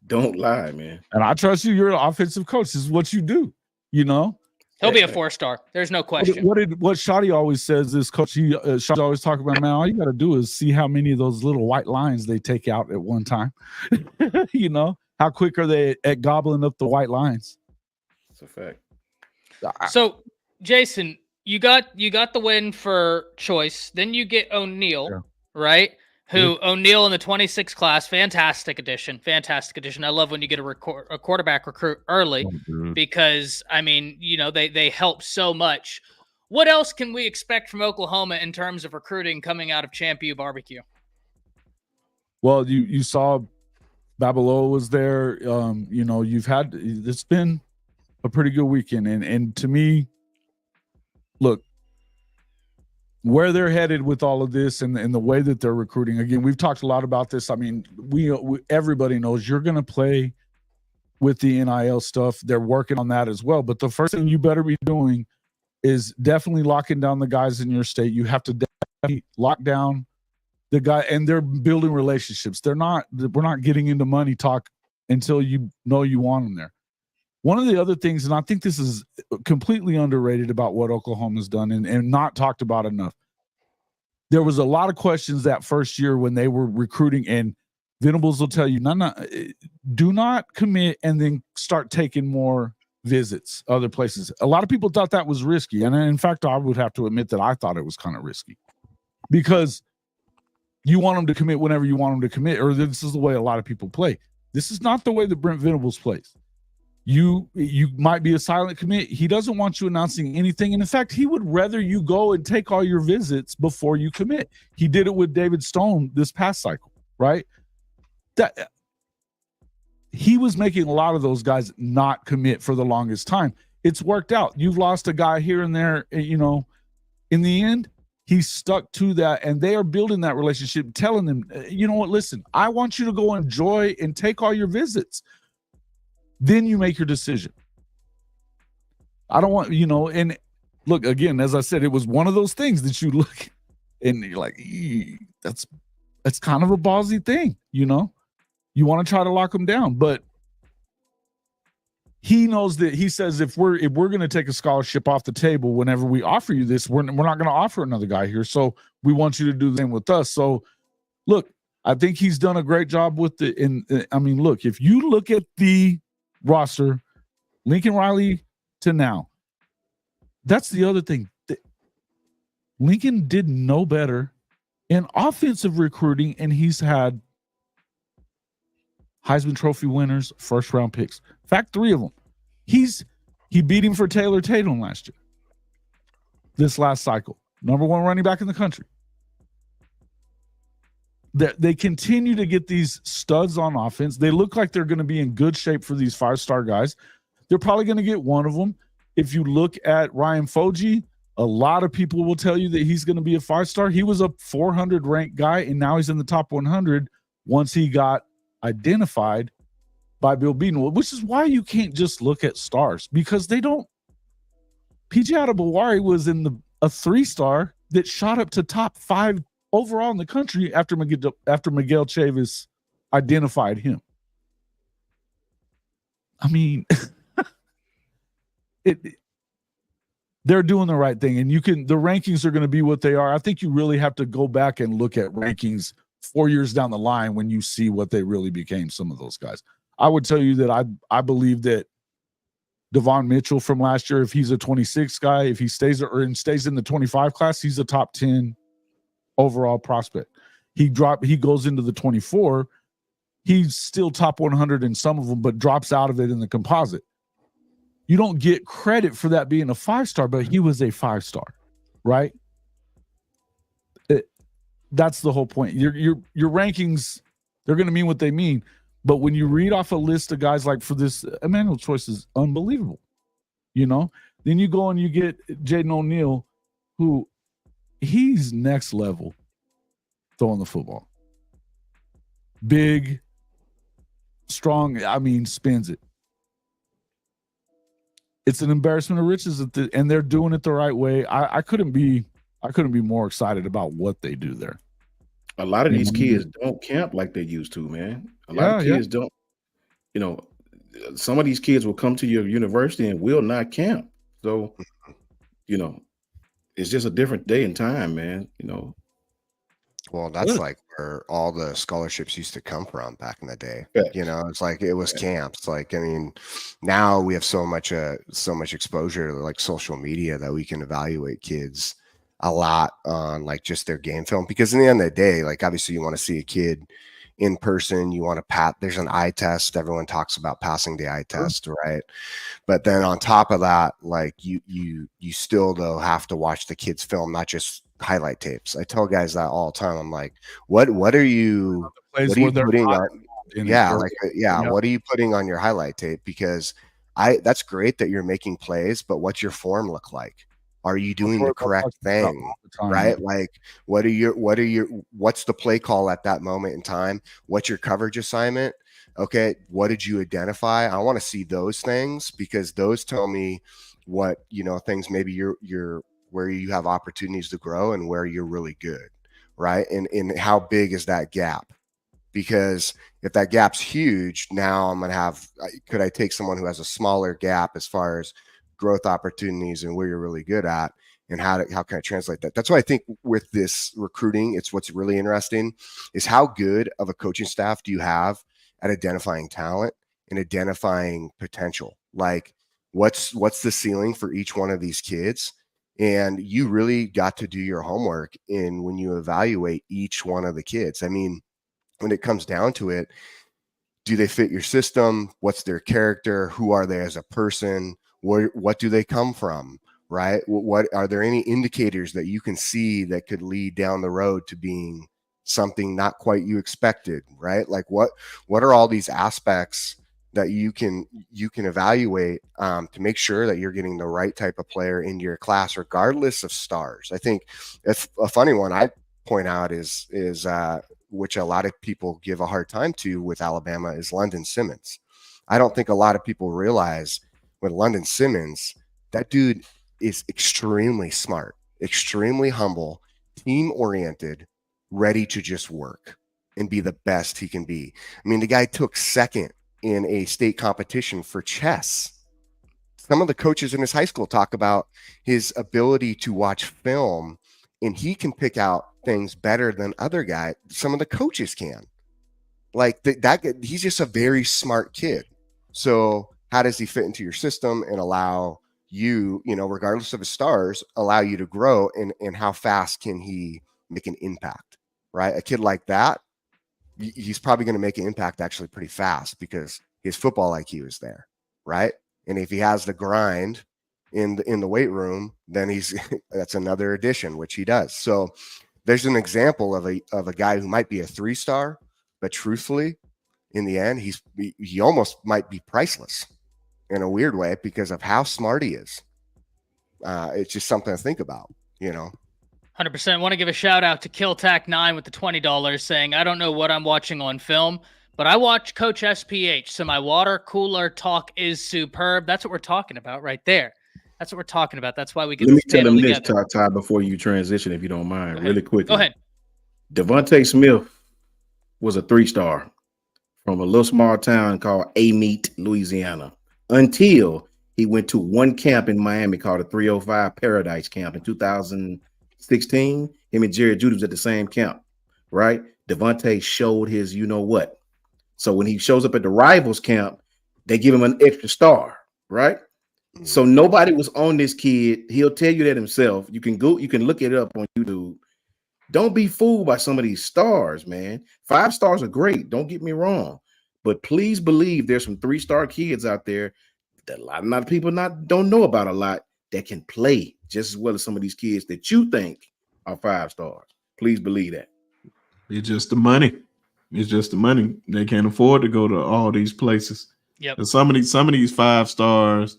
don't lie, man. And I trust you. You're an offensive coach. This is what you do. He'll be a 4-star. There's no question. What Shotty always says is, Coach, Shotty always talk about, man, all you got to do is see how many of those little white lines they take out at one time. How quick are they at gobbling up the white lines? That's a fact. So, Jason, you got the win for Choice. Then you get O'Neal, right? Who O'Neal in the 26 class, fantastic addition. I love when you get a quarterback recruit early because they help so much. What else can we expect from Oklahoma in terms of recruiting coming out of Champ U Barbecue? Well, you saw Babalola was there. It's been a pretty good weekend, and to me, look, where they're headed with all of this and the way that they're recruiting. Again, we've talked a lot about this. We everybody knows you're going to play with the NIL stuff. They're working on that as well. But the first thing you better be doing is definitely locking down the guys in your state. You have to definitely lock down the guy, and they're building relationships. We're not getting into money talk until you know you want them there. One of the other things, and I think this is completely underrated about what Oklahoma's done and not talked about enough. There was a lot of questions that first year when they were recruiting, and Venables will tell you, no, do not commit and then start taking more visits other places. A lot of people thought that was risky. And in fact, I would have to admit that I thought it was kind of risky because you want them to commit whenever you want them to commit, or this is the way a lot of people play. This is not the way that Brent Venables plays. You might be a silent commit. He doesn't want you announcing anything. And in fact, he would rather you go and take all your visits before you commit. He did it with David Stone this past cycle, right? That he was making a lot of those guys not commit for the longest time. It's worked out. You've lost a guy here and there, you know, in the end, he's stuck to that, and they are building that relationship, telling them, you know what, listen, I want you to go enjoy and take all your visits. Then you make your decision. I don't want, you know, and look, again, as I said, it was one of those things that you look and you're like, that's kind of a ballsy thing, you know? You want to try to lock them down, but he knows that he says if we're going to take a scholarship off the table whenever we offer you this, we're not going to offer another guy here. So we want you to do the same with us. So look, I think he's done a great job with I mean, look, if you look at the roster, Lincoln Riley to now, that's the other thing. Lincoln did no better in offensive recruiting, and he's had Heisman Trophy winners, first round picks. In fact, 3 of them. He beat him for Taylor Tatum last year. This last cycle. Number 1 running back in the country. They continue to get these studs on offense. They look like they're going to be in good shape for these 5-star guys. They're probably going to get one of them. If you look at Ryan Foji, a lot of people will tell you that he's going to be a 5-star. He was a 400 ranked guy, and now he's in the top 100 once he got identified by Bill Beaton, which is why you can't just look at stars, because they don't. PJ Adebawari was in a 3-star that shot up to top 5 overall in the country after Miguel Chavis identified him. I mean, they're doing the right thing, and the rankings are going to be what they are. I think you really have to go back and look at rankings 4 years down the line when you see what they really became, some of those guys. I would tell you that I believe that Devon Mitchell from last year, if he's a 26 guy, if he stays in the 25 class, he's a top 10 overall prospect. He goes into the 24. He's still top 100 in some of them, but drops out of it in the composite. You don't get credit for that being a 5-star, but he was a 5-star, right? That's the whole point. Your rankings, they're going to mean what they mean. But when you read off a list of guys like for this, Emmanuel Choice is unbelievable, you know? Then you go and you get Jaden O'Neal, who he's next level throwing the football. Big, strong, spins it. It's an embarrassment of riches, and they're doing it the right way. I couldn't be more excited about what they do there. A lot of these kids don't camp like they used to, man. A lot of kids don't. You know, some of these kids will come to your university and will not camp. So, you know, it's just a different day and time, man. You know. Well, that's like where all the scholarships used to come from back in the day. You know, it's like it was camps. Like, I mean, now we have so much exposure to like social media that we can evaluate kids a lot on like just their game film, because in the end of the day, like obviously you want to see a kid in person, you want to there's an eye test. Everyone talks about passing the eye test, right? But then on top of that, like you still though have to watch the kids film, not just highlight tapes. I tell guys that all the time. I'm like, what are you putting on? What are you putting on your highlight tape? Because that's great that you're making plays, but what's your form look like? Are you doing the correct thing, right? Like, what's the play call at that moment in time? What's your coverage assignment? Okay, what did you identify? I want to see those things, because those tell me what, you know, things maybe you're where you have opportunities to grow and where you're really good, right? And how big is that gap? Because if that gap's huge, now I'm going to could I take someone who has a smaller gap as far as growth opportunities and where you're really good at, and how can I translate that? That's why I think with this recruiting, it's what's really interesting is how good of a coaching staff do you have at identifying talent and identifying potential? Like what's the ceiling for each one of these kids? And you really got to do your homework in when you evaluate each one of the kids. I mean, when it comes down to it, do they fit your system? What's their character? Who are they as a person? What do they come from? Right? What are there any indicators that you can see that could lead down the road to being something not quite you expected? Right? Like what are all these aspects that you can evaluate to make sure that you're getting the right type of player into your class, regardless of stars? I think it's a funny one I point out is which a lot of people give a hard time to with Alabama is London Simmons. I don't think a lot of people realize with London Simmons, that dude is extremely smart, extremely humble, team-oriented, ready to just work and be the best he can be. I mean, the guy took second in a state competition for chess. Some of the coaches in his high school talk about his ability to watch film, and he can pick out things better than other guys. Some of the coaches can. Like that he's just a very smart kid. So how does he fit into your system and allow you, regardless of his stars, allow you to grow, and how fast can he make an impact, right? A kid like that, he's probably going to make an impact actually pretty fast because his football IQ is there, right? And if he has the grind in the weight room, then that's another addition, which he does. So there's an example of a guy who might be a 3-star, but truthfully, in the end, he almost might be priceless in a weird way because of how smart he is. It's just something to think about, 100%. Want to give a shout out to KillTac9 with the $20 saying, I don't know what I'm watching on film, but I watch Coach SPH, so my water cooler talk is superb. That's what we're talking about right there. That's what we're talking about. That's why we get Let me this tell panel them this, together. Ty, before you transition, if you don't mind, really quickly. Go ahead. Devontae Smith was a 3-star from a little small town called Amite, Louisiana, until he went to one camp in Miami called the 305 Paradise Camp in 2016. Him and Jerry Judy was at the same camp, right? Devontae showed his what. So when he shows up at the Rivals camp, they give him an extra star, right? So nobody was on this kid. He'll tell you that himself. You can look it up on YouTube. Don't be fooled by some of these stars, man. 5 stars are great. Don't get me wrong. But please believe there's some 3-star kids out there that a lot of people don't know about a lot that can play just as well as some of these kids that you think are 5 stars. Please believe that. It's just the money. It's just the money. They can't afford to go to all these places. Yep. And some of these 5 stars,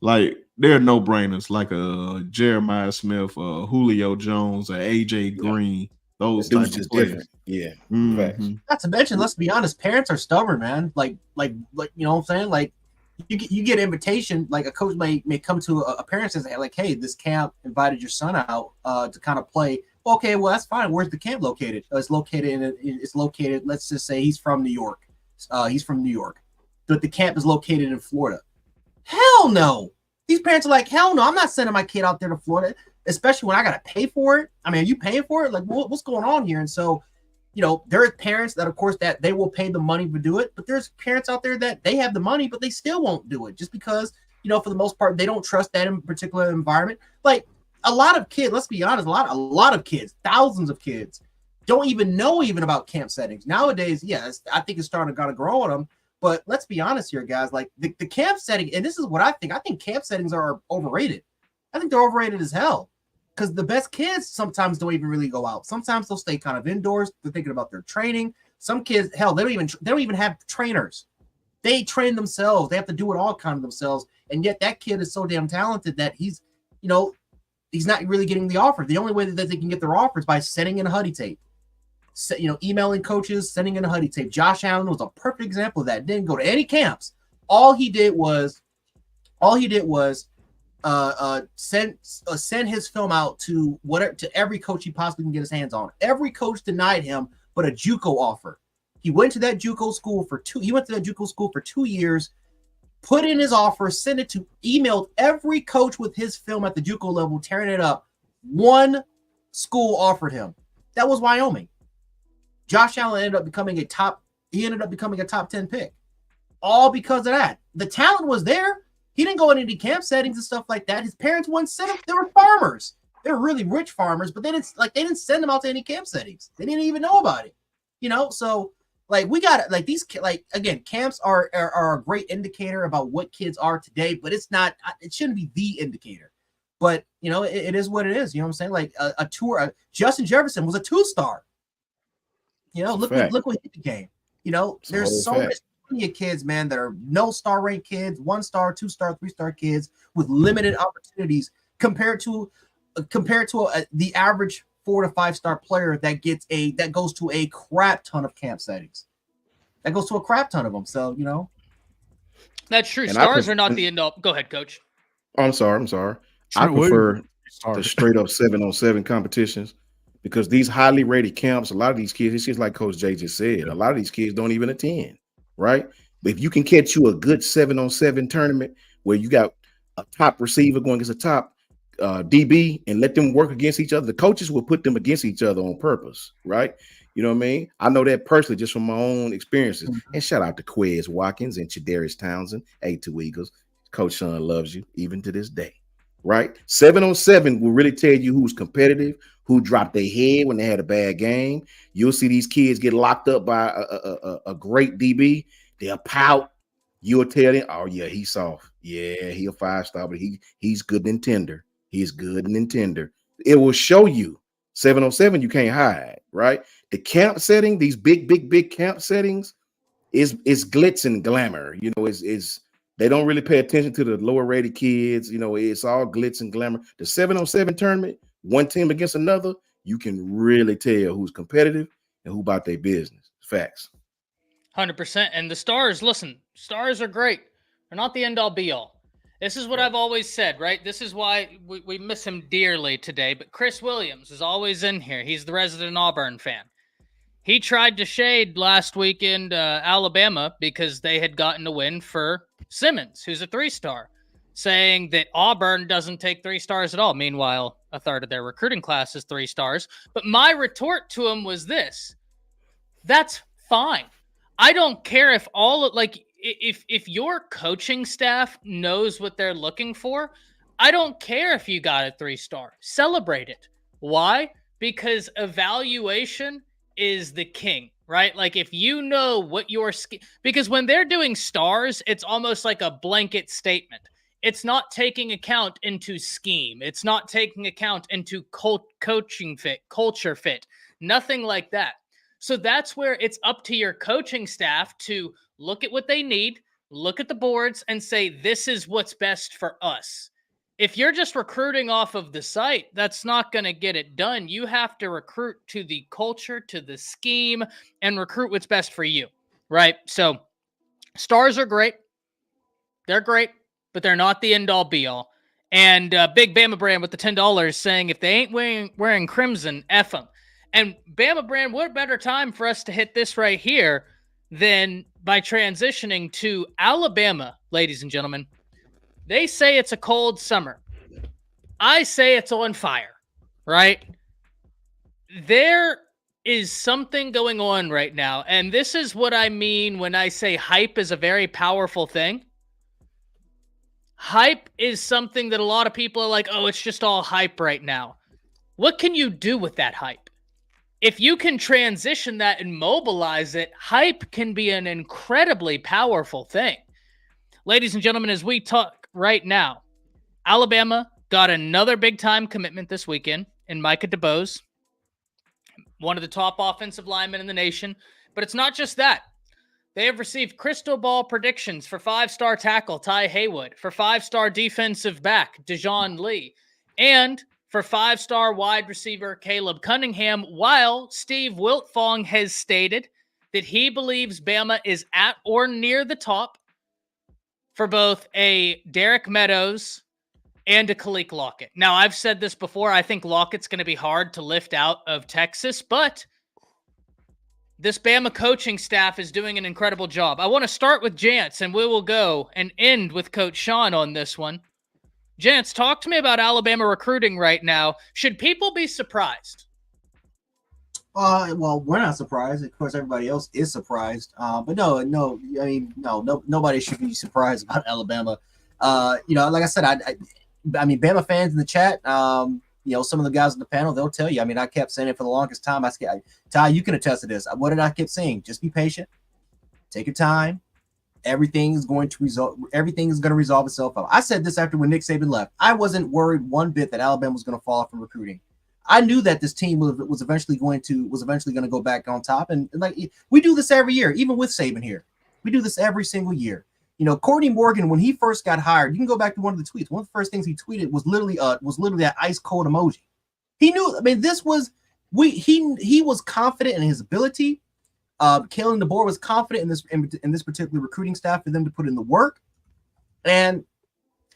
like they're no brainers, like a Jeremiah Smith, Julio Jones, or AJ Green. Those types of players. Different. Yeah. Mm-hmm. Not to mention, let's be honest, parents are stubborn, man. Like you know what I'm saying? Like you get invitation, like a coach may come to a parent and say, like, hey, this camp invited your son out to kind of play. Okay, well, that's fine. Where's the camp located? It's located, let's just say he's from New York. But the camp is located in Florida. Hell no. These parents are like, hell no, I'm not sending my kid out there to Florida, especially when I got to pay for it. I mean, are you paying for it? Like, what's going on here? And so, there are parents that, of course, that they will pay the money to do it. But there's parents out there that they have the money, but they still won't do it just because, for the most part, they don't trust that in particular environment. Like a lot of kids, let's be honest, a lot of kids, thousands of kids don't even know about camp settings. Nowadays, yes, I think it's starting to kind of grow on them. But let's be honest here, guys. Like the camp setting, and this is what I think. I think camp settings are overrated. I think they're overrated as hell. Because the best kids sometimes don't even really go out. Sometimes they'll stay kind of indoors. They're thinking about their training. Some kids, hell, they don't even have trainers. They train themselves. They have to do it all kind of themselves. And yet that kid is so damn talented that he's not really getting the offer. The only way that they can get their offer is by sending in a Huddy tape. Emailing coaches, sending in a Huddy tape. Josh Allen was a perfect example of that. Didn't go to any camps. All he did was send his film out to every coach he possibly can get his hands on. Every coach denied him, but a JUCO offer. He went to that JUCO school for 2 years, put in his offer, sent it to, emailed every coach with his film at the JUCO level, tearing it up. One school offered him. That was Wyoming. Josh Allen ended up becoming a top 10 pick. All because of that. The talent was there. He didn't go into any camp settings and stuff like that. His parents wouldn't send him. They were farmers. They were really rich farmers, but they didn't send him out to any camp settings. They didn't even know about it. So like we got like these again, camps are a great indicator about what kids are today, but it's not. It shouldn't be the indicator. But it is what it is. You know what I'm saying? Like a tour. Justin Jefferson was a 2-star. Look what he became. There's so many kids, man, that are no star ranked kids, 1-star, 2-star, 3-star kids with limited opportunities compared to the average 4 to 5-star player that goes to a crap ton of camp settings. That goes to a crap ton of them. So that's true. Stars are not the end all. Go ahead, Coach. Oh, I'm sorry. I prefer the straight up 7-on-7 competitions because these highly rated camps, a lot of these kids, it's just like Coach Jay just said, a lot of these kids don't even attend, right? But if you can catch you a good 7-on-7 tournament where you got a top receiver going against a top DB and let them work against each other, the coaches will put them against each other on purpose, right? You know what I mean? I know that personally just from my own experiences. And shout out to Quez Watkins and Chadarius Townsend, A2 Eagles. Coach Sean loves you even to this day. Right? 7-on-7 will really tell you who's competitive, who dropped their head when they had a bad game. You'll see these kids get locked up by a great DB. They'll pout. You'll tell them, oh, yeah, he's soft. Yeah, he's a 5-star, but he's good and tender. He's good and tender. It will show you. 7-on-7, you can't hide, right? The camp setting, these big camp settings, is glitz and glamour. They don't really pay attention to the lower rated kids. It's all glitz and glamour. The 7-on-7 tournament, one team against another, you can really tell who's competitive and who about their business. Facts. 100%. And the stars, listen, stars are great. They're not the end all be all. This is what I've always said, right? This is why we miss him dearly today. But Chris Williams is always in here. He's the resident Auburn fan. He tried to shade last weekend Alabama because they had gotten a win for Simmons, who's a 3-star, saying that Auburn doesn't take 3 stars at all. Meanwhile, a third of their recruiting class is 3 stars. But my retort to him was this: that's fine. I don't care if if your coaching staff knows what they're looking for. I don't care if you got a 3-star. Celebrate it. Why? Because evaluation is the king, right? Like if you know what your because when they're doing stars, it's almost like a blanket statement. It's not taking account into scheme. It's not taking account into coaching fit, culture fit, nothing like that. So that's where it's up to your coaching staff to look at what they need, look at the boards and say, this is what's best for us. If you're just recruiting off of the site, that's not going to get it done. You have to recruit to the culture, to the scheme, and recruit what's best for you, right? So stars are great. They're great, but they're not the end-all, be-all. And Big Bama Brand with the $10 saying, if they ain't wearing crimson, F them. And Bama Brand, what better time for us to hit this right here than by transitioning to Alabama, ladies and gentlemen. They say it's a cold summer. I say it's on fire, right? There is something going on right now, and this is what I mean when I say hype is a very powerful thing. Hype is something that a lot of people are like, oh, it's just all hype right now. What can you do with that hype? If you can transition that and mobilize it, hype can be an incredibly powerful thing. Ladies and gentlemen, as we talk right now, Alabama got another big-time commitment this weekend in Micah DeBose, one of the top offensive linemen in the nation. But it's not just that. They have received crystal ball predictions for 5-star tackle Ty Haywood, for 5-star defensive back Dejon Lee, and for 5-star wide receiver Caleb Cunningham, while Steve Wiltfong has stated that he believes Bama is at or near the top for both a Derek Meadows and a Khalil Lockett. Now, I've said this before. I think Lockett's going to be hard to lift out of Texas, but this Bama coaching staff is doing an incredible job. I want to start with Jance, and we will go and end with Coach Sean on this one. Jance, talk to me about Alabama recruiting right now. Should people be surprised? Well, we're not surprised. Of course, everybody else is surprised. But no. I mean, no, nobody should be surprised about Alabama. Like I said, I mean, Bama fans in the chat, some of the guys on the panel, they'll tell you. I mean, I kept saying it for the longest time. Ty, you can attest to this. What did I keep saying? Just be patient. Take your time. Everything is going to resolve itself out. I said this after when Nick Saban left. I wasn't worried one bit that Alabama was going to fall off from recruiting. I knew that this team was eventually going to go back on top, and like we do this every year, even with Saban here. We do this every single year. Courtney Morgan, when he first got hired, you can go back to one of the tweets. One of the first things he tweeted was literally that ice cold emoji. He knew. I mean, he was confident in his ability. Kalen DeBoer was confident in this particular recruiting staff for them to put in the work. And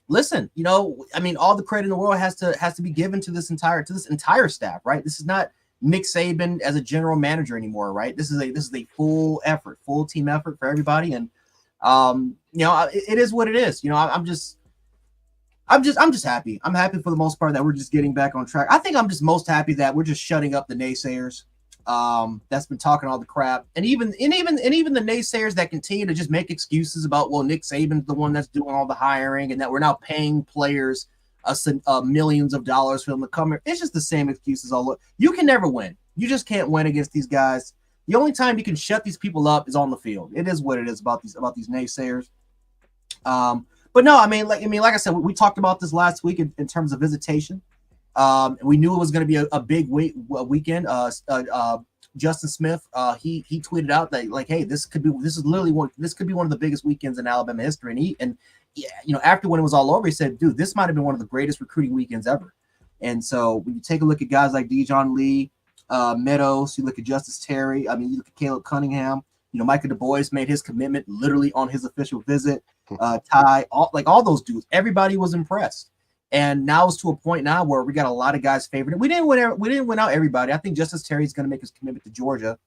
listen, I mean, all the credit in the world has to be given to this entire staff, right? This is not Nick Saban as a general manager anymore, right? This is a full team effort for everybody, and it is what it is. I'm just happy. I'm happy for the most part that we're just getting back on track. I think I'm just most happy that we're just shutting up the naysayers. That's been talking all the crap, and even the naysayers that continue to just make excuses about, well, Nick Saban's the one that's doing all the hiring, and that we're now paying players millions of dollars for them to come here. It's just the same excuses all over. You can never win. You just can't win against these guys. The only time you can shut these people up is on the field. It is what it is about these naysayers. But no, I mean, like I said, we talked about this last week in terms of visitation. We knew it was going to be a big weekend. Justin Smith, he tweeted out that, like, hey, this could be one of the biggest weekends in Alabama history. And after when it was all over, he said, dude, this might have been one of the greatest recruiting weekends ever. And so when you take a look at guys like Dijon Lee, Meadows, you look at Justice Terry, I mean, you look at Caleb Cunningham, Micah Du Bois made his commitment literally on his official visit. Ty, all those dudes, everybody was impressed. And now it's to a point now where we got a lot of guys favored. We didn't win out everybody. I think Justice Terry's going to make his commitment to Georgia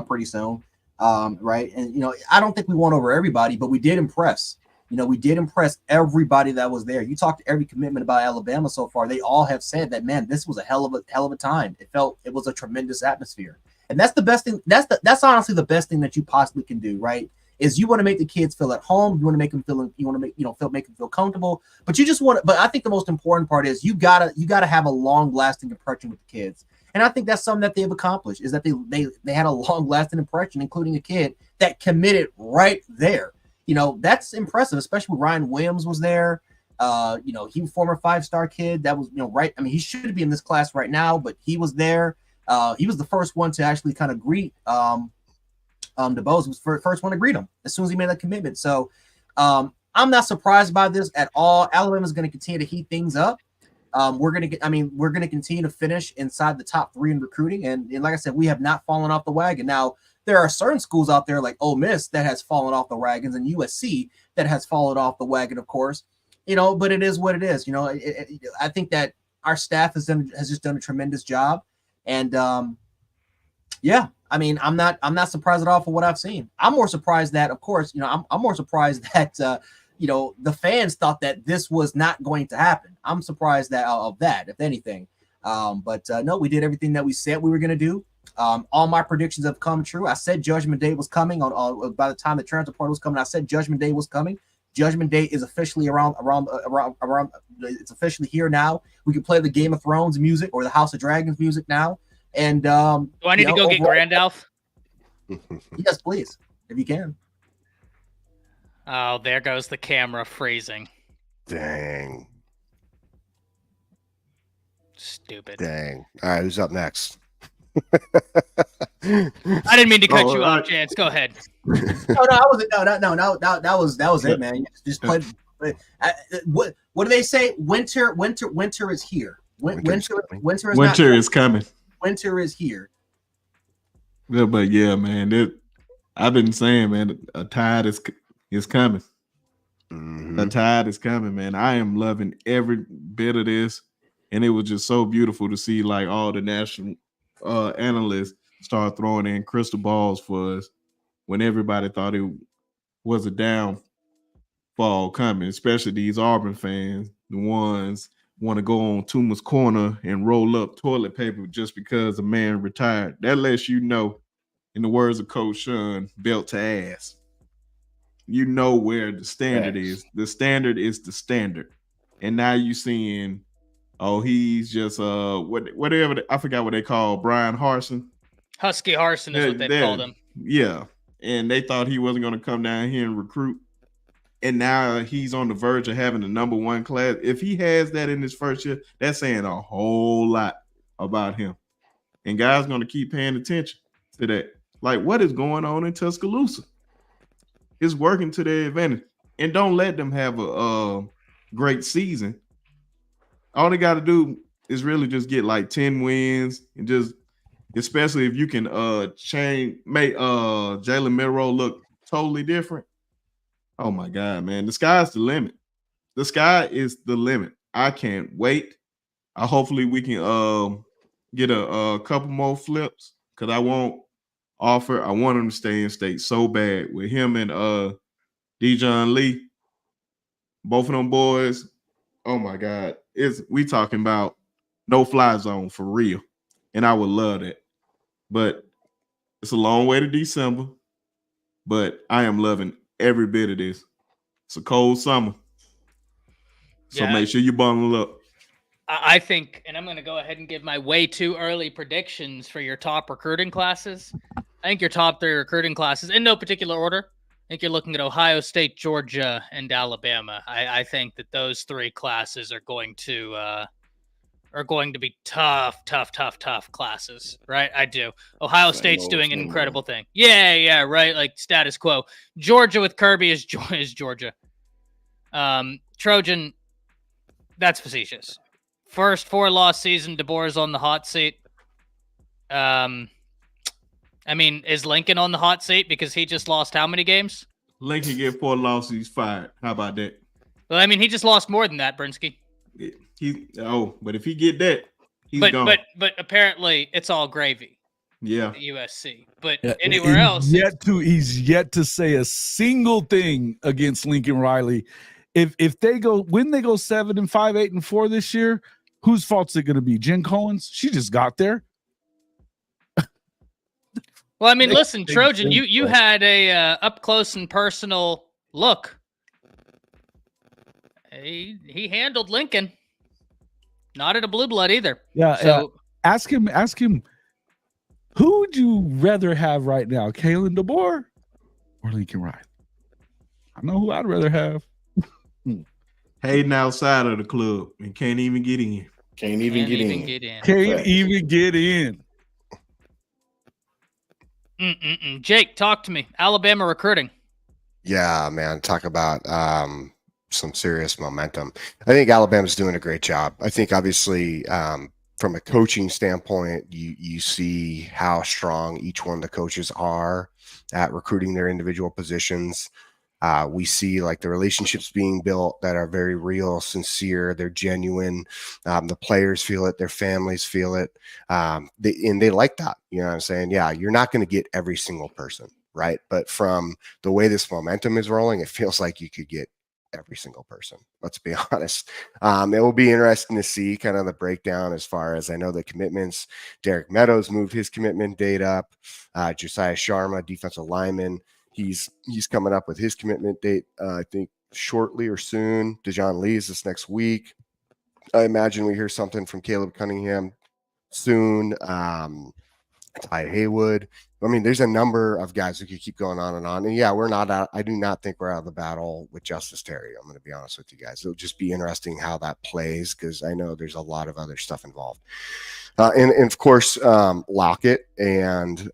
pretty soon, right? And I don't think we won over everybody, but we did impress. We did impress everybody that was there. You talk to every commitment about Alabama so far; they all have said that, man, this was a hell of a time. It was a tremendous atmosphere, and that's the best thing. That's honestly the best thing that you possibly can do, right? Is you want to make the kids feel at home. You want to make them feel. You want to make them feel comfortable. But you just want. But I think the most important part is you gotta have a long lasting impression with the kids. And I think that's something that they've accomplished, is that they had a long lasting impression, including a kid that committed right there. That's impressive, especially when Ryan Williams was there. He was a former 5-star kid that was right. I mean, he should be in this class right now, but he was there. He was the first one to actually kind of greet. Dabo was the first one to greet him as soon as he made that commitment. So I'm not surprised by this at all. Alabama's going to continue to heat things up. We're going to continue to finish inside the top 3 in recruiting. And like I said, we have not fallen off the wagon. Now, there are certain schools out there like Ole Miss that has fallen off the wagons, and USC that has fallen off the wagon, of course. But it is what it is. I think that our staff has just done a tremendous job. And yeah, I mean, I'm not surprised at all for what I've seen. I'm more surprised that, of course, I'm more surprised that the fans thought that this was not going to happen. I'm surprised of that, if anything. But no, we did everything that we said we were going to do. All my predictions have come true. I said Judgment Day was coming by the time the transfer portal was coming. I said Judgment Day was coming. Judgment Day is officially around. It's officially here now. We can play the Game of Thrones music or the House of Dragons music now. And do I need to go get Grandalf? Yes, please, if you can. Oh, there goes the camera freezing. Dang. Stupid. Dang. All right, who's up next? I didn't mean to cut you off, Jance. Go ahead. That was it, man. You just played. What do they say? Winter is here. Winter is coming. Winter is here. Yeah, but yeah, man. I've been saying, man, a tide is coming. Mm-hmm. A tide is coming, man. I am loving every bit of this, and it was just so beautiful to see like all the national analysts start throwing in crystal balls for us when everybody thought it was a downfall coming, especially these Auburn fans, the ones want to go on Toomer's Corner and roll up toilet paper just because a man retired. That lets you know, in the words of Coach Sean, belt to ass. You know where the standard is. The standard is the standard. And now you seeing, oh, he's just whatever I forgot what they call Brian Harsin. Husky Harsin is what they called him. Yeah. And they thought he wasn't going to come down here and recruit. And now he's on the verge of having the number one class. If he has that in his first year, that's saying a whole lot about him. And guys going to keep paying attention to that. Like, what is going on in Tuscaloosa? It's working to their advantage. And don't let them have a great season. All they got to do is really just get like 10 wins and just, especially if you can make Jalen Milroe look totally different. Oh my God, man. The sky's the limit. The sky is the limit. I can't wait. Hopefully we can get a couple more flips because I want him to stay in state so bad with him and Dejon Lee. Both of them boys. Oh my God. We talking about no fly zone for real. And I would love that. But it's a long way to December. But I am loving every bit of this. It's a cold summer. So make sure you bundle up. I think, and I'm going to go ahead and give my way too early predictions for your top recruiting classes. I think your top 3 recruiting classes, in no particular order, I think you're looking at Ohio State, Georgia, and Alabama. I think that those 3 classes are going to be tough classes, right? I do. Ohio State's doing an incredible thing. Yeah, right. Like status quo. Georgia with Kirby is Georgia. Trojan, that's facetious. First 4-loss season, DeBoer's on the hot seat. I mean, is Lincoln on the hot seat because he just lost how many games? Lincoln get 4 losses, he's fired. How about that? Well, I mean, he just lost more than that, Brinsky. But if he get that, he's gone. But apparently it's all gravy. Yeah. At USC. But anywhere else. He's yet to say a single thing against Lincoln Riley. If they go 7-5, 8-4 this year, whose fault's it going to be? Jen Cohen's? She just got there. Well, I mean, listen, Trojan, you had a up close and personal look. He handled Lincoln. Not at a blue blood either. Yeah. So ask him. Who would you rather have right now, Kalen DeBoer or Lincoln Riley? I know who I'd rather have. Hayden outside of the club and can't even get in. Can't even get in. Jake, talk to me. Alabama recruiting. Yeah, man. Talk about some serious momentum. I think Alabama's doing a great job. I think obviously from a coaching standpoint, you see how strong each one of the coaches are at recruiting their individual positions. We see like the relationships being built that are very real, sincere, they're genuine. The players feel it, their families feel it. They like that. You know what I'm saying? Yeah, you're not going to get every single person, right? But from the way this momentum is rolling, it feels like you could get every single person. Let's be honest. It will be interesting to see kind of the breakdown as far as I know the commitments. Derek Meadows moved his commitment date up. Josiah Sharma, defensive lineman, he's coming up with his commitment date, I think shortly or soon. Dejon Lee is this next week. I imagine we hear something from Caleb Cunningham soon. Ty Haywood. I mean, there's a number of guys who could keep going on and on. And yeah, we're not out. I do not think we're out of the battle with Justice Terry. I'm going to be honest with you guys. It'll just be interesting how that plays because I know there's a lot of other stuff involved. And of course, Lockett and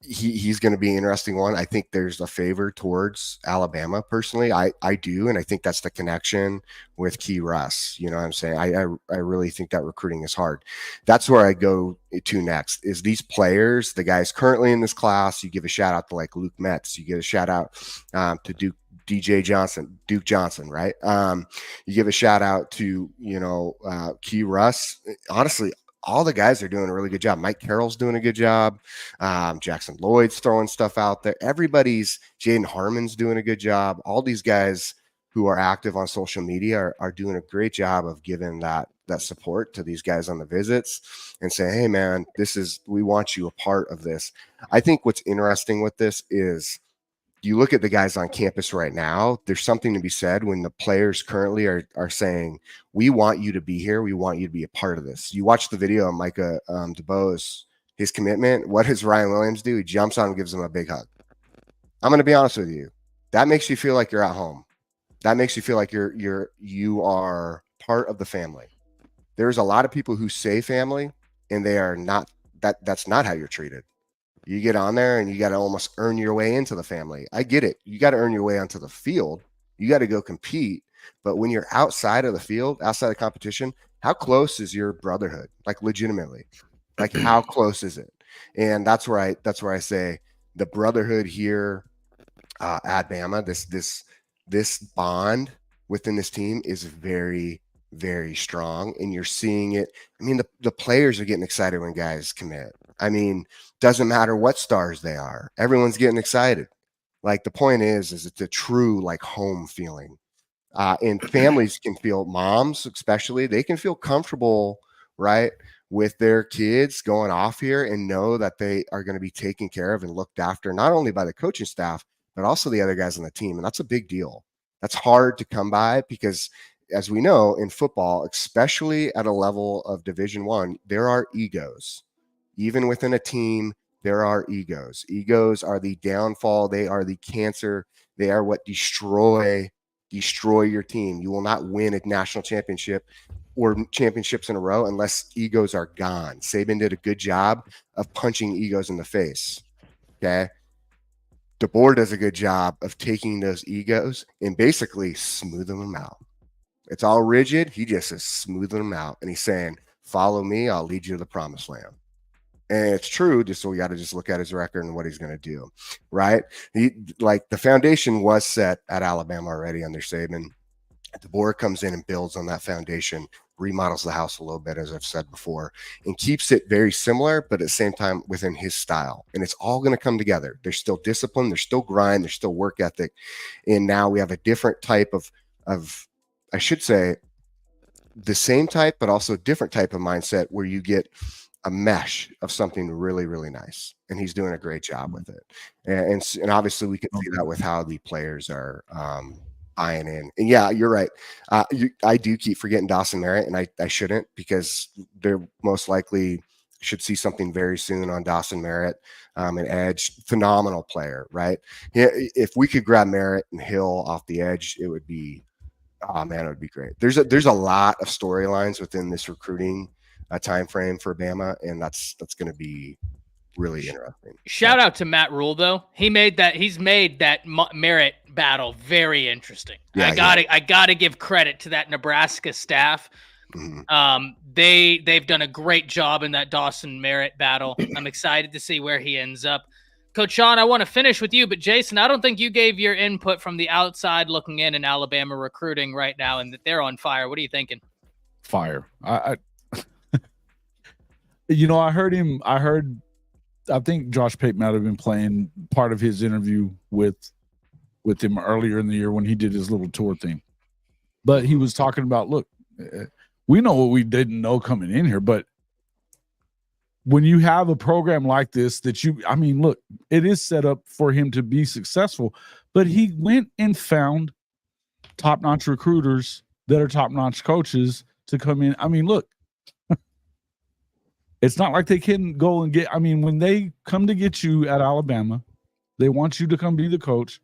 he's going to be an interesting one. I think there's a favor towards Alabama personally. I do. And I think that's the connection with Key Russ. You know what I'm saying? I really think that recruiting is hard. That's where I go to next is these players, the guys currently in this class. You give a shout out to like Luke Metz. You give a shout out to Duke Johnson, right? You give a shout out to, Key Russ. Honestly, all the guys are doing a really good job. Mike Carroll's doing a good job. Jackson Lloyd's throwing stuff out there. Jaden Harmon's doing a good job. All these guys who are active on social media are doing a great job of giving that support to these guys on the visits and saying, hey man, we want you a part of this. I think what's interesting with this is you look at the guys on campus right now, there's something to be said when the players currently are saying, we want you to be here. We want you to be a part of this. You watch the video of Micah Dabo's, his commitment. What does Ryan Williams do? He jumps on and gives him a big hug. I'm going to be honest with you. That makes you feel like you're at home. That makes you feel like you are part of the family. There's a lot of people who say family and they are not, that's not how you're treated. You get on there and you got to almost earn your way into the family. I get it. You got to earn your way onto the field. You got to go compete. But when you're outside of the field, outside of competition, how close is your brotherhood? Like legitimately, like how close is it? And that's where I say the brotherhood here at Bama, this bond within this team is very, very strong. And you're seeing it. I mean, the players are getting excited when guys commit. I mean, doesn't matter what stars they are. Everyone's getting excited. Like the point is it's a true like home feeling. And families can feel, moms especially, they can feel comfortable, right, with their kids going off here and know that they are going to be taken care of and looked after, not only by the coaching staff, but also the other guys on the team. And that's a big deal. That's hard to come by because, as we know, in football, especially at a level of Division I, there are egos. Even within a team, there are egos. Egos are the downfall. They are the cancer. They are what destroy your team. You will not win a national championship or championships in a row unless egos are gone. Saban did a good job of punching egos in the face. Okay. DeBoer does a good job of taking those egos and basically smoothing them out. It's all rigid. He just is smoothing them out. And he's saying, follow me. I'll lead you to the promised land. And it's true, just so we got to just look at his record and what he's going to do, right? The foundation was set at Alabama already under Saban. DeBoer comes in and builds on that foundation, remodels the house a little bit, as I've said before, and keeps it very similar, but at the same time within his style. And it's all going to come together. There's still discipline, there's still grind, there's still work ethic. And now we have a different type of I should say, the same type, but also a different type of mindset where you get a mesh of something really, really nice. And he's doing a great job with it. And obviously we can see that with how the players are buying in. And yeah, you're right. I do keep forgetting Dawson Merritt, and I shouldn't, because they're most likely should see something very soon on Dawson Merritt, an edge, phenomenal player, right? Yeah, if we could grab Merritt and Hill off the edge, it would be, oh man, it would be great. There's a lot of storylines within this recruiting time frame for Bama, and that's going to be really interesting. Shout out to Matt Rule, though. He's made that Merritt battle very interesting. Yeah, I gotta give credit to that Nebraska staff. Mm-hmm. They've done a great job in that Dawson Merritt battle. I'm excited to see where he ends up. Coach Sean, I want to finish with you, but Jason, I don't think you gave your input from the outside looking in Alabama recruiting right now, and that they're on fire. What are you thinking? Fire. I think Josh Pate might have been playing part of his interview with him earlier in the year when he did his little tour thing. But he was talking about, look, we know what we didn't know coming in here, but when you have a program like this look, it is set up for him to be successful, but he went and found top-notch recruiters that are top-notch coaches to come in. I mean, look, it's not like they can go and when they come to get you at Alabama, they want you to come be the coach.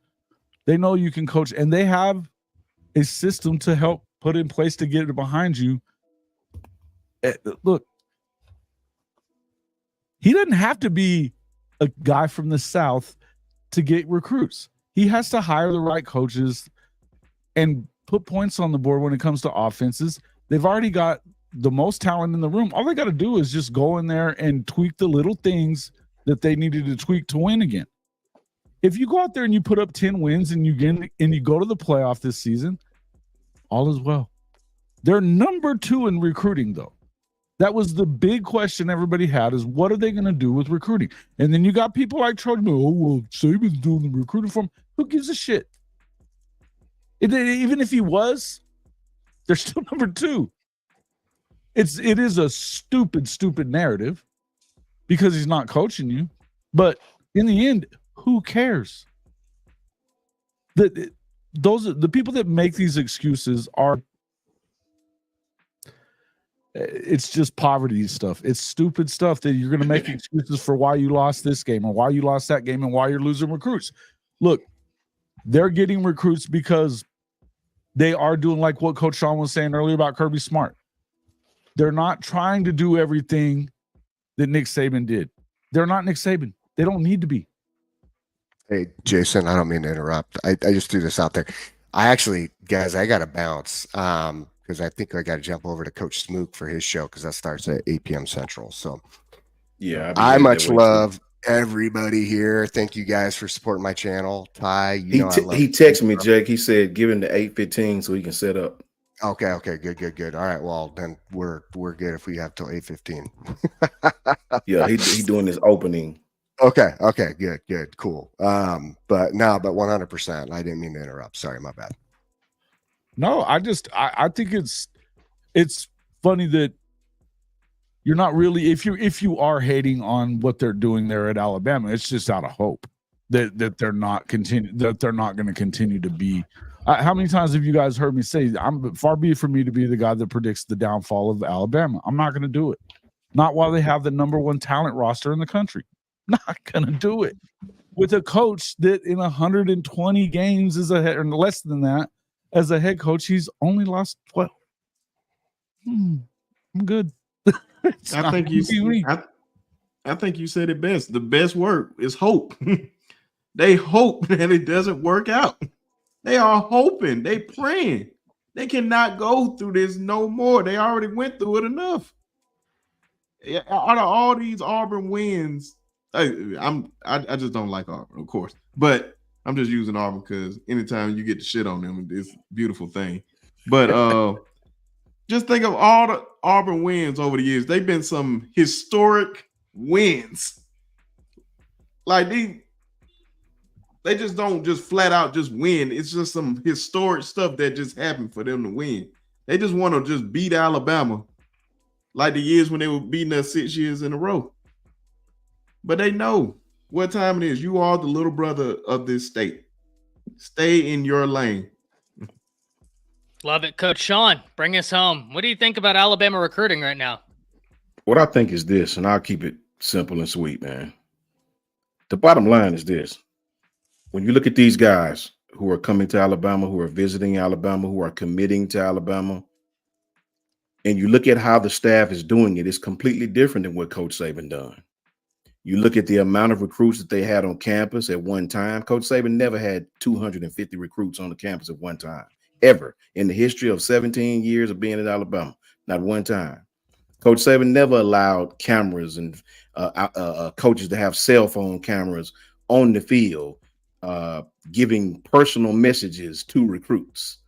They know you can coach, and they have a system to help put in place to get it behind you. Look, he doesn't have to be a guy from the South to get recruits. He has to hire the right coaches and put points on the board when it comes to offenses. They've already got the most talent in the room. All they got to do is just go in there and tweak the little things that they needed to tweak to win again. If you go out there and you put up 10 wins and you go to the playoff this season, all is well. They're number 2 in recruiting, though. That was the big question everybody had, is what are they going to do with recruiting? And then you got people like Trojan, oh, well, Saban's doing the recruiting for him. Who gives a shit? Even if he was, they're still number 2. It is a stupid narrative because he's not coaching you. But in the end, who cares? The people that make these excuses are, it's just poverty stuff. It's stupid stuff that you're going to make excuses for why you lost this game or why you lost that game and why you're losing recruits. Look, they're getting recruits because they are doing like what Coach Sean was saying earlier about Kirby Smart. They're not trying to do everything that Nick Saban did. They're not Nick Saban. They don't need to be. Hey, Jason, I don't mean to interrupt. I just threw this out there. I actually, guys, I got to bounce because I think I got to jump over to Coach Smook for his show because that starts at 8 p.m. Central. So, yeah, I much love everybody here. Thank you guys for supporting my channel. Ty, he texted me, Jake. He said give him the 8:15 so he can set up. Okay, good. All right, well then we're good if we have till 8:15. Yeah, he doing this opening. Okay, good, cool. But 100%. I didn't mean to interrupt. Sorry, my bad. No, I think it's funny that you're not really, if you are hating on what they're doing there at Alabama, it's just out of hope that they're not going to continue to be. How many times have you guys heard me say, far be it for me to be the guy that predicts the downfall of Alabama? I'm not going to do it. Not while they have the number 1 talent roster in the country. Not going to do it with a coach that in 120 games is or less than that as a head coach, he's only lost 12. I'm good. I think you said it best. The best word is hope. They hope that it doesn't work out. They are hoping. They praying. They cannot go through this no more. They already went through it enough. Out of all these Auburn wins, I just don't like Auburn, of course. But I'm just using Auburn because anytime you get to shit on them, it's a beautiful thing. But just think of all the Auburn wins over the years. They've been some historic wins. Like they just don't just flat out just win. It's just some historic stuff that just happened for them to win. They just want to just beat Alabama like the years when they were beating us 6 years in a row. But they know what time it is. You are the little brother of this state. Stay in your lane. Love it. Coach Sean, bring us home. What do you think about Alabama recruiting right now? What I think is this, and I'll keep it simple and sweet, man. The bottom line is this. When you look at these guys who are coming to Alabama, who are visiting Alabama, who are committing to Alabama, and you look at how the staff is doing it, it's completely different than what Coach Saban done. You look at the amount of recruits that they had on campus at one time. Coach Saban never had 250 recruits on the campus at one time, ever in the history of 17 years of being at Alabama. Not one time. Coach Saban never allowed cameras and coaches to have cell phone cameras on the field, giving personal messages to recruits.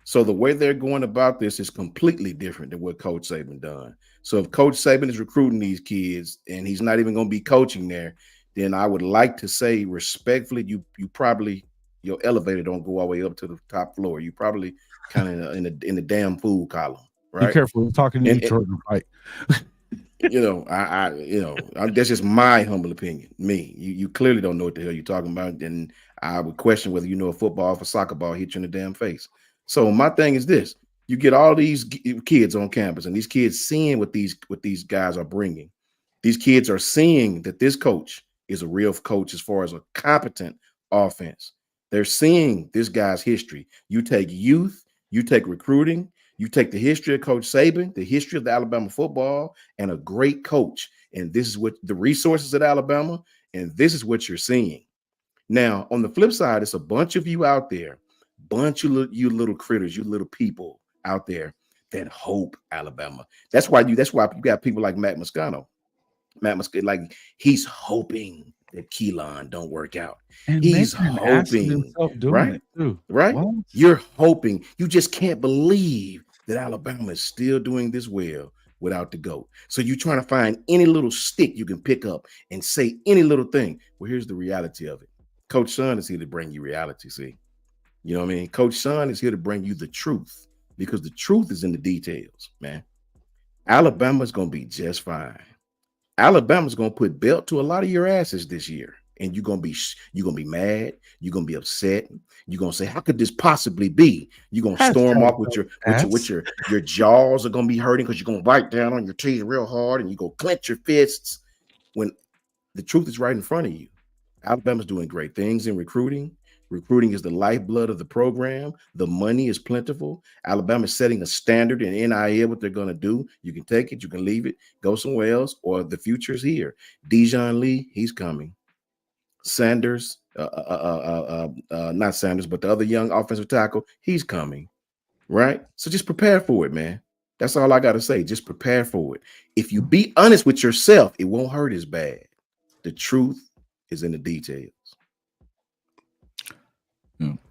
So the way they're going about this is completely different than what Coach Saban done. So if Coach Saban is recruiting these kids and he's not even going to be coaching there, then I would like to say respectfully, you probably, your elevator don't go all the way up to the top floor. You probably kind of in the damn food column, right? Be careful, we're talking to Detroit, right? That's just my humble opinion. Me, you clearly don't know what the hell you're talking about, and I would question whether you know a football if a soccer ball hit you in the damn face. So my thing is this: you get all these kids on campus, and these kids seeing what these guys are bringing. These kids are seeing that this coach is a real coach as far as a competent offense. They're seeing this guy's history. You take youth, you take recruiting, you take the history of Coach Saban, the history of the Alabama football, and a great coach. And this is what the resources at Alabama, and this is what you're seeing. Now, on the flip side, it's a bunch of you out there, you little critters, you little people out there that hope Alabama. That's why you got people like Matt Moscano. Like he's hoping that Keelan don't work out. And he's hoping, right? Right? What? You're hoping. You just can't believe that Alabama is still doing this well without the GOAT. So you're trying to find any little stick you can pick up and say any little thing. Well, here's the reality of it. Coach Son is here to bring you reality, see? You know what I mean? Coach Son is here to bring you the truth, because the truth is in the details, man. Alabama's going to be just fine. Alabama's going to put belt to a lot of your asses this year. And you're gonna be mad. You're gonna be upset. You're gonna say, "How could this possibly be?" You're gonna storm off with your jaws are gonna be hurting because you're gonna bite down on your teeth real hard, and you go clench your fists when the truth is right in front of you. Alabama's doing great things in recruiting. Recruiting is the lifeblood of the program. The money is plentiful. Alabama's setting a standard in NIL, what they're gonna do. You can take it, you can leave it, go somewhere else, or the future is here. Dijon Lee, he's coming. Sanders, not Sanders, but the other young offensive tackle, he's coming, right? So just prepare for it, man. That's all I got to say. Just prepare for it. If you be honest with yourself, it won't hurt as bad. The truth is in the details.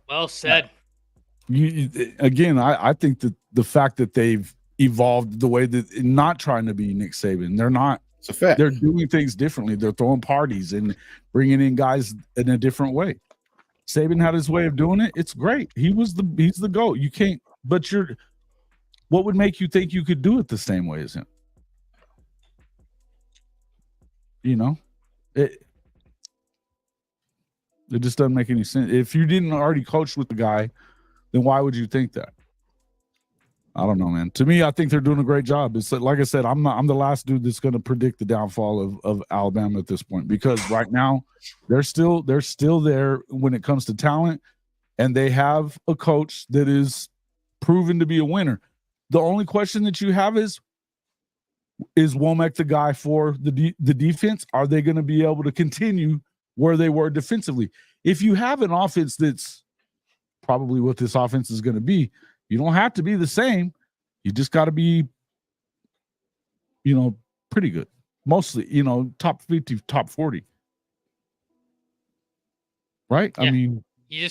Well said. I think that the fact that they've evolved the way that, not trying to be Nick Saban, they're not. It's a fact. They're doing things differently. They're throwing parties and bringing in guys in a different way. Saban had his way of doing it. It's great. He's the GOAT. You can't, but what would make you think you could do it the same way as him? You know, it just doesn't make any sense. If you didn't already coach with the guy, then why would you think that? I don't know, man. To me, I think they're doing a great job. It's like I said, I'm the last dude that's going to predict the downfall of Alabama at this point, because right now they're still there when it comes to talent, and they have a coach that is proven to be a winner. The only question that you have is Womack the guy for the defense? Are they going to be able to continue where they were defensively? If you have an offense that's probably what this offense is going to be, you don't have to be the same. You just got to be, pretty good. Mostly, top 50, top 40. Right? Yeah. I mean, you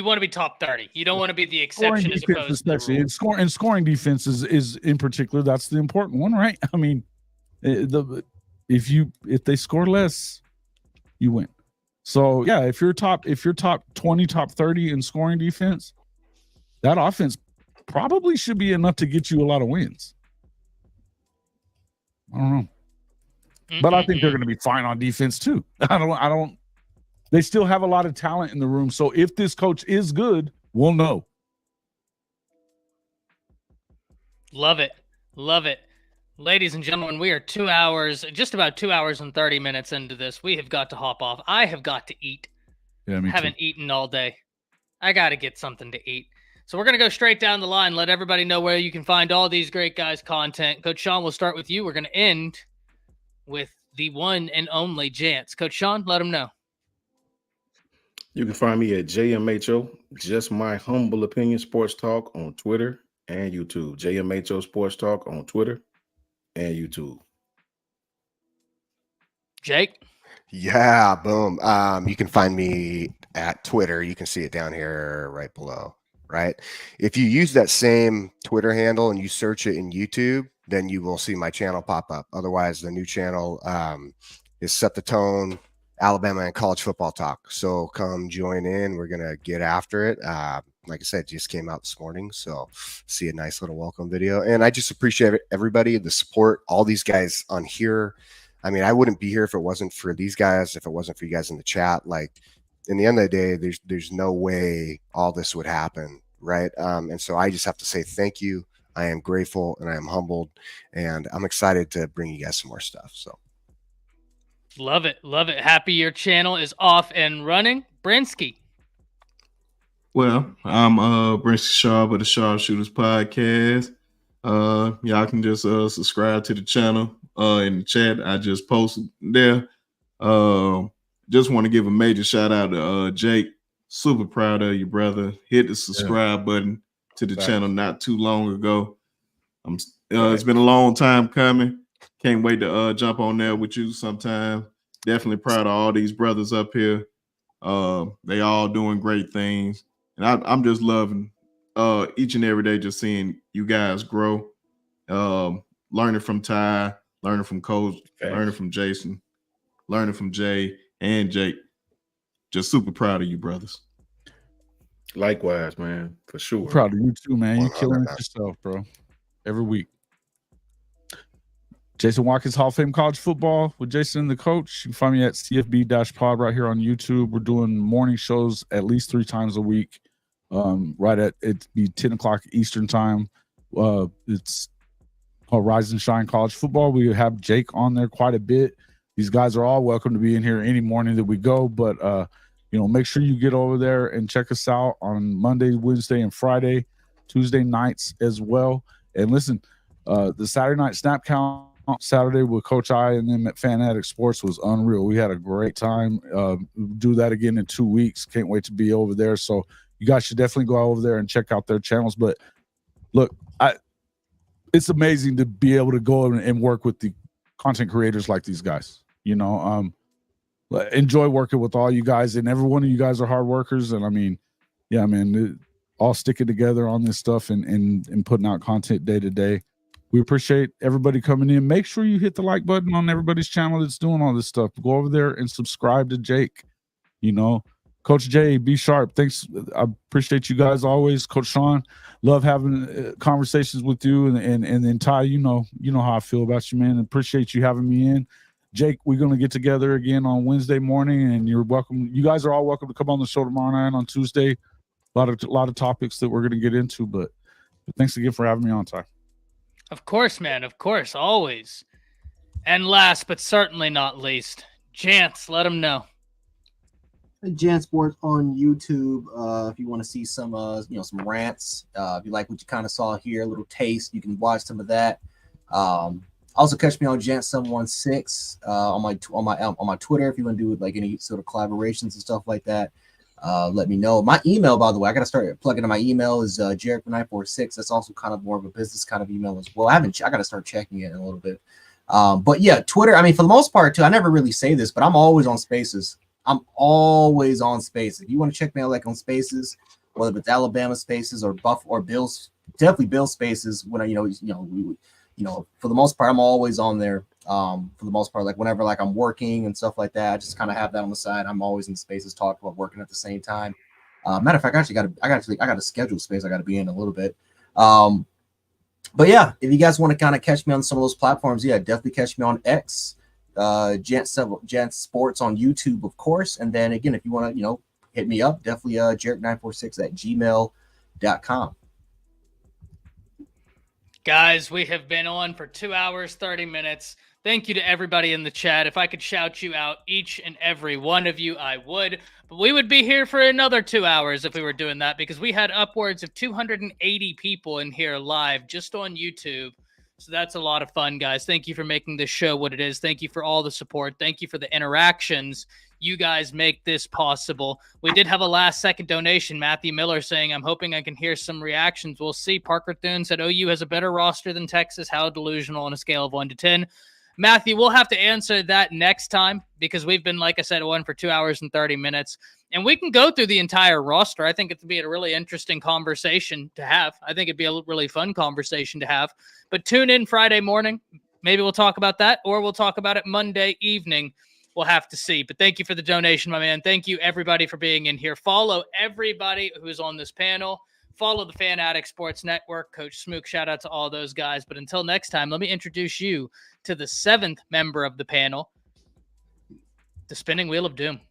want to be top 30. You don't want to be the exception as opposed to the rule. And scoring defense is in particular, that's the important one, right? I mean, if they score less, you win. So yeah, if you're top 20, top 30 in scoring defense, that offense probably should be enough to get you a lot of wins. I don't know. But I think they're going to be fine on defense too. They still have a lot of talent in the room. So if this coach is good, we'll know. Love it. Love it. Ladies and gentlemen, we are just about 2 hours and 30 minutes into this. We have got to hop off. I have got to eat. Yeah, me haven't eaten all day. I got to get something to eat. So we're going to go straight down the line, let everybody know where you can find all these great guys' content. Coach Sean, we'll start with you. We're going to end with the one and only Jance. Coach Sean, let them know. You can find me at JMHO, Just My Humble Opinion Sports Talk on Twitter and YouTube. JMHO Sports Talk on Twitter and YouTube. Jake? Yeah, boom. You can find me at Twitter. You can see it down here right below. Right. If you use that same Twitter handle and you search it in YouTube, then you will see my channel pop up. Otherwise, the new channel is Set the Tone, Alabama and College Football Talk. So come join in. We're going to get after it. Like I said, just came out this morning. So see a nice little welcome video. And I just appreciate everybody, the support, all these guys on here. I mean, I wouldn't be here if it wasn't for these guys, if it wasn't for you guys in the chat. Like, in the end of the day, there's no way all this would happen, right? And so I just have to say thank you. I am grateful and I am humbled, and I'm excited to bring you guys some more stuff. So love it. Love it. Happy your channel is off and running. Brinsky. Well, I'm Brinsky Sharp of the Sharpshooters Podcast. Y'all can just subscribe to the channel in the chat. I just posted there. Just want to give a major shout out to Jake. Super proud of you, brother. Hit the subscribe button to the channel not too long ago. It's been a long time coming. Can't wait to jump on there with you sometime. Definitely proud of all these brothers up here. They all doing great things. And I'm just loving each and every day just seeing you guys grow. learning from Ty, learning from Coach, Facts. learning from Jason, learning from Jay and Jake. Just super proud of you, brothers. Likewise, man, for sure. Proud of you too, man. You 100%. killing it yourself, bro. Every week. Jason Watkins, Hall of Fame College Football with Jason and the Coach. You can find me at CFB-pod right here on YouTube. We're doing morning shows at least 3 times a week. Right at it'd be 10 o'clock Eastern time. It's called Rise and Shine College Football. We have Jake on there quite a bit. These guys are all welcome to be in here any morning that we go, but make sure you get over there and check us out on Monday, Wednesday, and Friday, Tuesday nights as well. And listen, the Saturday night snap count Saturday with Coach I and them at Fanatic Sports was unreal. We had a great time. Do that again in 2 weeks. Can't wait to be over there. So you guys should definitely go over there and check out their channels. But look, it's amazing to be able to go and work with the content creators like these guys. Enjoy working with all you guys, and every one of you guys are hard workers. And I mean, yeah, man, all sticking together on this stuff and putting out content day to day. We appreciate everybody coming in. Make sure you hit the like button on everybody's channel that's doing all this stuff. Go over there and subscribe to Jake. Coach Jay, be sharp. Thanks. I appreciate you guys always. Coach Sean, love having conversations with you. And then Ty, you know how I feel about you, man. Appreciate you having me in. Jake, we're going to get together again on Wednesday morning, and you're welcome. You guys are all welcome to come on the show tomorrow night on Tuesday. A lot of topics that we're going to get into, but thanks again for having me on, Ty. Of course, man. Of course. Always. And last but certainly not least, Jance, let them know. Jance Sports on YouTube. If you want to see some rants, if you like what you kind of saw here, a little taste, you can watch some of that. Also catch me on Jance716 on my Twitter if you want to do like any sort of collaborations and stuff like that. Let me know. My email, by the way, I got to start plugging in my email is Jarek946. That's also kind of more of a business kind of email as well. I got to start checking it in a little bit. But yeah, Twitter. I mean, for the most part too, I never really say this, but I'm always on Spaces. I'm always on Spaces. If you want to check me out, like on Spaces, whether it's Alabama Spaces or Bills, definitely Bill Spaces. When for the most part, I'm always on there. For the most part, like whenever like I'm working and stuff like that, I just kind of have that on the side. I'm always in Spaces talking about working at the same time. Matter of fact, I got a scheduled space I got to be in a little bit. But yeah, if you guys want to kind of catch me on some of those platforms, yeah, definitely catch me on X, Jance Sports on YouTube, of course. And then again, if you want to, hit me up, definitely Jarek946@gmail.com. Guys, we have been on for 2 hours, 30 minutes. Thank you to everybody in the chat. If I could shout you out, each and every one of you, I would. But we would be here for another 2 hours if we were doing that, because we had upwards of 280 people in here live just on YouTube. So that's a lot of fun, guys. Thank you for making this show what it is. Thank you for all the support. Thank you for the interactions. You guys make this possible. We did have a last-second donation. Matthew Miller saying, I'm hoping I can hear some reactions. We'll see. Parker Thune said, OU has a better roster than Texas. How delusional on a scale of 1 to 10. Matthew, we'll have to answer that next time because we've been, like I said, on for 2 hours and 30 minutes. And we can go through the entire roster. I think it'd be a really interesting conversation to have. I think it'd be a really fun conversation to have. But tune in Friday morning. Maybe we'll talk about that, or we'll talk about it Monday evening. We'll have to see. But thank you for the donation, my man. Thank you, everybody, for being in here. Follow everybody who's on this panel. Follow the Fanatic Sports Network. Coach Smook, shout out to all those guys. But until next time, let me introduce you to the 7th member of the panel, the Spinning Wheel of Doom.